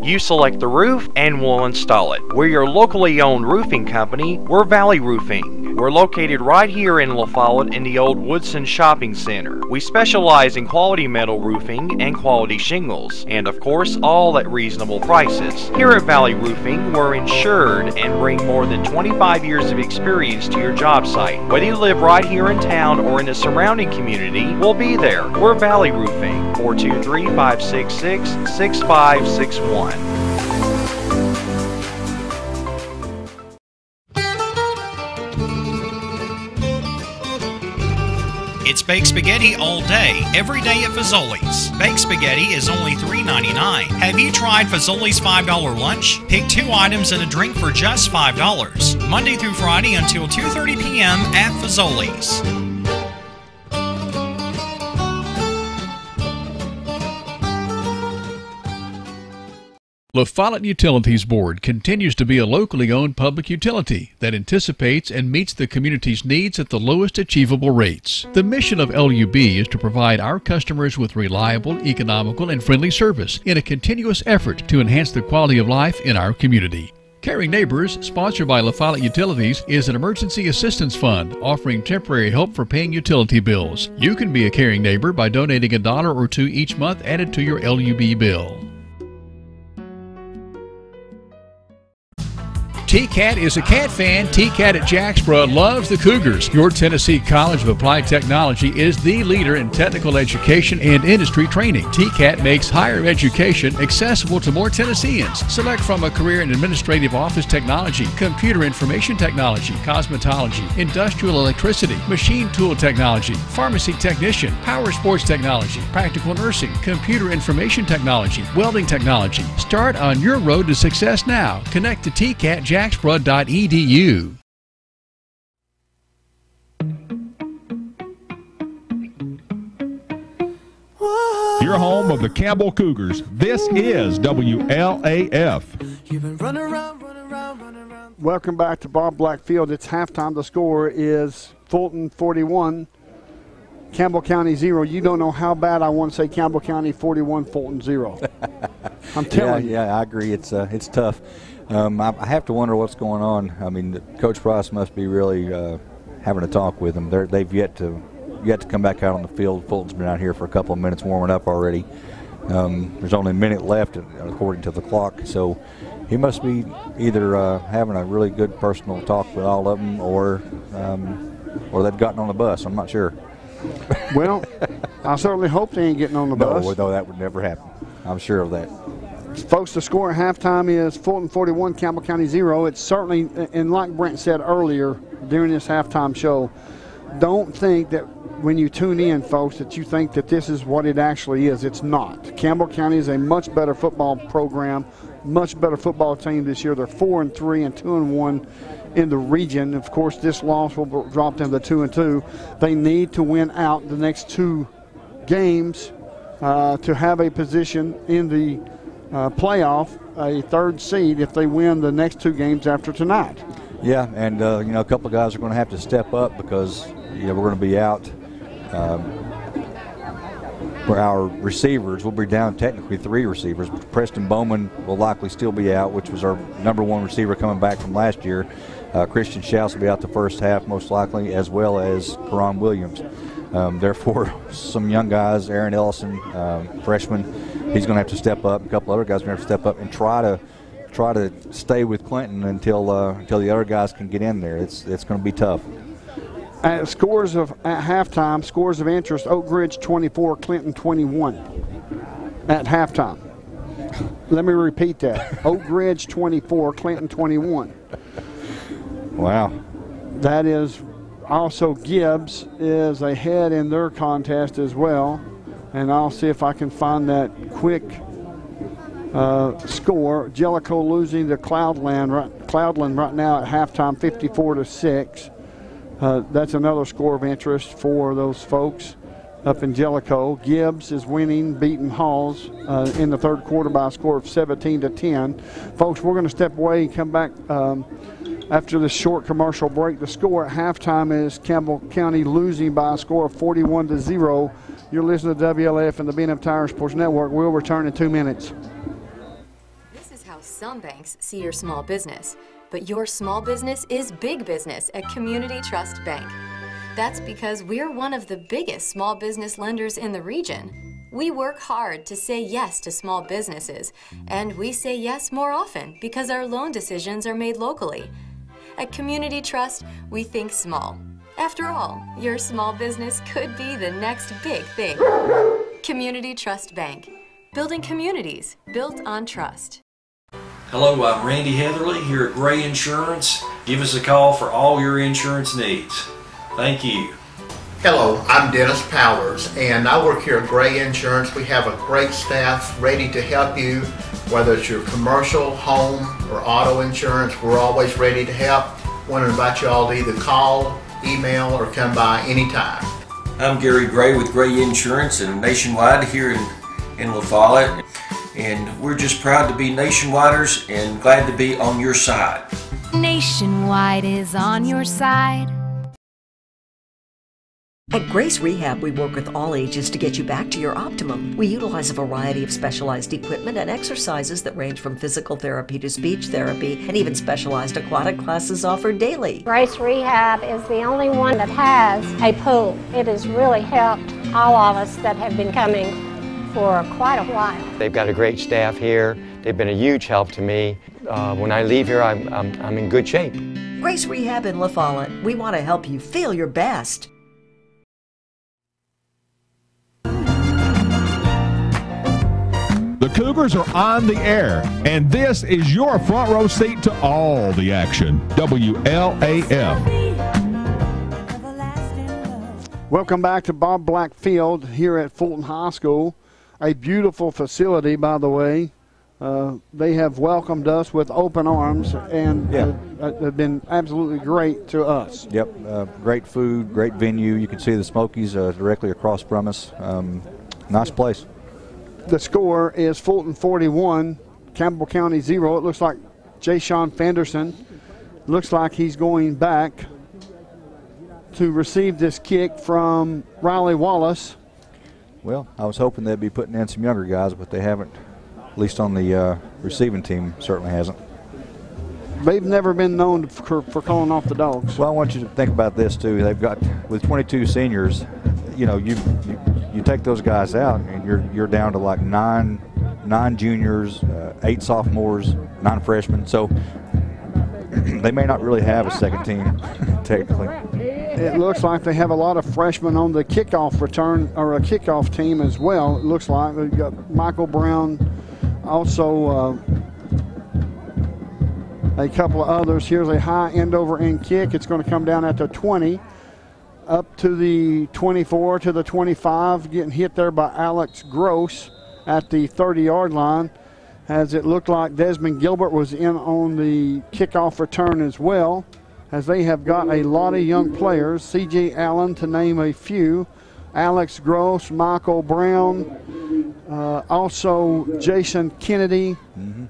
You select the roof and we'll install it. We're your locally owned roofing company. We're Valley Roofing. We're located right here in La Follette in the old Woodson Shopping Center. We specialize in quality metal roofing and quality shingles, and of course, all at reasonable prices. Here at Valley Roofing, we're insured and bring more than 25 years of experience to your job site. Whether you live right here in town or in the surrounding community, we'll be there. We're Valley Roofing, 423-566-6561. It's baked spaghetti all day, every day at Fazoli's. Baked spaghetti is only $3.99. Have you tried Fazoli's $5 lunch? Pick 2 items and a drink for just $5. Monday through Friday until 2:30 p.m. at Fazoli's. La Follette Utilities Board continues to be a locally owned public utility that anticipates and meets the community's needs at the lowest achievable rates. The mission of LUB is to provide our customers with reliable, economical, and friendly service in a continuous effort to enhance the quality of life in our community. Caring Neighbors, sponsored by La Follette Utilities, is an emergency assistance fund offering temporary help for paying utility bills. You can be a caring neighbor by donating $1 or $2 each month added to your LUB bill. T-Cat is a cat fan. T-Cat at Jacksboro loves the Cougars. Your Tennessee College of Applied Technology is the leader in technical education and industry training. T-Cat makes higher education accessible to more Tennesseans. Select from a career in administrative office technology, computer information technology, cosmetology, industrial electricity, machine tool technology, pharmacy technician, power sports technology, practical nursing, computer information technology, welding technology. Start on your road to success now. Connect to T-Cat Jacksboro.edu. Your home of the Campbell Cougars. This is WLAF. Welcome back to Bob Black Field. It's halftime. The score is Fulton 41, Campbell County 0. You don't know how bad I want to say Campbell County 41, Fulton 0. I'm telling you. Yeah, I agree. It's tough. I have to wonder what's going on. I mean, Coach Price must be really having a talk with them. They've yet to come back out on the field. Fulton's been out here for a couple of minutes warming up already. There's only a minute left according to the clock, so he must be either having a really good personal talk with all of them, or they've gotten on the bus. I'm not sure. Well, I certainly hope they ain't getting on the bus. No, that would never happen. I'm sure of that. Folks, the score at halftime is Fulton 41, Campbell County 0. It's certainly, and like Brent said earlier during this halftime show, don't think that when you tune in, folks, that you think that this is what it actually is. It's not. Campbell County is a much better football program, much better football team this year. They're 4-3 and 2-1 in the region. Of course, this loss will drop them to 2-2. They need to win out the next 2 games to have a position in the playoff, a 3rd seed, if they win the next 2 games after tonight. Yeah, and a couple of guys are going to have to step up because we're going to be out. For our receivers, we'll be down technically 3 receivers. Preston Bowman will likely still be out, which was our #1 receiver coming back from last year. Christian Schaus will be out the first half most likely, as well as Karan Williams. Therefore, some young guys, Aaron Ellison, freshman, he's going to have to step up. A couple other guys are going to have to step up and try to stay with Clinton until the other guys can get in there. It's going to be tough. At halftime, scores of interest: Oak Ridge 24, Clinton 21. At halftime. Let me repeat that: Oak Ridge 24, Clinton 21. Wow. That is also Gibbs is ahead in their contest as well, and I'll see if I can find that quick score. Jellicoe losing to Cloudland right now at halftime, 54-6. That's another score of interest for those folks up in Jellicoe. Gibbs is winning, beating Halls in the 3rd quarter by a score of 17-10. Folks, we're going to step away and come back after this short commercial break. The score at halftime is Campbell County losing by a score of 41-0. You're listening to WLF and the B&M Tire Sports Network. We'll return in 2 minutes. This is how some banks see your small business. But your small business is big business at Community Trust Bank. That's because we're one of the biggest small business lenders in the region. We work hard to say yes to small businesses, and we say yes more often because our loan decisions are made locally. At Community Trust, we think small. After all, your small business could be the next big thing. Community Trust Bank. Building communities built on trust. Hello, I'm Randy Heatherly here at Gray Insurance. Give us a call for all your insurance needs. Thank you. Hello, I'm Dennis Powers, and I work here at Gray Insurance. We have a great staff ready to help you, whether it's your commercial, home, or auto insurance. We're always ready to help. Want to invite you all to either call, email, or come by anytime. I'm Gary Gray with Gray Insurance and Nationwide here in La Follette. And we're just proud to be Nationwiders and glad to be on your side. Nationwide is on your side. At Grace Rehab, we work with all ages to get you back to your optimum. We utilize a variety of specialized equipment and exercises that range from physical therapy to speech therapy, and even specialized aquatic classes offered daily. Grace Rehab is the only one that has a pool. It has really helped all of us that have been coming for quite a while. They've got a great staff here. They've been a huge help to me. When I leave here, I'm in good shape. Grace Rehab in La Follette. We want to help you feel your best. The Cougars are on the air, and this is your front row seat to all the action. WLAF. Welcome back to Bob Black Field here at Fulton High School. A beautiful facility, by the way. They have welcomed us with open arms and have been absolutely great to us. Yep, great food, great venue. You can see the Smokies directly across from us. Nice place. The score is Fulton 41, Campbell County 0. It looks like Jay-Sean Fenderson looks like he's going back to receive this kick from Riley Wallace. Well, I was hoping they'd be putting in some younger guys, but they haven't, at least on the receiving team, certainly hasn't. They've never been known for calling off the dogs. Well, I want you to think about this, too. They've got, with 22 seniors, you know, you take those guys out, and you're down to like nine juniors, 8 sophomores, 9 freshmen. So they may not really have a second team, technically. It looks like they have a lot of freshmen on the kickoff return or a kickoff team as well. It looks like they've got Michael Brown, also a couple of others. Here's a high end over end kick. It's going to come down at the 20. Up to the 24, to the 25, getting hit there by Alex Gross at the 30-yard line, as it looked like Desmond Gilbert was in on the kickoff return as well, as they have got a lot of young players. C.J. Allen, to name a few, Alex Gross, Michael Brown, also Jason Kennedy. Mm-hmm.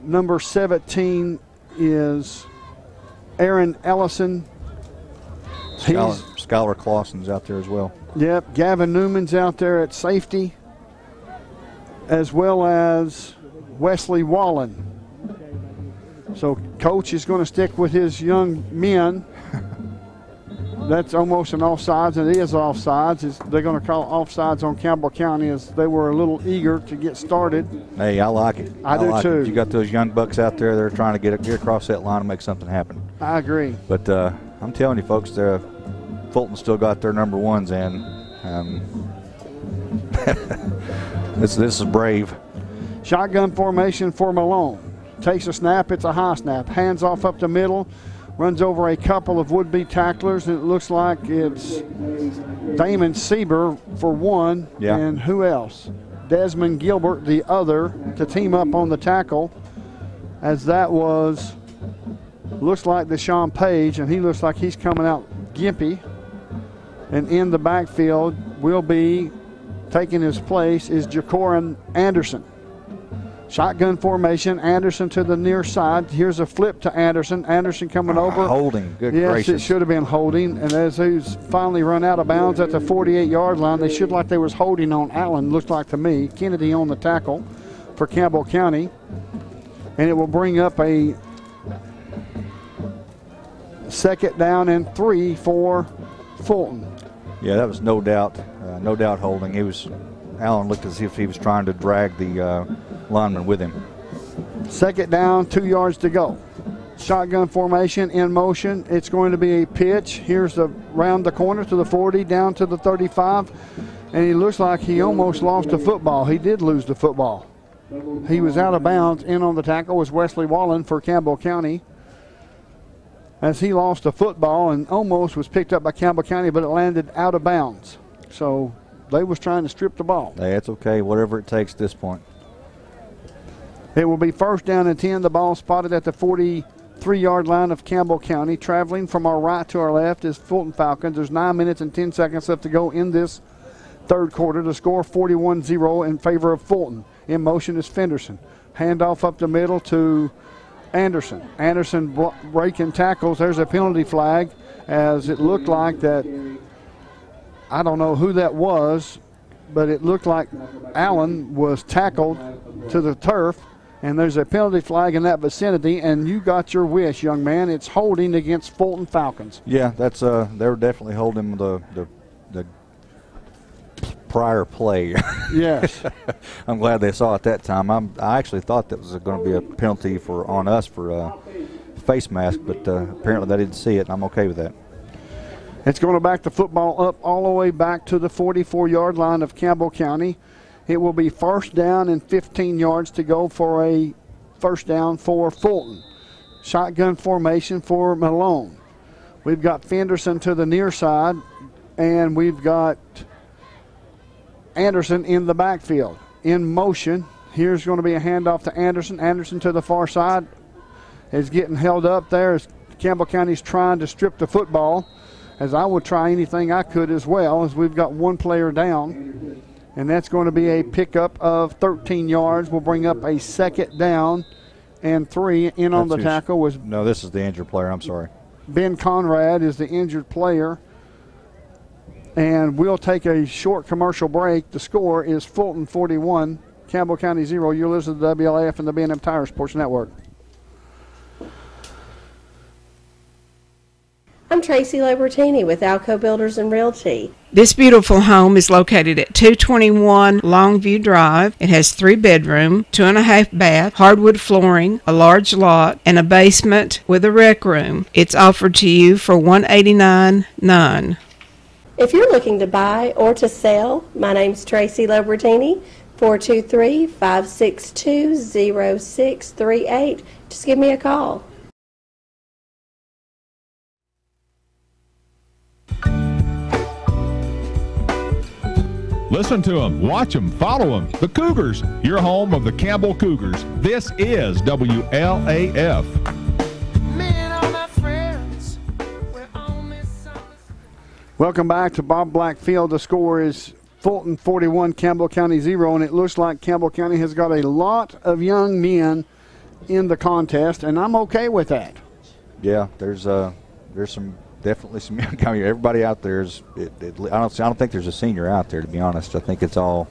Number 17 is Aaron Ellison. Skylar Clausen's out there as well. Yep, Gavin Newman's out there at safety, as well as Wesley Wallen. So coach is going to stick with his young men. That's almost an offsides, and it is offsides. They're going to call offsides on Campbell County, as they were a little eager to get started. Hey, I like it. I do like too. You got those young bucks out there. They're trying to get across that line and make something happen. I agree. But I'm telling you, folks, Fulton still got their number ones in. This is brave. Shotgun formation for Malone. Takes a snap. It's a high snap. Hands off up the middle. Runs over a couple of would-be tacklers, and it looks like it's Damon Sieber for one. Yeah. And who else? Desmond Gilbert, the other, to team up on the tackle, as that was, looks like Deshaun Page, and he looks like he's coming out gimpy. And in the backfield will be taking his place is Jacorin Anderson. Shotgun formation, Anderson to the near side. Here's a flip to Anderson. Anderson coming over. Holding, good gracious. Yes, it should have been holding. And as he's finally run out of bounds at the 48-yard line, they should like they was holding on Allen, looks like to me. Kennedy on the tackle for Campbell County. And it will bring up a Second down and 3 for Fulton. Yeah, that was no doubt holding. Allen looked as if he was trying to drag the lineman with him. Second down, 2 yards to go. Shotgun formation in motion. It's going to be a pitch. Here's the round the corner to the 40, down to the 35. And he looks like he almost lost the football. He did lose the football. He was out of bounds. In on the tackle was Wesley Wallen for Campbell County, as he lost the football and almost was picked up by Campbell County, but it landed out of bounds. So they was trying to strip the ball. Hey, it's okay, whatever it takes at this point. It will be first down and 10. The ball spotted at the 43-yard line of Campbell County. Traveling from our right to our left is Fulton Falcons. There's 9 minutes and 10 seconds left to go in this third quarter. The score 41-0 in favor of Fulton. In motion is Fenderson. Handoff up the middle to Anderson. Anderson breaking tackles. There's a penalty flag, as it looked like that. I don't know who that was, but it looked like Allen was tackled to the turf, and there's a penalty flag in that vicinity, and you got your wish, young man. It's holding against Fulton Falcons. Yeah, that's they were definitely holding the prior play. Yes. I'm glad they saw it that time. I actually thought that was going to be a penalty on us for face mask, but apparently they didn't see it, and I'm okay with that. It's going to back the football up all the way back to the 44-yard line of Campbell County. It will be first down and 15 yards to go for a first down for Fulton. Shotgun formation for Malone. We've got Fenderson to the near side, and we've got Anderson in the backfield. In motion, here's going to be a handoff to Anderson. Anderson to the far side is getting held up there as Campbell County's trying to strip the football, as I would try anything I could as well, as we've got one player down. And that's going to be a pickup of 13 yards. We'll bring up a second down and 3. In on the tackle was... No, this is the injured player. I'm sorry. Ben Conrad is the injured player. And we'll take a short commercial break. The score is Fulton 41, Campbell County 0. You're listening to WLAF and the B&M Tire Sports Network. I'm Tracy Lobertini with Alco Builders and Realty. This beautiful home is located at 221 Longview Drive. It has 3 bedroom, 2.5 bath, hardwood flooring, a large lot, and a basement with a rec room. It's offered to you for $189,900. If you're looking to buy or to sell, my name's Tracy Lobertini, 423-562-0638. Just give me a call. Listen to them, watch them, follow them. The Cougars, your home of the Campbell Cougars. This is WLAF. Welcome back to Bob Black Field. The score is Fulton 41, Campbell County 0, and it looks like Campbell County has got a lot of young men in the contest, and I'm okay with that. Yeah, there's definitely some young. I mean, everybody out there is. I don't think there's a senior out there, to be honest. I think it's all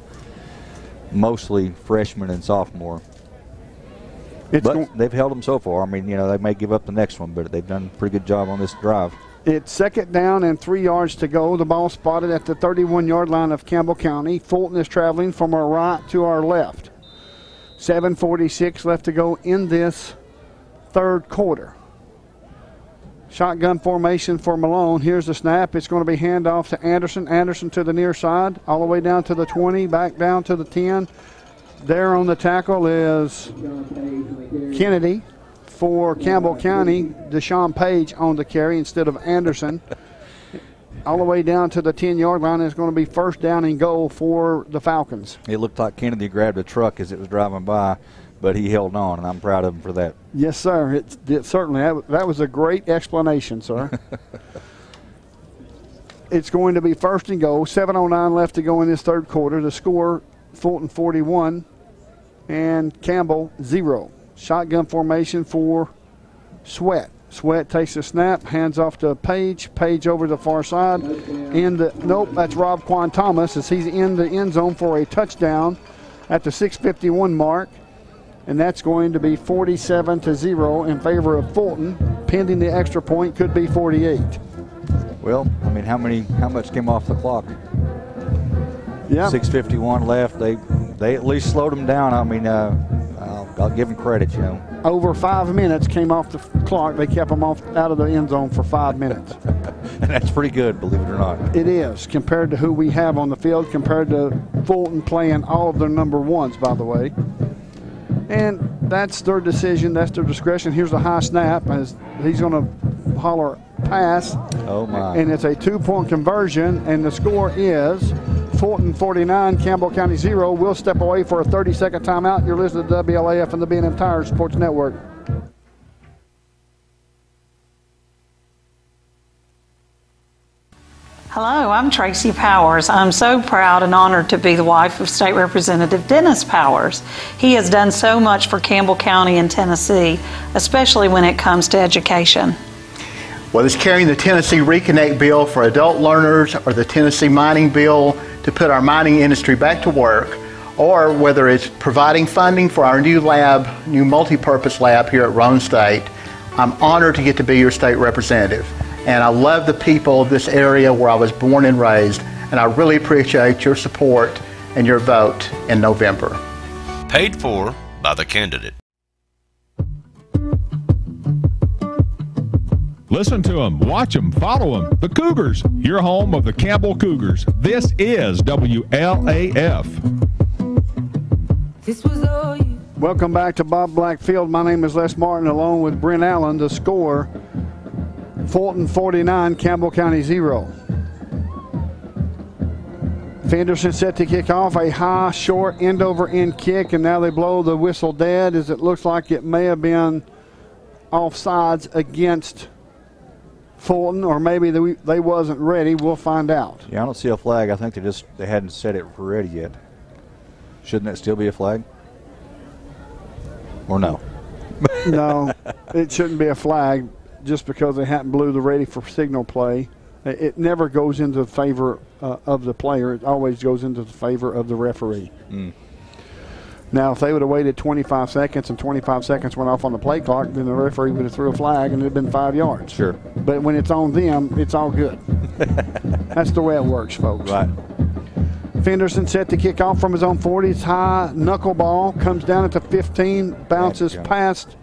mostly freshmen and sophomore. But they've held them so far. I mean, they may give up the next one, but they've done a pretty good job on this drive. It's second down and 3 yards to go. The ball spotted at the 31-yard line of Campbell County. Fulton is traveling from our right to our left. 7:46 left to go in this third quarter. Shotgun formation for Malone. Here's the snap. It's going to be handoff to Anderson. Anderson to the near side, all the way down to the 20, back down to the 10. There on the tackle is Kennedy. For Campbell County, Deshaun Page on the carry instead of Anderson. All the way down to the 10-yard line is going to be first down and goal for the Falcons. It looked like Kennedy grabbed a truck as it was driving by, but he held on, and I'm proud of him for that. Yes, sir. It certainly. That was a great explanation, sir. It's going to be first and goal. 7:09 left to go in this third quarter. The score, Fulton 41 and Campbell 0. Shotgun formation for Sweat. Sweat takes a snap, hands off to Page. Page over the far side. Nope, that's Rob Quan Thomas as he's in the end zone for a touchdown at the 6:51 mark. and that's going to be 47-0 in favor of Fulton. Pending the extra point, could be 48. Well, I mean, how much came off the clock? Yeah. 6:51 left. They at least slowed them down. I mean, I'll give them credit, you know. Over 5 minutes came off the clock. They kept them out of the end zone for 5 minutes. And that's pretty good, believe it or not. It is, compared to who we have on the field, compared to Fulton playing all of their number ones, by the way. And that's their decision. That's their discretion. Here's the high snap. As he's going to holler pass. Oh, my. And it's a 2-point conversion, and the score is Fulton 49, Campbell County 0. We'll step away for a 30-second timeout. You're listening to WLAF and the B&M Tires Sports Network. Hello, I'm Tracy Powers. I'm so proud and honored to be the wife of State Representative Dennis Powers. He has done so much for Campbell County and Tennessee, especially when it comes to education. Whether it's carrying the Tennessee Reconnect bill for adult learners or the Tennessee mining bill to put our mining industry back to work, or whether it's providing funding for our new multi-purpose lab here at Roane State, I'm honored to get to be your state representative. And I love the people of this area where I was born and raised, and I really appreciate your support and your vote in November. Paid for by the candidate. Listen to them, watch them, follow them. The Cougars, your home of the Campbell Cougars. This is WLAF. This was all you. Welcome back to Bob Black Field. My name is Les Martin, along with Brent Allen. The score, Fulton 49, Campbell County 0. Fenderson set to kick off a high, short, end-over-end kick, and now they blow the whistle dead, as it looks like it may have been offsides against Fulton, or maybe they wasn't ready. We'll find out. Yeah, I don't see a flag. I think they hadn't set it for ready yet. Shouldn't that still be a flag? Or no? No, it shouldn't be a flag just because they hadn't blew the ready for signal play. It never goes into the favor of the player. It always goes into the favor of the referee. Now, if they would have waited 25 seconds and 25 seconds went off on the play clock, then the referee would have threw a flag and it would have been 5 yards. Sure. But when it's on them, it's all good. That's the way it works, folks. Right. Fenderson set to kick off from his own 40. It's high knuckleball, comes down at the 15, bounces past.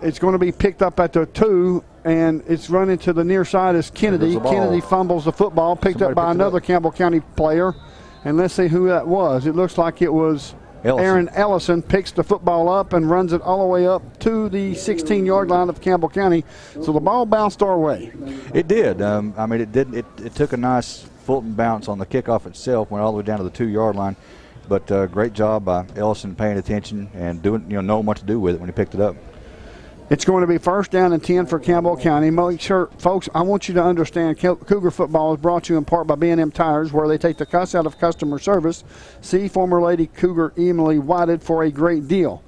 It's going to be picked up at the 2, and it's running to the near side as Kennedy. Kennedy fumbles the football, picked up by another Campbell County player. And let's see who that was. It looks like it was Aaron Ellison. Picks the football up and runs it all the way up to the 16-yard line of Campbell County. So the ball bounced our way. It did. I mean, it took a nice Fulton bounce on the kickoff itself, went all the way down to the 2-yard line. But great job by Ellison paying attention and knowing what to do with it when he picked it up. It's going to be 1st down and 10 for Campbell County. Make sure, folks, I want you to understand Cougar football is brought to you in part by B&M Tires, where they take the cuss out of customer service. See former Lady Cougar Emily Whited for a great deal.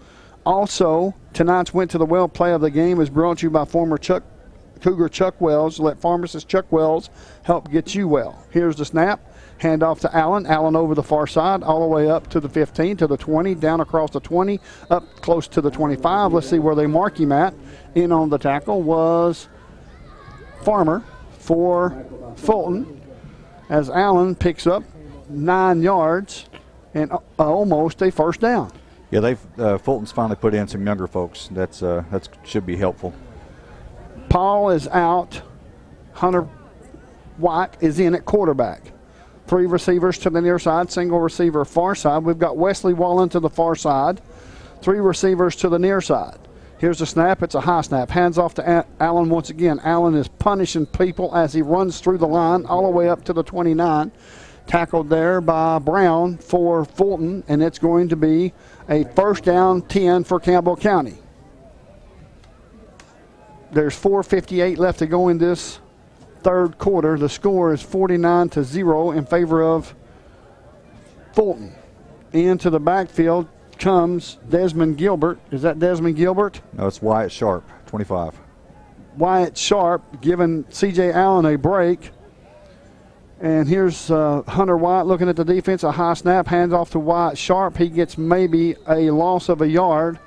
Also, tonight's Went to the Well play of the game is brought to you by former Cougar Chuck Wells. Let pharmacist Chuck Wells help get you well. Here's the snap. Hand off to Allen. Allen over the far side, all the way up to the 15, to the 20, down across the 20, up close to the 25. Let's see where they mark him at. In on the tackle was Farmer for Fulton, as Allen picks up 9 yards and almost a 1st down. Yeah, Fulton's finally put in some younger folks. That should be helpful. Paul is out. Hunter White is in at quarterback. 3 receivers to the near side, single receiver far side. We've got Wesley Wallen to the far side. 3 receivers to the near side. Here's the snap. It's a high snap. Hands off to Allen once again. Allen is punishing people as he runs through the line all the way up to the 29. Tackled there by Brown for Fulton, and it's going to be a 1st down 10 for Campbell County. There's 4:58 left to go in this 3rd quarter. The score is 49-0 in favor of Fulton. Into the backfield comes Desmond Gilbert. Is that Desmond Gilbert? No, it's Wyatt Sharp, 25. Wyatt Sharp giving C.J. Allen a break. And here's Hunter White looking at the defense. A high snap, hands off to White Sharp. He gets maybe a loss of a yard,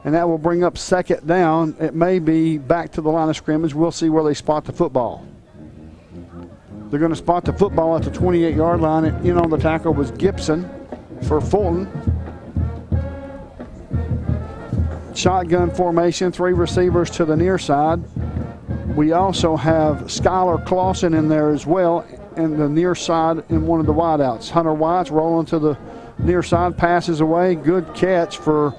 and that will bring up second down. It may be back to the line of scrimmage. We'll see where they spot the football. They're going to spot the football at the 28-yard line. And in on the tackle was Gibson for Fulton. Shotgun formation, 3 receivers to the near side. We also have Skylar Clausen in there as well, in the near side in one of the wideouts. Hunter White's rolling to the near side, passes away. Good catch for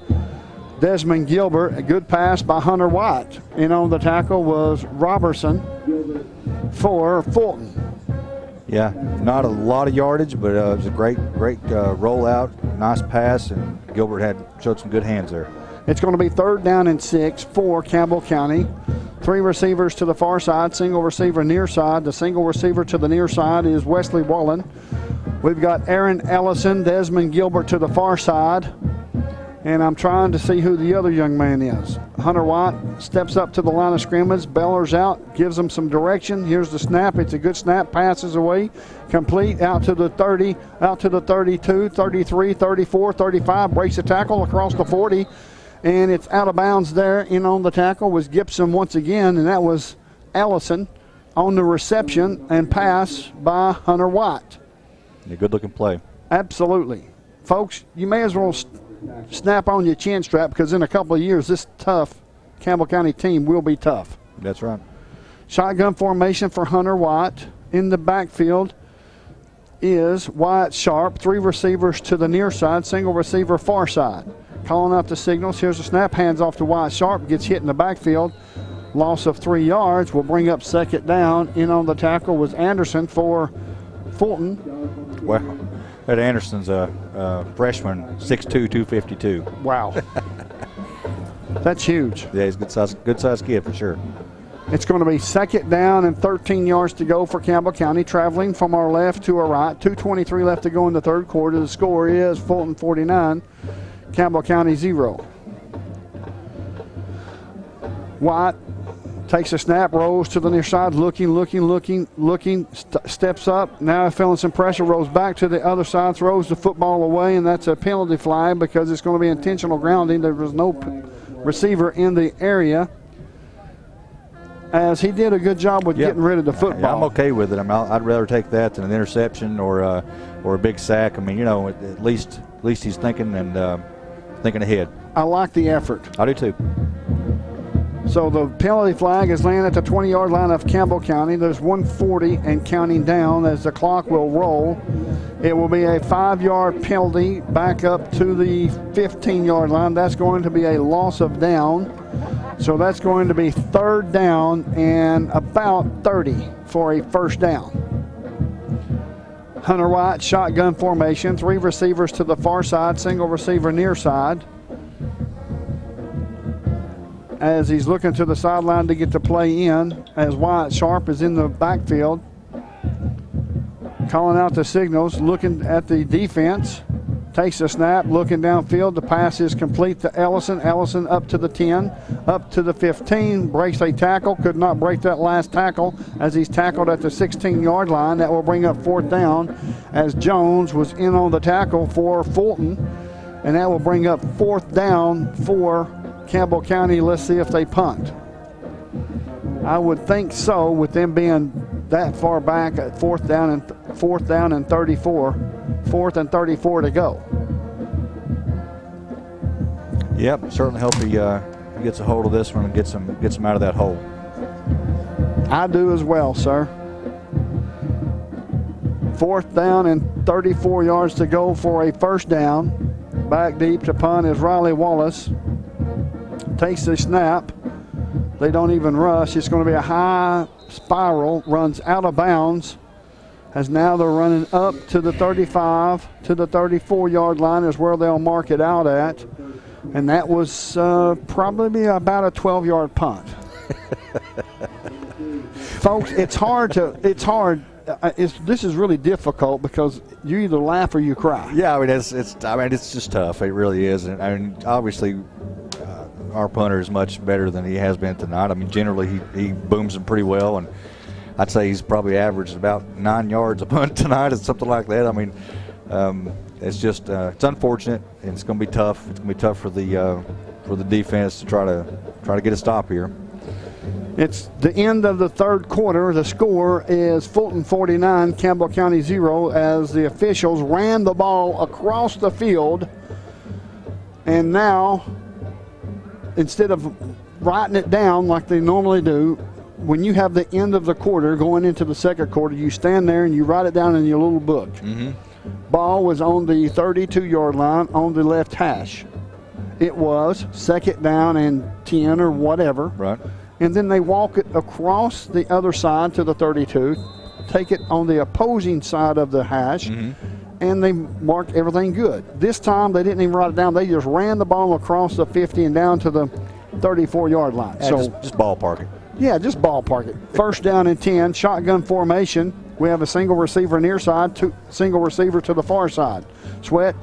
Desmond Gilbert. A good pass by Hunter White. In on the tackle was Robertson for Fulton. Yeah, not a lot of yardage, but it was a great rollout, nice pass, and Gilbert showed some good hands there. It's going to be 3rd down and 6 for Campbell County. 3 receivers to the far side, single receiver near side. The single receiver to the near side is Wesley Wallen. We've got Aaron Ellison, Desmond Gilbert to the far side. And I'm trying to see who the other young man is. Hunter White steps up to the line of scrimmage, bellers out, gives them some direction. Here's the snap. It's a good snap, passes away, complete, out to the 30, out to the 32, 33, 34, 35, breaks the tackle across the 40. And it's out of bounds there. In on the tackle was Gibson once again, and that was Ellison on the reception and pass by Hunter White. A good-looking play. Absolutely. Folks, you may as well snap on your chin strap because in a couple of years, this tough Campbell County team will be tough. That's right. Shotgun formation for Hunter White. In the backfield is Wyatt Sharp. 3 receivers to the near side, single receiver far side. Calling out the signals. Here's the snap. Hands off to Wyatt Sharp. Gets hit in the backfield. Loss of 3 yards will bring up second down. In on the tackle was Anderson for Fulton. Well, that Anderson's a freshman, 6'2", 252. Wow. That's huge. Yeah, he's a good size kid for sure. It's going to be second down and 13 yards to go for Campbell County, traveling from our left to our right. 2:23 left to go in the third quarter. The score is Fulton 49, Campbell County 0. White takes a snap, rolls to the near side, looking, steps up. Now feeling some pressure, rolls back to the other side, throws the football away, and that's a penalty flag because it's going to be intentional grounding. There was no receiver in the area, as he did a good job with getting rid of the football. Yeah, I'm okay with it. I mean, I'd rather take that than an interception or a big sack. I mean, you know, at least he's thinking and thinking ahead. I like the effort. I do too. So the penalty flag is laying at the 20-yard line of Campbell County. There's 1:40 and counting down as the clock will roll. It will be a 5-yard penalty back up to the 15-yard line. That's going to be a loss of down. So that's going to be 3rd down and about 30 for a first down. Hunter White, shotgun formation. 3 receivers to the far side, single receiver near side. As he's looking to the sideline to get the play in, as Wyatt Sharp is in the backfield. Calling out the signals, looking at the defense. Takes a snap, looking downfield. The pass is complete to Ellison. Ellison up to the 10, up to the 15. Breaks a tackle. Could not break that last tackle as he's tackled at the 16-yard line. That will bring up 4th down as Jones was in on the tackle for Fulton. And that will bring up 4th down for Campbell County. Let's see if they punt. I would think so, with them being that far back at 4th down and 34. 4th and 34 to go. Yep, certainly hope he gets a hold of this one and gets him out of that hole. I do as well, sir. 4th down and 34 yards to go for a first down. Back deep to punt is Riley Wallace. Takes the snap. They don't even rush. It's going to be a high spiral. Runs out of bounds. As now they're running up to the 35, to the 34-yard line is where they'll mark it out at. And that was probably about a 12-yard punt. Folks, it's hard. This is really difficult because you either laugh or you cry. Yeah, I mean it's just tough. It really is. And I mean, obviously, our punter is much better than he has been tonight. I mean, generally he booms them pretty well, and I'd say he's probably averaged about 9 yards a punt tonight or something like that. I mean, it's just it's unfortunate, and it's going to be tough. It's going to be tough for the defense to try to get a stop here. It's the end of the third quarter. The score is Fulton 49, Campbell County 0, as the officials ran the ball across the field. And now, instead of writing it down like they normally do, when you have the end of the quarter going into the second quarter, you stand there and you write it down in your little book. Ball was on the 32-yard line on the left hash. It was second down and 10 or whatever. Right. And then they walk it across the other side to the 32, take it on the opposing side of the hash, and they marked everything good. This time they didn't even write it down. They just ran the ball across the 50 and down to the 34-yard line. Yeah, so just ballpark it. Yeah, just ballpark it. First down and 10, shotgun formation. We have a single receiver near side, single receiver to the far side. Sweat,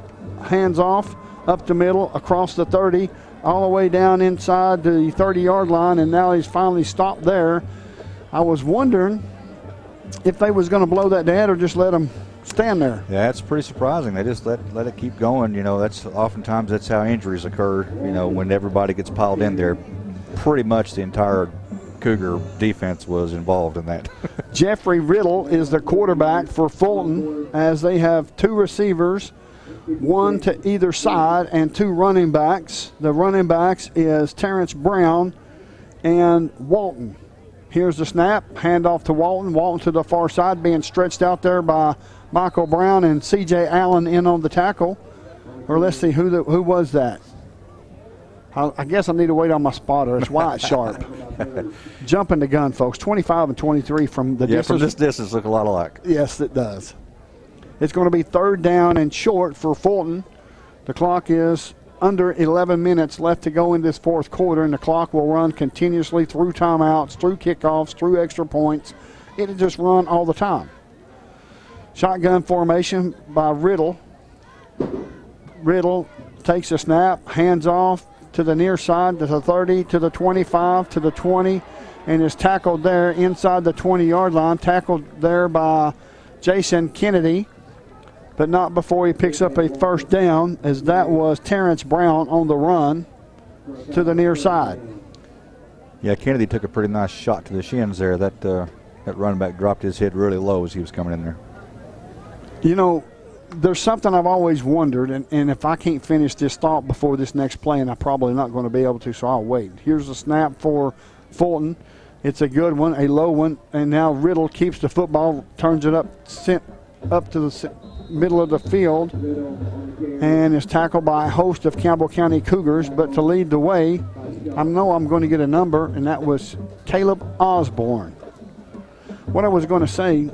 hands off, up the middle, across the 30, all the way down inside the 30-yard line, and now he's finally stopped there. I was wondering if they was going to blow that dead or just let him stand there. Yeah, that's pretty surprising. They just let it keep going. You know, that's oftentimes that's how injuries occur. You know, when everybody gets piled in there, pretty much the entire Cougar defense was involved in that. Jeffrey Riddle is the quarterback for Fulton, as they have two receivers, one to either side, and two running backs. The running backs is Terrence Brown and Walton. Here's the snap, handoff to Walton. Walton to the far side, being stretched out there by Michael Brown and C.J. Allen in on the tackle. Or let's see, who was that? I guess I need to wait on my spotter. It's Wyatt Sharp. Jumping the gun, folks. 25 and 23 from the distance. From this distance look a lot alike. Yes, it does. It's going to be third down and short for Fulton. The clock is under 11 minutes left to go in this fourth quarter, and the clock will run continuously through timeouts, through kickoffs, through extra points. It'll just run all the time. Shotgun formation by Riddle. Riddle takes a snap, hands off to the near side, to the 30, to the 25, to the 20, and is tackled there inside the 20-yard line, tackled there by Jason Kennedy, but not before he picks up a first down, as that was Terrence Brown on the run to the near side. Yeah, Kennedy took a pretty nice shot to the shins there. That running back dropped his head really low as he was coming in there. You know, there's something I've always wondered, and if I can't finish this thought before this next play, and I'm probably not going to be able to, so I'll wait. Here's the snap for Fulton. It's a good one, a low one, and now Riddle keeps the football, turns it up to the middle of the field, and is tackled by a host of Campbell County Cougars. But to lead the way, I know I'm going to get a number, and that was Caleb Osborne. What I was going to say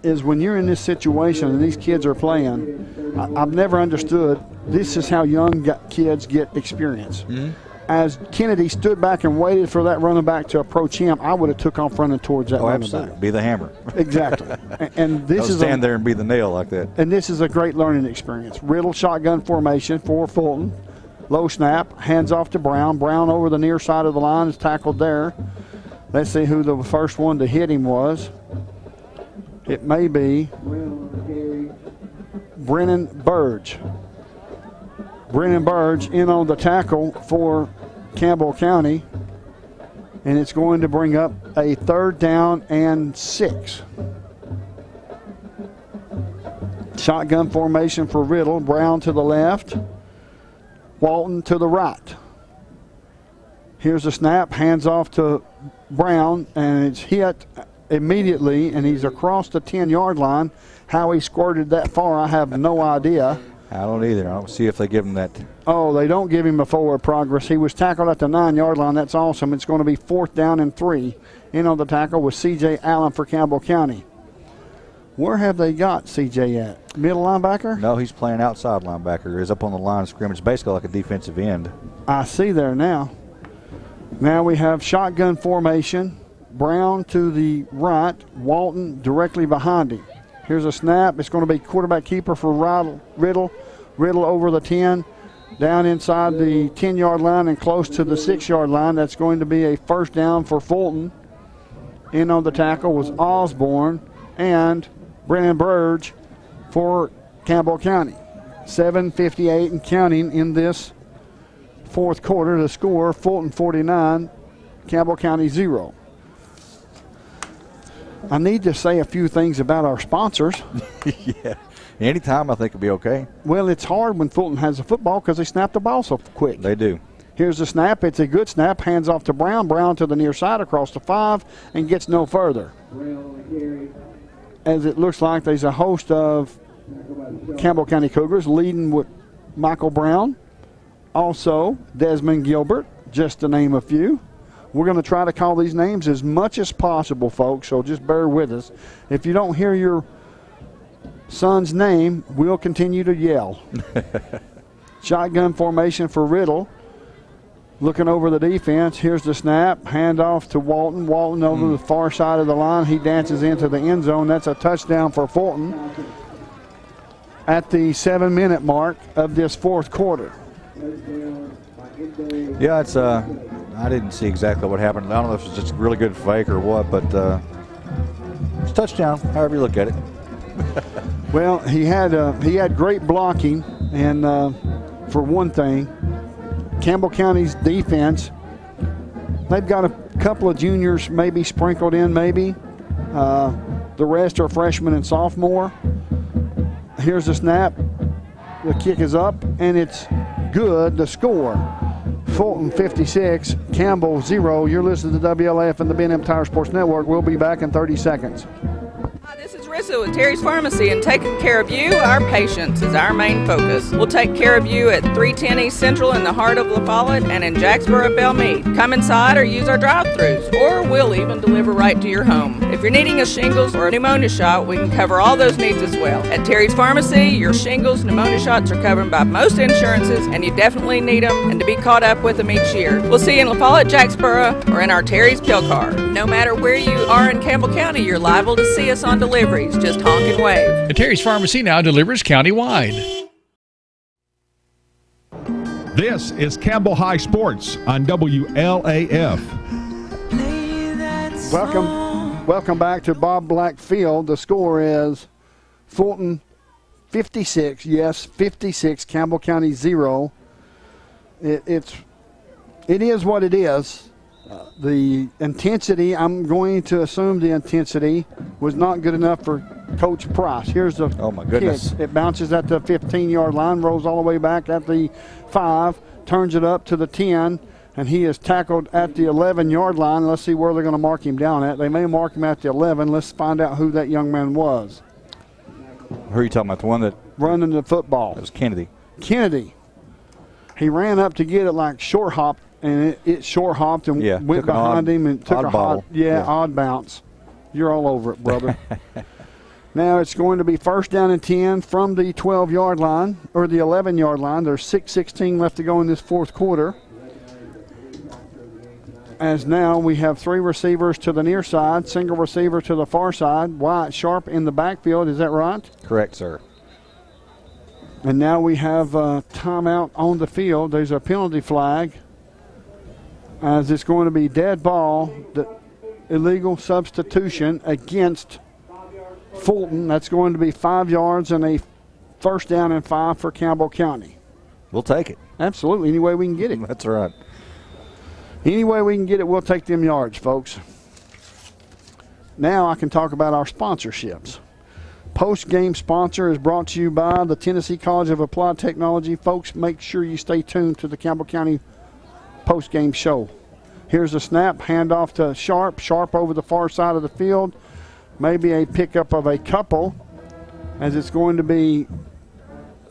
is, when you're in this situation and these kids are playing, I've never understood this is how young kids get experience. As Kennedy stood back and waited for that running back to approach him, I would have took off running towards that running back. Be the hammer. Exactly. And this Don't is stand there and be the nail like that. And this is a great learning experience. Riddle shotgun formation for Fulton. Low snap, hands off to Brown. Brown over the near side of the line is tackled there. Let's see who the first one to hit him was. It may be Brennan Burge. Brennan Burge in on the tackle for Campbell County, and it's going to bring up a third down and 6. Shotgun formation for Riddle. Brown to the left, Walton to the right. Here's the snap, hands off to Brown, and it's hit immediately, and he's across the 10-yard line. How he squirted that far, I have no idea. I don't either. I don't see if they give him that. Oh, they don't give him a forward progress. He was tackled at the 9-yard line. That's awesome. It's going to be fourth down and 3. In on the tackle was C.J. Allen for Campbell County. Where have they got C.J. at? Middle linebacker? No, he's playing outside linebacker. He's up on the line of scrimmage, basically like a defensive end. I see there now. Now we have shotgun formation. Brown to the right, Walton directly behind him. Here's a snap. It's going to be quarterback keeper for Riddle. Riddle over the 10, down inside the 10-yard line and close to the 6-yard line. That's going to be a first down for Fulton. In on the tackle was Osborne and Brennan Burge for Campbell County. 7:58 and counting in this fourth quarter. The score, Fulton 49, Campbell County 0. I need to say a few things about our sponsors. Yeah. Anytime I think it'll be okay. Well, it's hard when Fulton has a football because they snap the ball so quick. They do. Here's the snap. It's a good snap. Hands off to Brown. Brown to the near side across the 5 and gets no further. As it looks like there's a host of Campbell County Cougars leading with Michael Brown. Also, Desmond Gilbert, just to name a few. We're going to try to call these names as much as possible, folks, so just bear with us. If you don't hear your son's name, we'll continue to yell. Shotgun formation for Riddle. Looking over the defense. Here's the snap. Handoff to Walton. Walton over the far side of the line. He dances into the end zone. That's a touchdown for Fulton at the 7-minute mark of this fourth quarter. Yeah, it's I didn't see exactly what happened. I don't know if it's just a really good fake or what, but it's a touchdown, however you look at it. Well, he had great blocking, and for one thing, Campbell County's defense, they've got a couple of juniors maybe sprinkled in, maybe. The rest are freshmen and sophomore. Here's the snap. The kick is up, and it's good. The score, Fulton 56, Campbell 0. You're listening to WLAF and the B&M Tire Sports Network. We'll be back in 30 seconds. This is Rissa with Terry's Pharmacy, and taking care of you, our patients, is our main focus. We'll take care of you at 310 East Central in the heart of La Follette and in Jacksboro, Belmead. Come inside or use our drive-thrus, or we'll even deliver right to your home. If you're needing a shingles or a pneumonia shot, we can cover all those needs as well. At Terry's Pharmacy, your shingles, pneumonia shots are covered by most insurances, and you definitely need them and to be caught up with them each year. We'll see you in La Follette, Jacksboro, or in our Terry's Pill Car. No matter where you are in Campbell County, you're liable to see us on deliveries. Just honk and wave. And Terry's Pharmacy now delivers countywide. This is Campbell High Sports on WLAF. Welcome back to Bob Black Field. The score is Fulton 56, yes, 56, Campbell County 0. It is what it is. The intensity, I'm going to assume the intensity was not good enough for Coach Price. Here's the oh my goodness. kick. It bounces at the 15-yard line, rolls all the way back at the 5, turns it up to the 10, and he is tackled at the 11-yard line. Let's see where they're going to mark him down at. They may mark him at the 11. Let's find out who that young man was. Who are you talking about? The one that running the football? It was Kennedy. Kennedy. He ran up to get it like short hop. And it short hopped and went behind him and took a hot, odd bounce. You're all over it, brother. Now it's going to be first down and 10 from the 12-yard line, or the 11-yard line. There's 6:16 left to go in this fourth quarter. As now we have 3 receivers to the near side, single receiver to the far side. Wyatt Sharp in the backfield, is that right? Correct, sir. And now we have a timeout on the field. There's a penalty flag. As it's going to be dead ball, the illegal substitution against Fulton. That's going to be 5 yards and a first down and 5 for Campbell County. We'll take it. Absolutely, any way we can get it. That's right. Any way we can get it, we'll take them yards, folks. Now I can talk about our sponsorships. Postgame sponsor is brought to you by the Tennessee College of Applied Technology. Folks, make sure you stay tuned to the Campbell County post-game show. Here's a snap, handoff to Sharp. Sharp over the far side of the field. Maybe a pickup of a couple, as it's going to be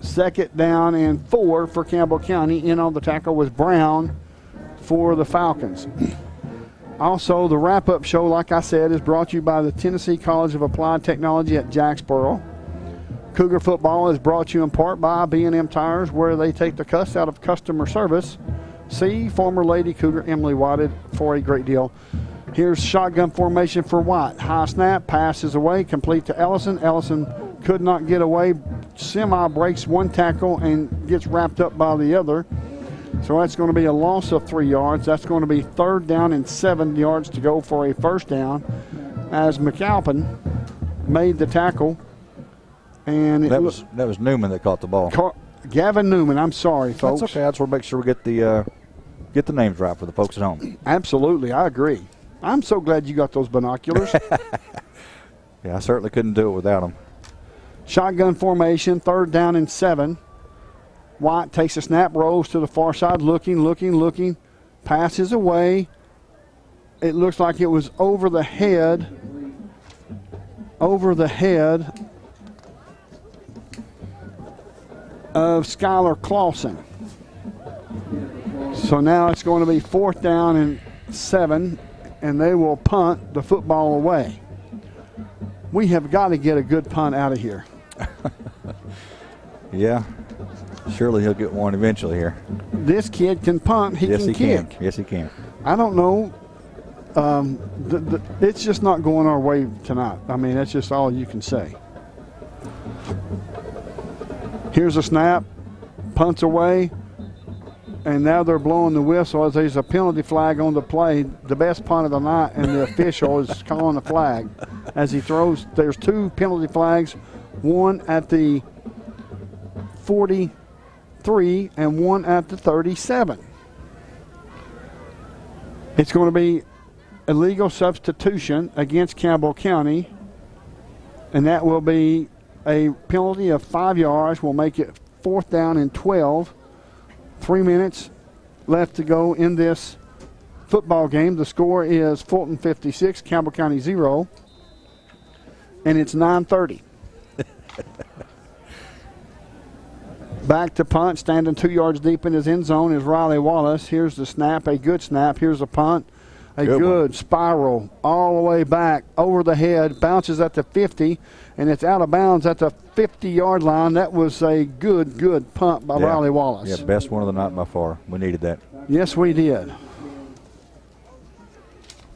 second down and 4 for Campbell County. In on the tackle was Brown for the Falcons. Also, the wrap-up show, like I said, is brought to you by the Tennessee College of Applied Technology at Jacksboro. Cougar football is brought to you in part by B&M Tires, where they take the cuss out of customer service. See former Lady Cougar Emily Whited for a great deal. Here's shotgun formation for White. High snap, passes away, complete to Ellison. Ellison could not get away. Semi breaks one tackle and gets wrapped up by the other. So that's going to be a loss of 3 yards. That's going to be 3rd down and 7 yards to go for a first down as McAlpin made the tackle. And that was Newman that caught the ball. Gavin Newman, I'm sorry, folks. That's okay. I just want to make sure we get the names right for the folks at home. Absolutely, I agree. I'm so glad you got those binoculars. Yeah, I certainly couldn't do it without them. Shotgun formation, 3rd down and 7. White takes a snap, rolls to the far side, looking, passes away. It looks like it was over the head of Skylar Clausen. So now it's going to be 4th down and 7, and they will punt the football away. We have got to get a good punt out of here. Yeah. Surely he'll get one eventually here. This kid can punt. He can kick. Yes, he can. I don't know. It's just not going our way tonight. I mean, that's just all you can say. Here's a snap. Punts away. And now they're blowing the whistle as there's a penalty flag on the play. The best punt of the night, and the official is calling the flag as he throws. There's 2 penalty flags, one at the 43 and one at the 37. It's going to be illegal substitution against Campbell County, and that will be a penalty of 5 yards. We'll make it 4th down and 12. 3 minutes left to go in this football game. The score is Fulton 56, Campbell County 0, and it's 9:30. Back to punt, standing 2 yards deep in his end zone is Riley Wallace. Here's the snap, a good snap. Here's a punt, a good spiral all the way back over the head, bounces at the 50, and it's out of bounds at the 50-yard line. That was a good punt by Riley Wallace. Yeah, best one of the night by far. We needed that. Yes, we did.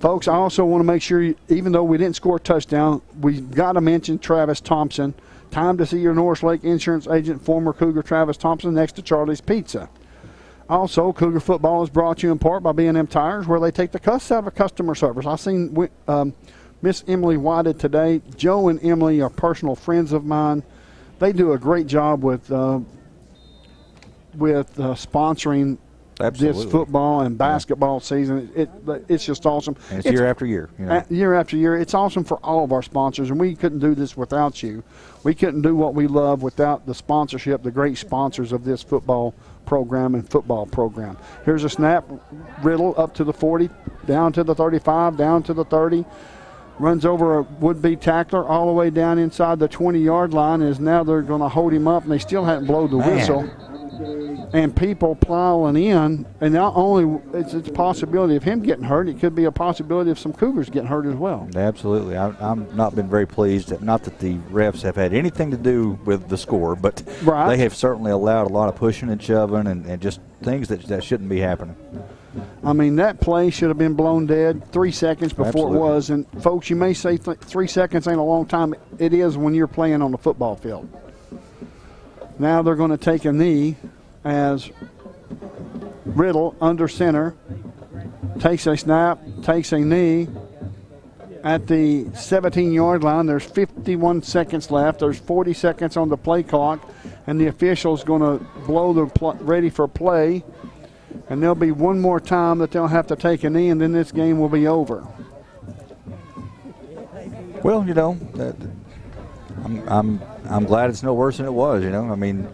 Folks, I also want to make sure, even though we didn't score a touchdown, we've got to mention Travis Thompson. Time to see your Norris Lake insurance agent, former Cougar Travis Thompson, next to Charlie's Pizza. Also, Cougar football is brought to you in part by B&M Tires, where they take the cuss out of customer service. I seen Miss Emily Whited today. Joe and Emily are personal friends of mine. They do a great job with sponsoring this football and basketball season. It's just awesome. And it's year after year. You know. Year after year. It's awesome for all of our sponsors, and we couldn't do this without you. We couldn't do what we love without the sponsorship, the great sponsors of this football program and football program. Here's a snap. Riddle up to the 40, down to the 35, down to the 30. Runs over a would-be tackler all the way down inside the 20-yard line. Is now they're going to hold him up, and they still haven't blown the whistle. And people plowing in, and not only it's a possibility of him getting hurt, it could be a possibility of some Cougars getting hurt as well. Absolutely. I've not been very pleased. Not that the refs have had anything to do with the score, but they have certainly allowed a lot of pushing and shoving and just things that shouldn't be happening. I mean, that play should have been blown dead 3 seconds before it was. And, folks, you may say 3 seconds ain't a long time. It is when you're playing on the football field. Now they're going to take a knee as Riddle under center takes a snap, takes a knee at the 17-yard line. There's 51 seconds left. There's 40 seconds on the play clock, and the official's going to blow the ready for play. And there'll be one more time that they'll have to take a knee, and then this game will be over. Well, you know, I'm glad it's no worse than it was. You know, I mean,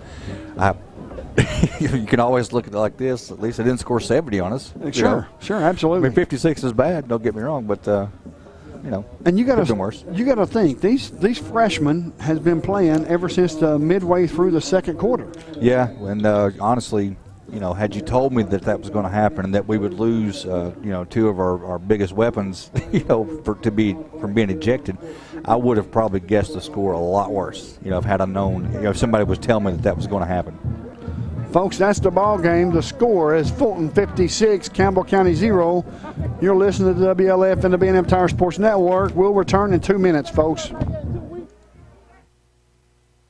you can always look at it like this. At least they didn't score 70 on us. Sure, absolutely. I mean, 56 is bad. Don't get me wrong, but you know, and you got to think these freshmen has been playing ever since midway through the second quarter. Yeah, and honestly, you know, had you told me that was going to happen and that we would lose, you know, 2 of our biggest weapons, you know, from being ejected, I would have probably guessed the score a lot worse. You know, if I known, you know, if somebody was telling me that was going to happen. Folks, that's the ball game. The score is Fulton 56, Campbell County 0. You're listening to WLF and the B&M Tire Sports Network. We'll return in 2 minutes, folks.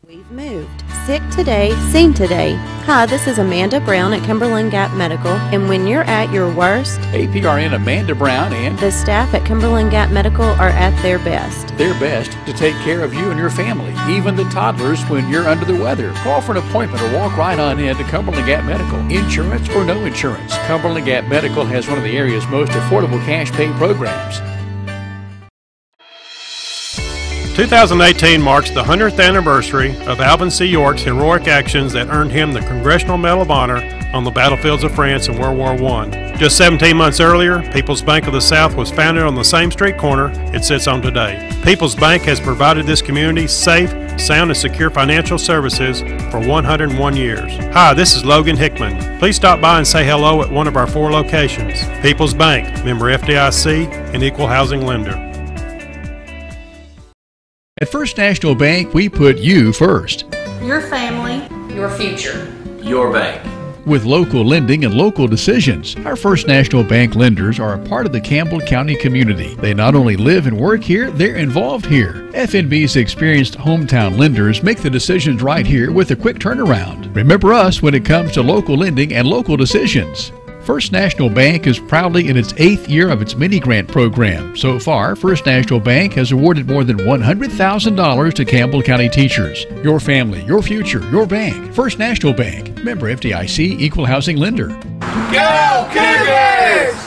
We've moved. Sick today, seen today. Hi, this is Amanda Brown at Cumberland Gap Medical, and when you're at your worst, APRN Amanda Brown and the staff at Cumberland Gap Medical are at their best. their best to take care of you and your family, even the toddlers when you're under the weather. Call for an appointment or walk right on in to Cumberland Gap Medical. Insurance or no insurance, Cumberland Gap Medical has one of the area's most affordable cash pay programs. 2018 marks the 100th anniversary of Alvin C. York's heroic actions that earned him the Congressional Medal of Honor on the battlefields of France in World War I. Just 17 months earlier, People's Bank of the South was founded on the same street corner it sits on today. People's Bank has provided this community safe, sound, and secure financial services for 101 years. Hi, this is Logan Hickman. Please stop by and say hello at one of our 4 locations. People's Bank, member FDIC, and equal housing lender. At First National Bank, we put you first. Your family, your future. Your bank. With local lending and local decisions, our First National Bank lenders are a part of the Campbell County community. They not only live and work here, they're involved here. FNB's experienced hometown lenders make the decisions right here with a quick turnaround. Remember us when it comes to local lending and local decisions. First National Bank is proudly in its 8th year of its mini-grant program. So far, First National Bank has awarded more than $100,000 to Campbell County teachers. Your family, your future, your bank. First National Bank. Member FDIC, equal housing lender. Go Cougars!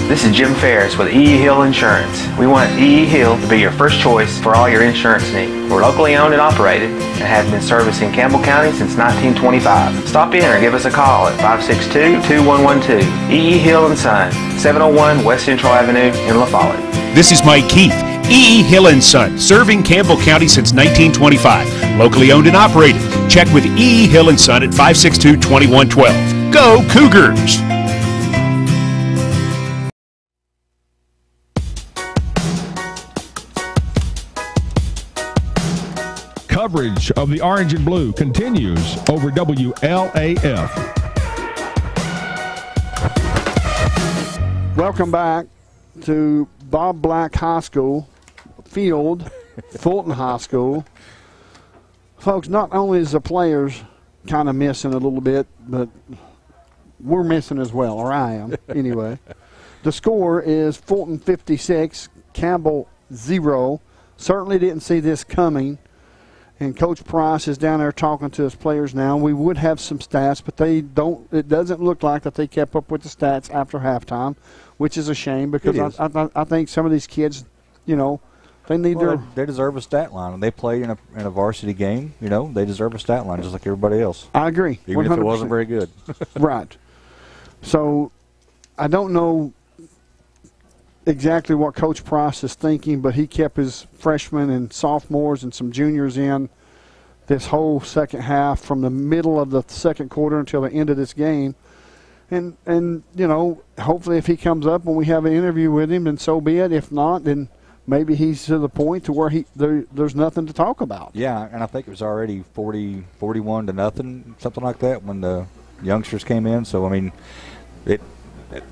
This is Jim Ferris with E.E. Hill Insurance. We want E.E. Hill to be your first choice for all your insurance needs. We're locally owned and operated and have been servicing Campbell County since 1925. Stop in or give us a call at 562-2112. E.E. Hill & Son, 701 West Central Avenue in La Follette. This is Mike Keith, E.E. Hill & Son, serving Campbell County since 1925. Locally owned and operated. Check with E.E. Hill & Son at 562-2112. Go Cougars! Coverage of the Orange and Blue continues over WLAF. Welcome back to Bob Black High School field, Fulton High School. Folks, not only is the players kind of missing a little bit, but we're missing as well, or I am anyway. The score is Fulton 56, Campbell 0. Certainly didn't see this coming. And Coach Price is down there talking to his players now. We would have some stats, but they don't. It doesn't look like that they kept up with the stats after halftime, which is a shame because I think some of these kids, you know, they need they deserve a stat line. When they play in a varsity game, you know, they deserve a stat line just like everybody else. I agree. Even 100%. If it wasn't very good. Right. So I don't know exactly what Coach Price is thinking, but he kept his freshmen and sophomores and some juniors in this whole second half from the middle of the second quarter until the end of this game. And you know, hopefully if he comes up when we have an interview with him, then so be it. If not, then maybe he's to the point to where there's nothing to talk about. Yeah, and I think it was already 41-0, something like that, when the youngsters came in. So I mean, it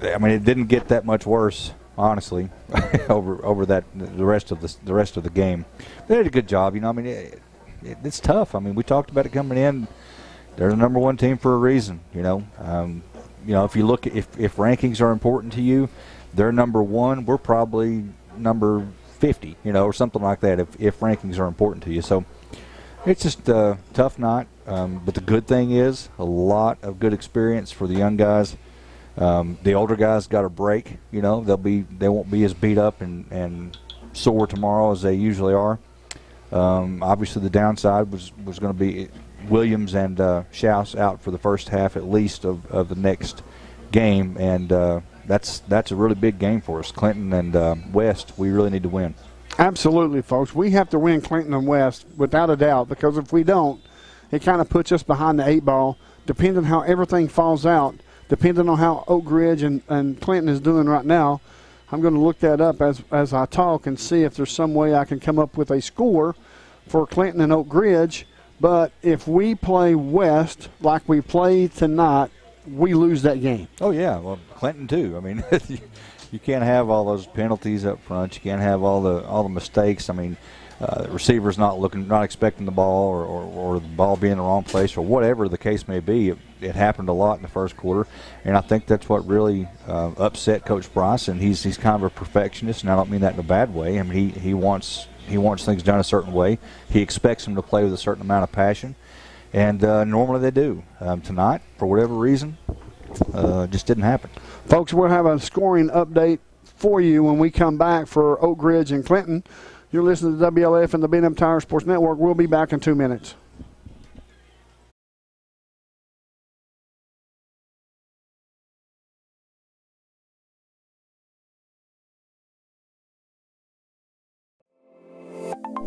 didn't get that much worse, honestly, over the rest of the game. They did a good job, you know. I mean, it's tough. I mean, we talked about it coming in. They're the number 1 team for a reason, you know. You know, if you look at if rankings are important to you, they're number 1. We're probably number 50, you know, or something like that. If rankings are important to you, so it's just a tough night. But the good thing is a lot of good experience for the young guys. The older guys got a break, you know. They won't be as beat up and sore tomorrow as they usually are. Obviously, the downside was going to be Williams and Schaus out for the first half at least of the next game, and that's a really big game for us. Clinton and West, we really need to win. Absolutely, folks. We have to win Clinton and West without a doubt, because if we don't, it kind of puts us behind the 8 ball, depending on how everything falls out. Depending on how Oak Ridge and Clinton is doing right now, I'm going to look that up as I talk and see if there's some way I can come up with a score for Clinton and Oak Ridge. But if we play West like we play tonight, we lose that game. Oh, yeah. Well, Clinton, too. I mean, you can't have all those penalties up front. You can't have all the mistakes. I mean, receiver's not expecting the ball, or the ball being in the wrong place, or whatever the case may be. It happened a lot in the first quarter, and I think that's what really upset Coach Bryce. And he's kind of a perfectionist, and I don't mean that in a bad way. I mean, he wants things done a certain way. He expects them to play with a certain amount of passion, and normally they do. Tonight, for whatever reason, just didn't happen. Folks, we'll have a scoring update for you when we come back for Oak Ridge and Clinton. You're listening to WLF and the B&M Tire Sports Network. We'll be back in 2 minutes.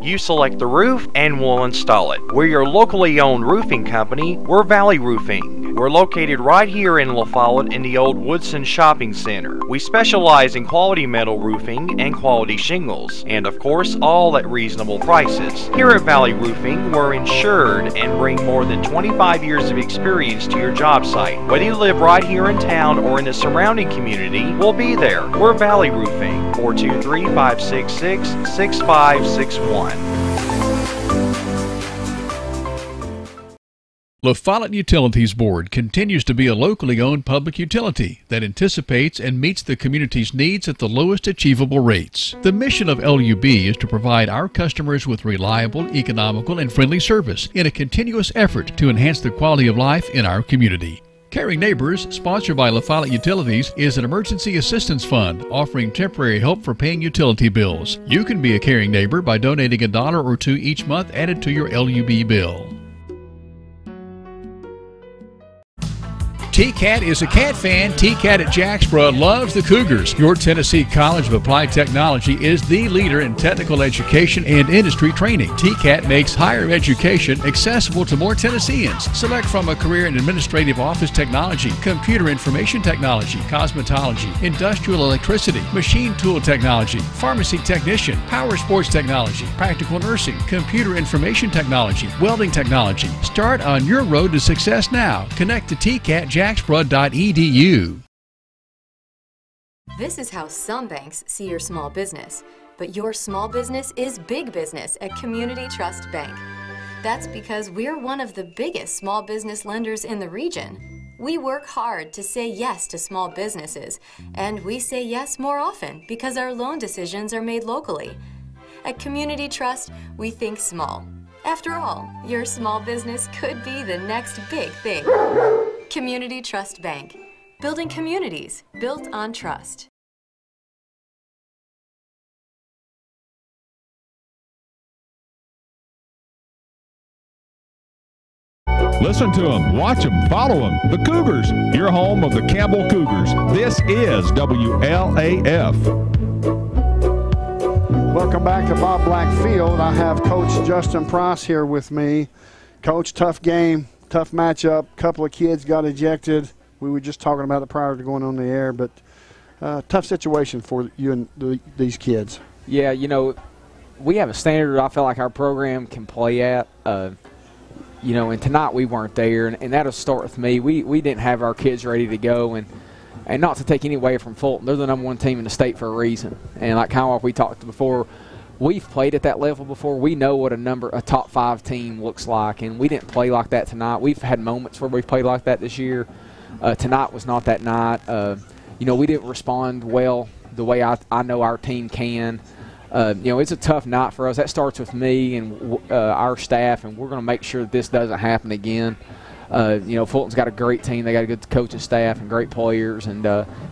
You select the roof and we'll install it. We're your locally owned roofing company. We're Valley Roofing. We're located right here in La Follette in the old Woodson Shopping Center. We specialize in quality metal roofing and quality shingles, and of course all at reasonable prices. Here at Valley Roofing, we're insured and bring more than 25 years of experience to your job site. Whether you live right here in town or in the surrounding community, we'll be there. We're Valley Roofing, 423-566-6561. La Follette Utilities Board continues to be a locally owned public utility that anticipates and meets the community's needs at the lowest achievable rates. The mission of LUB is to provide our customers with reliable, economical, and friendly service in a continuous effort to enhance the quality of life in our community. Caring Neighbors, sponsored by La Follette Utilities, is an emergency assistance fund offering temporary help for paying utility bills. You can be a caring neighbor by donating $1 or $2 each month added to your LUB bill. T-Cat is a cat fan. T-Cat at Jacksboro loves the Cougars. Your Tennessee College of Applied Technology is the leader in technical education and industry training. T-Cat makes higher education accessible to more Tennesseans. Select from a career in administrative office technology, computer information technology, cosmetology, industrial electricity, machine tool technology, pharmacy technician, power sports technology, practical nursing, computer information technology, welding technology. Start on your road to success now. Connect to T-Cat Jacksboro.edu. This is how some banks see your small business, but your small business is big business at Community Trust Bank. That's because we're one of the biggest small business lenders in the region. We work hard to say yes to small businesses, and we say yes more often because our loan decisions are made locally. At Community Trust, we think small. After all, your small business could be the next big thing. Community Trust Bank. Building communities built on trust. Listen to them, watch them, follow them. The Cougars, your home of the Campbell Cougars. This is WLAF. Welcome back to Bob Black Field. I have Coach Justin Price here with me. Coach, tough game, tough matchup. Couple of kids got ejected. We were just talking about it prior to going on the air, but tough situation for you and these kids. Yeah, you know, we have a standard I feel like our program can play at. You know, and tonight we weren't there, and that'll start with me. We didn't have our kids ready to go, and not to take any away from Fulton. They're the #1 team in the state for a reason. And like kind of like we talked before, we've played at that level before. We know what a top 5 team looks like, and we didn't play like that tonight. We've had moments where we've played like that this year. Tonight was not that night. You know, we didn't respond well the way I know our team can. You know, it's a tough night for us. That starts with me and our staff, and we're going to make sure that this doesn't happen again. You know, Fulton's got a great team. They got a good coaching staff and great players, and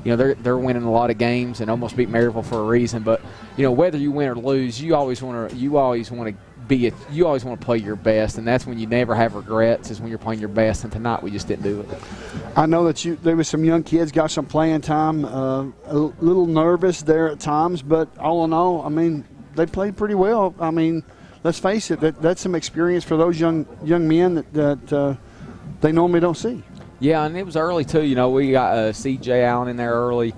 you know they're winning a lot of games and almost beat Maryville for a reason. But you know, whether you win or lose, you always want to play your best, and that's when you never have regrets. Is when you're playing your best. And tonight we just didn't do it. I know that there was some young kids got some playing time. A little nervous there at times, but all in all, I mean, they played pretty well. I mean, let's face it, that's some experience for those young men that they normally don't see. Yeah, and it was early too. You know, we got C.J. Allen in there early.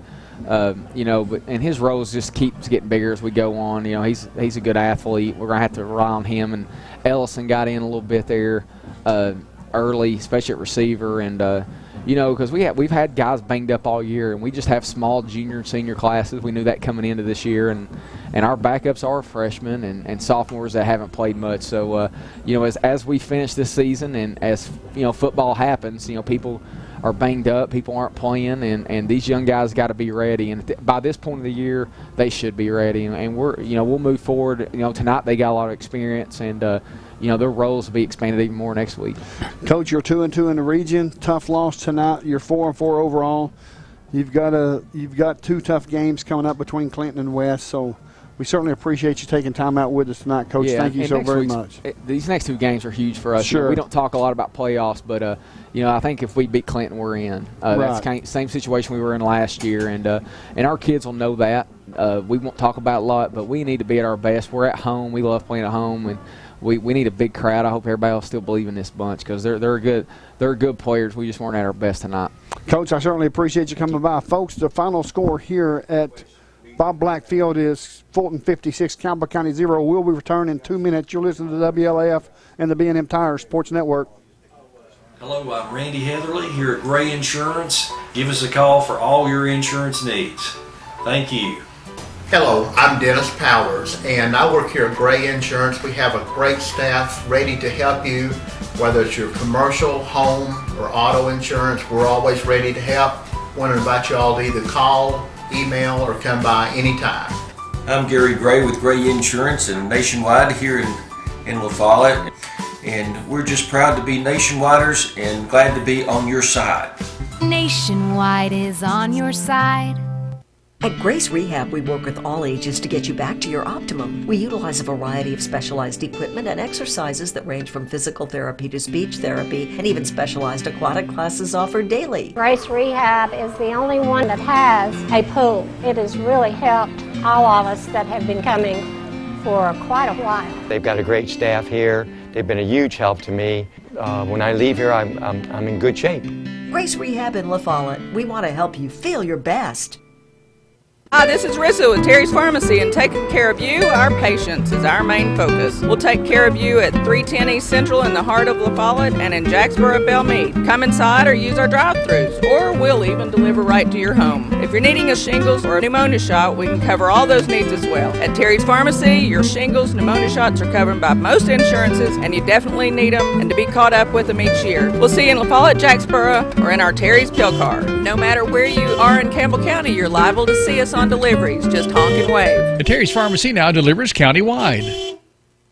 You know, and his roles just keeps getting bigger as we go on. You know, he's a good athlete. We're gonna have to rely on him. And Ellison got in a little bit there early, especially at receiver. And you know, because we've had guys banged up all year, and we just have small junior and senior classes. We knew that coming into this year, and our backups are freshmen and sophomores that haven't played much. So, you know, as we finish this season and as, you know, football happens, you know, people are banged up, people aren't playing, and these young guys got to be ready. And by this point of the year, they should be ready. And we're, you know, we'll move forward. You know, tonight they got a lot of experience, and you know, their roles will be expanded even more next week. Coach, you're 2-2 in the region. Tough loss tonight. You're 4-4 overall. You've got 2 tough games coming up between Clinton and West. So we certainly appreciate you taking time out with us tonight, Coach. Yeah, thank you so very much. These next 2 games are huge for us. Sure. You know, we don't talk a lot about playoffs, but you know, I think if we beat Clinton, we're in. That's kind of same situation we were in last year, and our kids will know that. We won't talk about it a lot, but we need to be at our best. We're at home. We love playing at home, and we need a big crowd. I hope everybody will still believe in this bunch because they're good players. We just weren't at our best tonight. Coach, I certainly appreciate you coming by. Folks, the final score here at Bob Black Field is Fulton 56, Campbell County 0. We'll be returning in 2 minutes. You're listening to WLAF and the B&M Tire Sports Network. Hello, I'm Randy Heatherly here at Gray Insurance. Give us a call for all your insurance needs. Thank you. Hello, I'm Dennis Powers, and I work here at Gray Insurance. We have a great staff ready to help you, whether it's your commercial, home, or auto insurance. We're always ready to help. Want to invite you all to either call, email, or come by anytime. I'm Gary Gray with Gray Insurance and Nationwide here in La Follette, and we're just proud to be Nationwiders and glad to be on your side. Nationwide is on your side. At Grace Rehab, we work with all ages to get you back to your optimum. We utilize a variety of specialized equipment and exercises that range from physical therapy to speech therapy, and even specialized aquatic classes offered daily. Grace Rehab is the only one that has a pool. It has really helped all of us that have been coming for quite a while. They've got a great staff here. They've been a huge help to me. When I leave here, I'm in good shape. Grace Rehab in La Follette. We want to help you feel your best. Hi, this is Rissa with Terry's Pharmacy, and taking care of you, our patients, is our main focus. We'll take care of you at 310 East Central in the heart of La Follette and in Jacksboro, Belmead. Come inside or use our drive-thrus, or we'll even deliver right to your home. If you're needing a shingles or a pneumonia shot, we can cover all those needs as well. At Terry's Pharmacy, your shingles, pneumonia shots are covered by most insurances, and you definitely need them and to be caught up with them each year. We'll see you in La Follette, Jacksboro, or in our Terry's pill car. No matter where you are in Campbell County, you're liable to see us on deliveries. Just honk and wave. The Terry's Pharmacy now delivers countywide.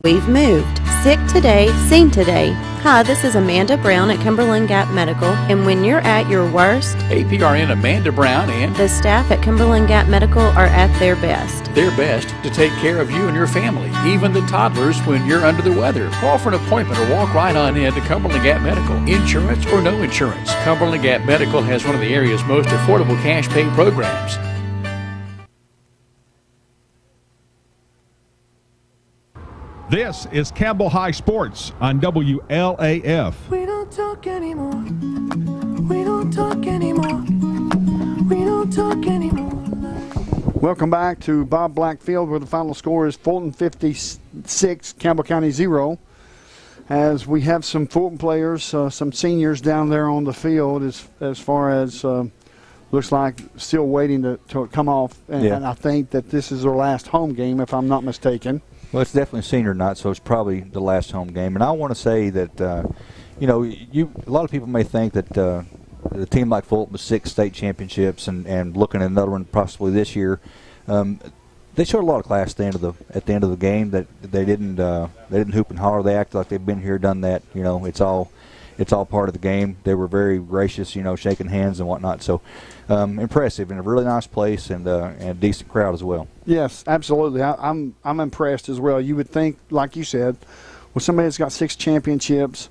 We've moved. Sick today, seen today. Hi, this is Amanda Brown at Cumberland Gap Medical, and when you're at your worst, APRN Amanda Brown and the staff at Cumberland Gap Medical are at their best. Their best to take care of you and your family, even the toddlers when you're under the weather. Call for an appointment or walk right on in to Cumberland Gap Medical. Insurance or no insurance, Cumberland Gap Medical has one of the area's most affordable cash pay programs. This is Campbell High Sports on WLAF. We don't talk anymore. We don't talk anymore. We don't talk anymore. Welcome back to Bob Black Field, where the final score is Fulton 56, Campbell County 0. As we have some Fulton players, some seniors down there on the field as far as looks like still waiting to come off. And I think that this is their last home game, if I'm not mistaken. Well, it's definitely senior night, so it's probably the last home game. And I want to say that, you know, a lot of people may think that a team like Fulton with 6 state championships and looking at another one possibly this year, they showed a lot of class at the end of the game. That they didn't hoop and holler. They acted like they've been here, done that. You know, it's all part of the game. They were very gracious, you know, shaking hands and whatnot. So impressive, and a really nice place, and a decent crowd as well. Yes, absolutely. I'm impressed as well. You would think, like you said, with somebody that's got 6 championships,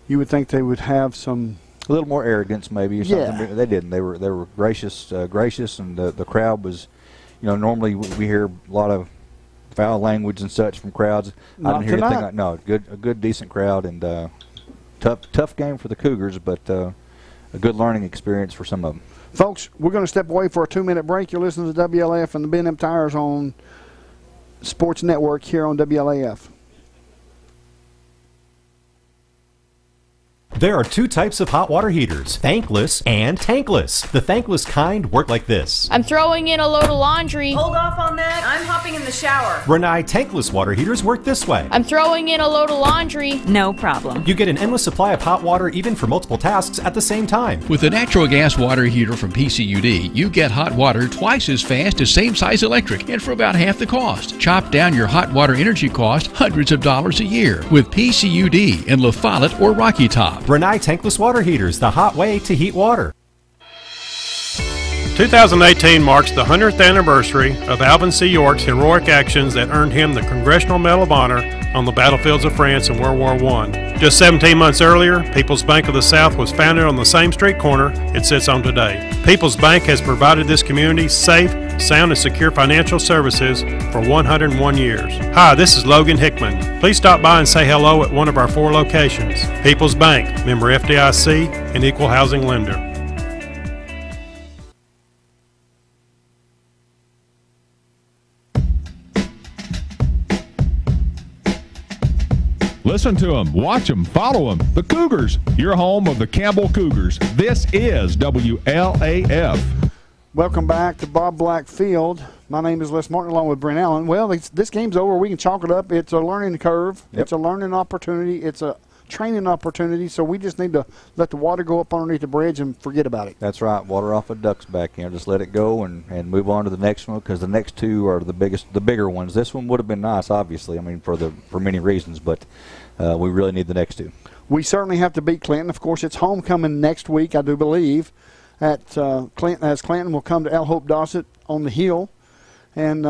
you would think they would have some a little more arrogance, maybe, or something. Yeah. They didn't. They were gracious, and the crowd was, you know, normally we hear a lot of foul language and such from crowds. I didn't hear anything like a good, decent crowd, and tough game for the Cougars, but a good learning experience for some of them. Folks, we're going to step away for a 2-minute break. You're listening to WLAF and the B&M Tires on Sports Network here on WLAF. There are two types of hot water heaters, thankless and tankless. The thankless kind work like this. I'm throwing in a load of laundry. Hold off on that. I'm hopping in the shower. Renai tankless water heaters work this way. I'm throwing in a load of laundry. No problem. You get an endless supply of hot water even for multiple tasks at the same time. With a natural gas water heater from PCUD, you get hot water twice as fast as same-size electric and for about half the cost. Chop down your hot water energy cost hundreds of dollars a year with PCUD in La Follette or Rocky Top. Renai tankless water heaters, the hot way to heat water. 2018 marks the 100th anniversary of Alvin C. York's heroic actions that earned him the Congressional Medal of Honor on the battlefields of France in World War I. Just 17 months earlier, People's Bank of the South was founded on the same street corner it sits on today. People's Bank has provided this community safe, sound, and secure financial services for 101 years. Hi, this is Logan Hickman. Please stop by and say hello at one of our 4 locations. People's Bank, member FDIC, and equal housing lender. Listen to them, watch them, follow them. The Cougars, your home of the Campbell Cougars. This is WLAF. Welcome back to Bob Black Field. My name is Les Martin along with Brent Allen. Well, this game's over. We can chalk it up. It's a learning curve. Yep. It's a learning opportunity. It's a training opportunity. So we just need to let the water go up underneath the bridge and forget about it. That's right. Water off a duck's back. Just let it go and move on to the next one, because the next two are the bigger ones. This one would have been nice, obviously. I mean, for many reasons, but we really need the next two. We certainly have to beat Clinton. Of course, it's homecoming next week, I do believe, at Clinton, as Clinton will come to El Hope Dossett on the hill. And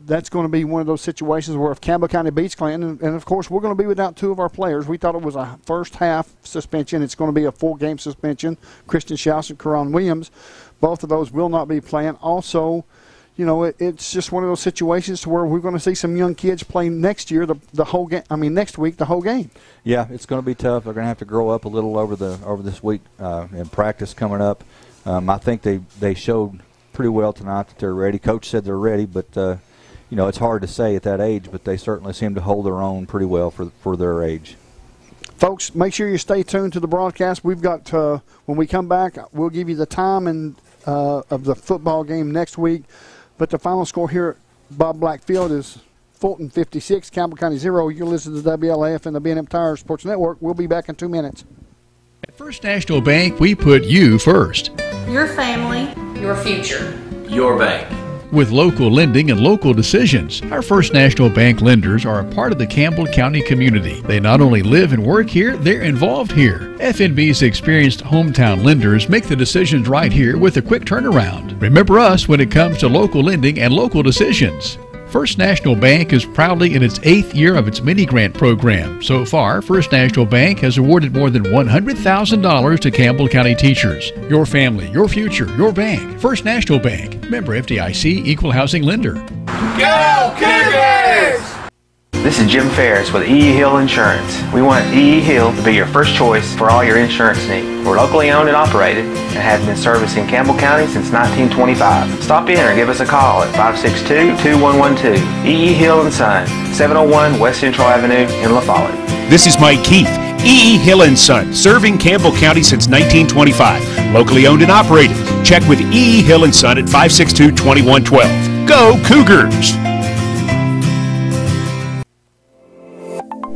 that's going to be one of those situations where if Campbell County beats Clinton, and of course we're going to be without 2 of our players. We thought it was a first half suspension. It's going to be a full game suspension. Christian Schaus and Karan Williams, both of those will not be playing. Also, you know, it's just one of those situations to where we're going to see some young kids play next year, the whole game. I mean, next week, the whole game. Yeah, it's going to be tough. They're going to have to grow up a little over this week in practice coming up. I think they showed pretty well tonight that they're ready. Coach said they're ready, but you know, it's hard to say at that age, but they certainly seem to hold their own pretty well for their age. Folks, make sure you stay tuned to the broadcast. We've got when we come back, we'll give you the time and of the football game next week. But the final score here at Bob Black Field is Fulton 56, Campbell County 0. You're listening to WLAF and the B&M Tire Sports Network. We'll be back in 2 minutes. At First National Bank, we put you first. Your family, your future. Your bank. With local lending and local decisions, our First National Bank lenders are a part of the Campbell County community. They not only live and work here, they're involved here. FNB's experienced hometown lenders make the decisions right here with a quick turnaround. Remember us when it comes to local lending and local decisions. First National Bank is proudly in its 8th year of its mini-grant program. So far, First National Bank has awarded more than $100,000 to Campbell County teachers. Your family, your future, your bank. First National Bank. Member FDIC, equal housing lender. Go Cougars! This is Jim Ferris with E.E. Hill Insurance. We want E.E. Hill to be your first choice for all your insurance needs. We're locally owned and operated and have been servicing Campbell County since 1925. Stop in or give us a call at 562-2112. E.E. Hill & Son, 701 West Central Avenue in La Follette. This is Mike Keith, E.E. Hill & Son, serving Campbell County since 1925. Locally owned and operated. Check with E.E. Hill & Son at 562-2112. Go Cougars!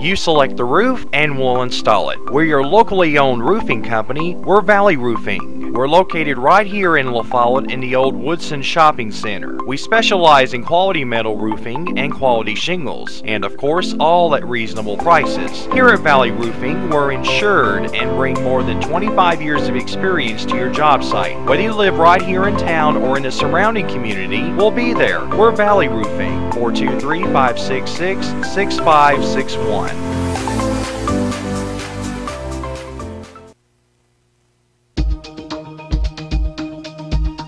You select the roof and we'll install it. We're your locally owned roofing company. We're Valley Roofing. We're located right here in La Follette in the old Woodson Shopping Center. We specialize in quality metal roofing and quality shingles, and of course all at reasonable prices. Here at Valley Roofing, we're insured and bring more than 25 years of experience to your job site. Whether you live right here in town or in the surrounding community, we'll be there. We're Valley Roofing, 423-566-6561.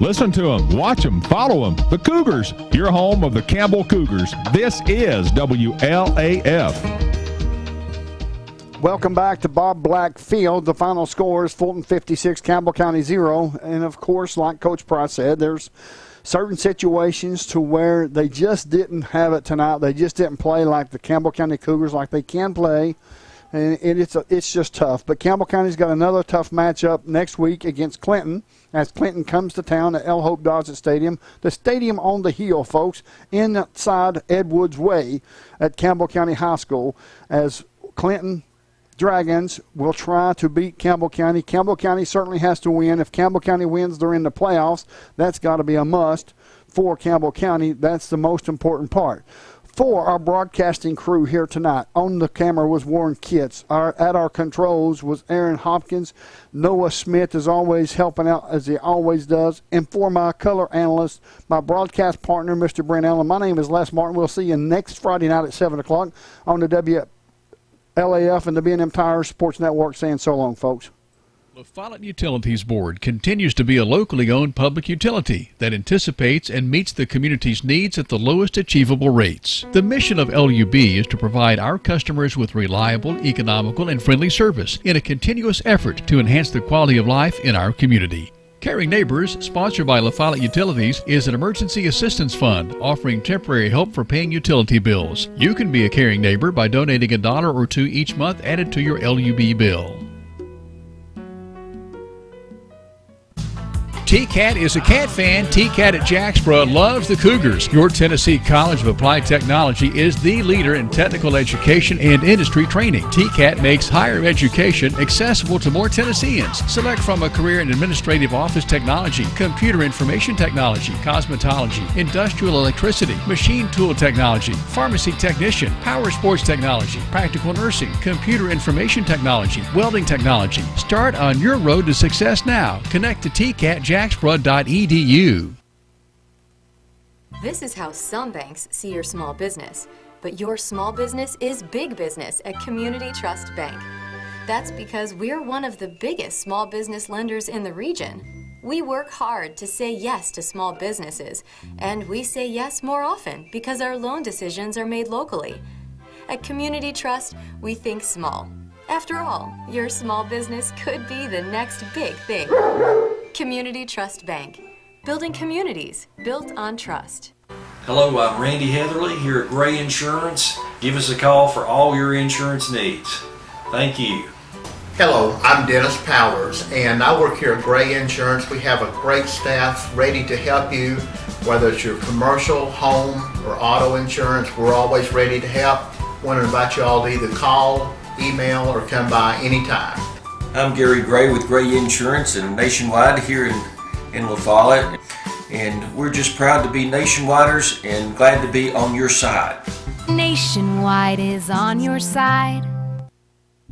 Listen to them, watch them, follow them. The Cougars, your home of the Campbell Cougars. This is WLAF. Welcome back to Bob Black Field. The final score is Fulton 56, Campbell County 0. And, of course, like Coach Price said, there's certain situations to where they just didn't have it tonight. They just didn't play like the Campbell County Cougars, like they can play. and it's just tough. But Campbell County's got another tough matchup next week against Clinton, as Clinton comes to town at El Hope Dodgett Stadium, the stadium on the hill, folks, inside Ed Woods Way at Campbell County High School, as Clinton Dragons will try to beat Campbell County. Campbell County certainly has to win. If Campbell County wins, they're in the playoffs. That's got to be a must for Campbell County. That's the most important part. For our broadcasting crew here tonight, on the camera was Warren Kitts. At our controls was Aaron Hopkins. Noah Smith is always helping out, as he always does. And for my color analyst, my broadcast partner, Mr. Brent Allen, my name is Les Martin. We'll see you next Friday night at 7 o'clock on the WLAF and the B&M Tires Sports Network, saying so long, folks. The Follett Utilities Board continues to be a locally owned public utility that anticipates and meets the community's needs at the lowest achievable rates. The mission of LUB is to provide our customers with reliable, economical, and friendly service in a continuous effort to enhance the quality of life in our community. Caring Neighbors, sponsored by La Follette Utilities, is an emergency assistance fund offering temporary help for paying utility bills. You can be a caring neighbor by donating $1 or $2 each month added to your LUB bill. T-Cat is a Cat fan. T-Cat at Jacksboro loves the Cougars. Your Tennessee College of Applied Technology is the leader in technical education and industry training. T-Cat makes higher education accessible to more Tennesseans. Select from a career in administrative office technology, computer information technology, cosmetology, industrial electricity, machine tool technology, pharmacy technician, power sports technology, practical nursing, computer information technology, welding technology. Start on your road to success now. Connect to T-Cat Jacksboro.edu. This is how some banks see your small business, but your small business is big business at Community Trust Bank. That's because we're one of the biggest small business lenders in the region. We work hard to say yes to small businesses, and we say yes more often because our loan decisions are made locally. At Community Trust, we think small. After all, your small business could be the next big thing. Community Trust Bank. Building communities built on trust. Hello, I'm Randy Heatherly here at Gray Insurance. Give us a call for all your insurance needs. Thank you. Hello, I'm Dennis Powers, and I work here at Gray Insurance. We have a great staff ready to help you, whether it's your commercial, home, or auto insurance. We're always ready to help. Want to invite you all to either call, email, or come by anytime. I'm Gary Gray with Gray Insurance and Nationwide here in La Follette, and we're just proud to be Nationwiders and glad to be on your side. Nationwide is on your side.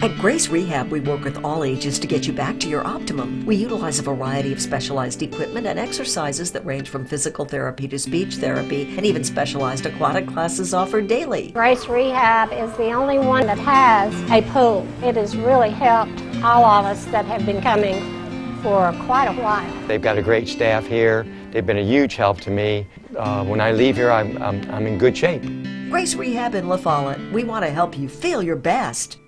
At Grace Rehab, we work with all ages to get you back to your optimum. We utilize a variety of specialized equipment and exercises that range from physical therapy to speech therapy, and even specialized aquatic classes offered daily. Grace Rehab is the only one that has a pool. It has really helped all of us that have been coming for quite a while. They've got a great staff here. They've been a huge help to me. When I leave here, I'm in good shape. Grace Rehab in La Follette. We want to help you feel your best.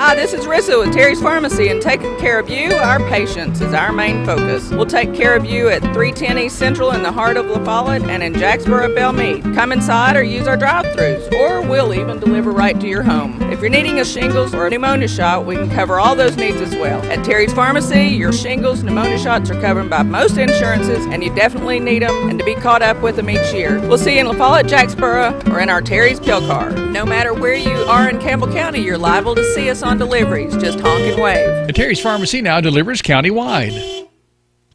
Hi, this is Rissa with Terry's Pharmacy, and taking care of you, our patients, is our main focus. We'll take care of you at 310 East Central in the heart of La Follette and in Jacksboro, Belmead. Come inside or use our drive-thrus, or we'll even deliver right to your home. If you're needing a shingles or a pneumonia shot, we can cover all those needs as well. At Terry's Pharmacy, your shingles, pneumonia shots are covered by most insurances, and you definitely need them and to be caught up with them each year. We'll see you in La Follette, Jacksboro, or in our Terry's pill car. No matter where you are in Campbell County, you're liable to see us on deliveries. Just honk and wave. The Terry's Pharmacy now delivers countywide.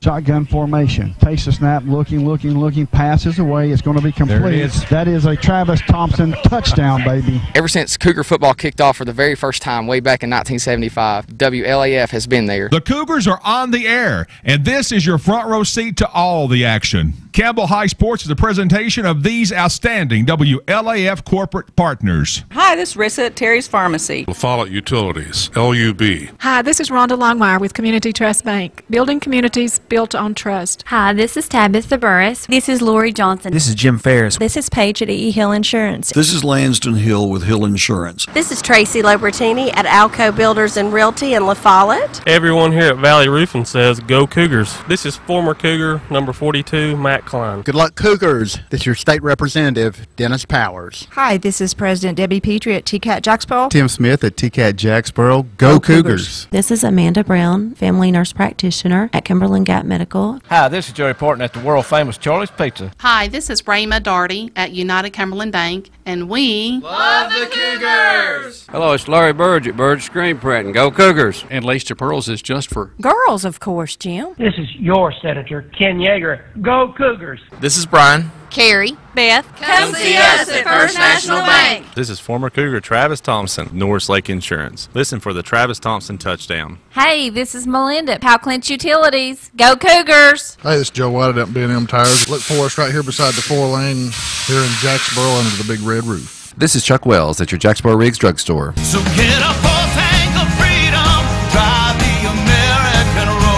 Shotgun formation. Takes a snap, looking, passes away. It's going to be complete. That is a Travis Thompson touchdown, baby. Ever since Cougar football kicked off for the very first time way back in 1975, WLAF has been there. The Cougars are on the air, and this is your front row seat to all the action. Campbell High Sports is a presentation of these outstanding WLAF corporate partners. Hi, this is Rissa at Terry's Pharmacy. La Follette Utilities, LUB. Hi, this is Rhonda Longmire with Community Trust Bank. Building communities built on trust. Hi, this is Tabitha Burris. This is Lori Johnson. This is Jim Ferris. This is Paige at E. Hill Insurance. This is Lanston Hill with Hill Insurance. This is Tracy Lobertini at Alco Builders and Realty in La Follette. Everyone here at Valley Roofing says, go Cougars. This is former Cougar number 42, Matt Klein. Good luck, Cougars. This is your state representative, Dennis Powers. Hi, this is President Debbie Petrie at TCAT Jacksboro. Tim Smith at TCAT Jacksboro. Go Cougars. This is Amanda Brown, family nurse practitioner at Cumberland Gap Medical. Hi, this is Joey Porton at the world-famous Charlie's Pizza. Hi, this is Rayma Darty at United Cumberland Bank, and we love the Cougars! Hello, it's Larry Burge at Burge Screen Print, and go Cougars! And Lace to Pearls is just for girls, of course, Jim. This is your Senator, Ken Yeager. Go Cougars! This is Brian. Carrie. Beth. Come see us at First National Bank. This is former Cougar Travis Thompson, Norris Lake Insurance. Listen for the Travis Thompson touchdown. Hey, this is Melinda, Powell Clinch Utilities. Go Cougars! Hey, this is Joe White at B&M Tires. Look for us right here beside the 4-lane here in Jacksboro under the big red roof. This is Chuck Wells at your Jacksboro Riggs Drugstore. So get a full tank of freedom, drive the American road.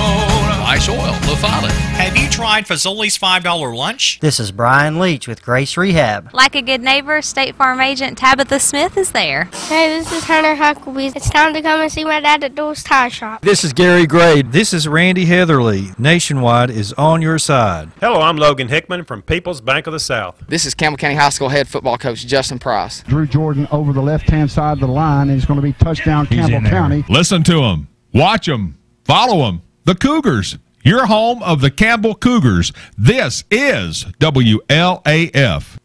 Ice Oil, La Follette. Have you tried Fazoli's $5 lunch? This is Brian Leach with Grace Rehab. Like a good neighbor, State Farm agent Tabitha Smith is there. Hey, this is Hunter Huckabee. It's time to come and see my dad at Dole's Tire Shop. This is Gary Gray. This is Randy Heatherly. Nationwide is on your side. Hello, I'm Logan Hickman from People's Bank of the South. This is Campbell County High School head football coach Justin Price. Drew Jordan over the left-hand side of the line, and it's going to be touchdown Campbell County. Listen to them. Watch them. Follow them. The Cougars. Your home of the Campbell Cougars. This is WLAF.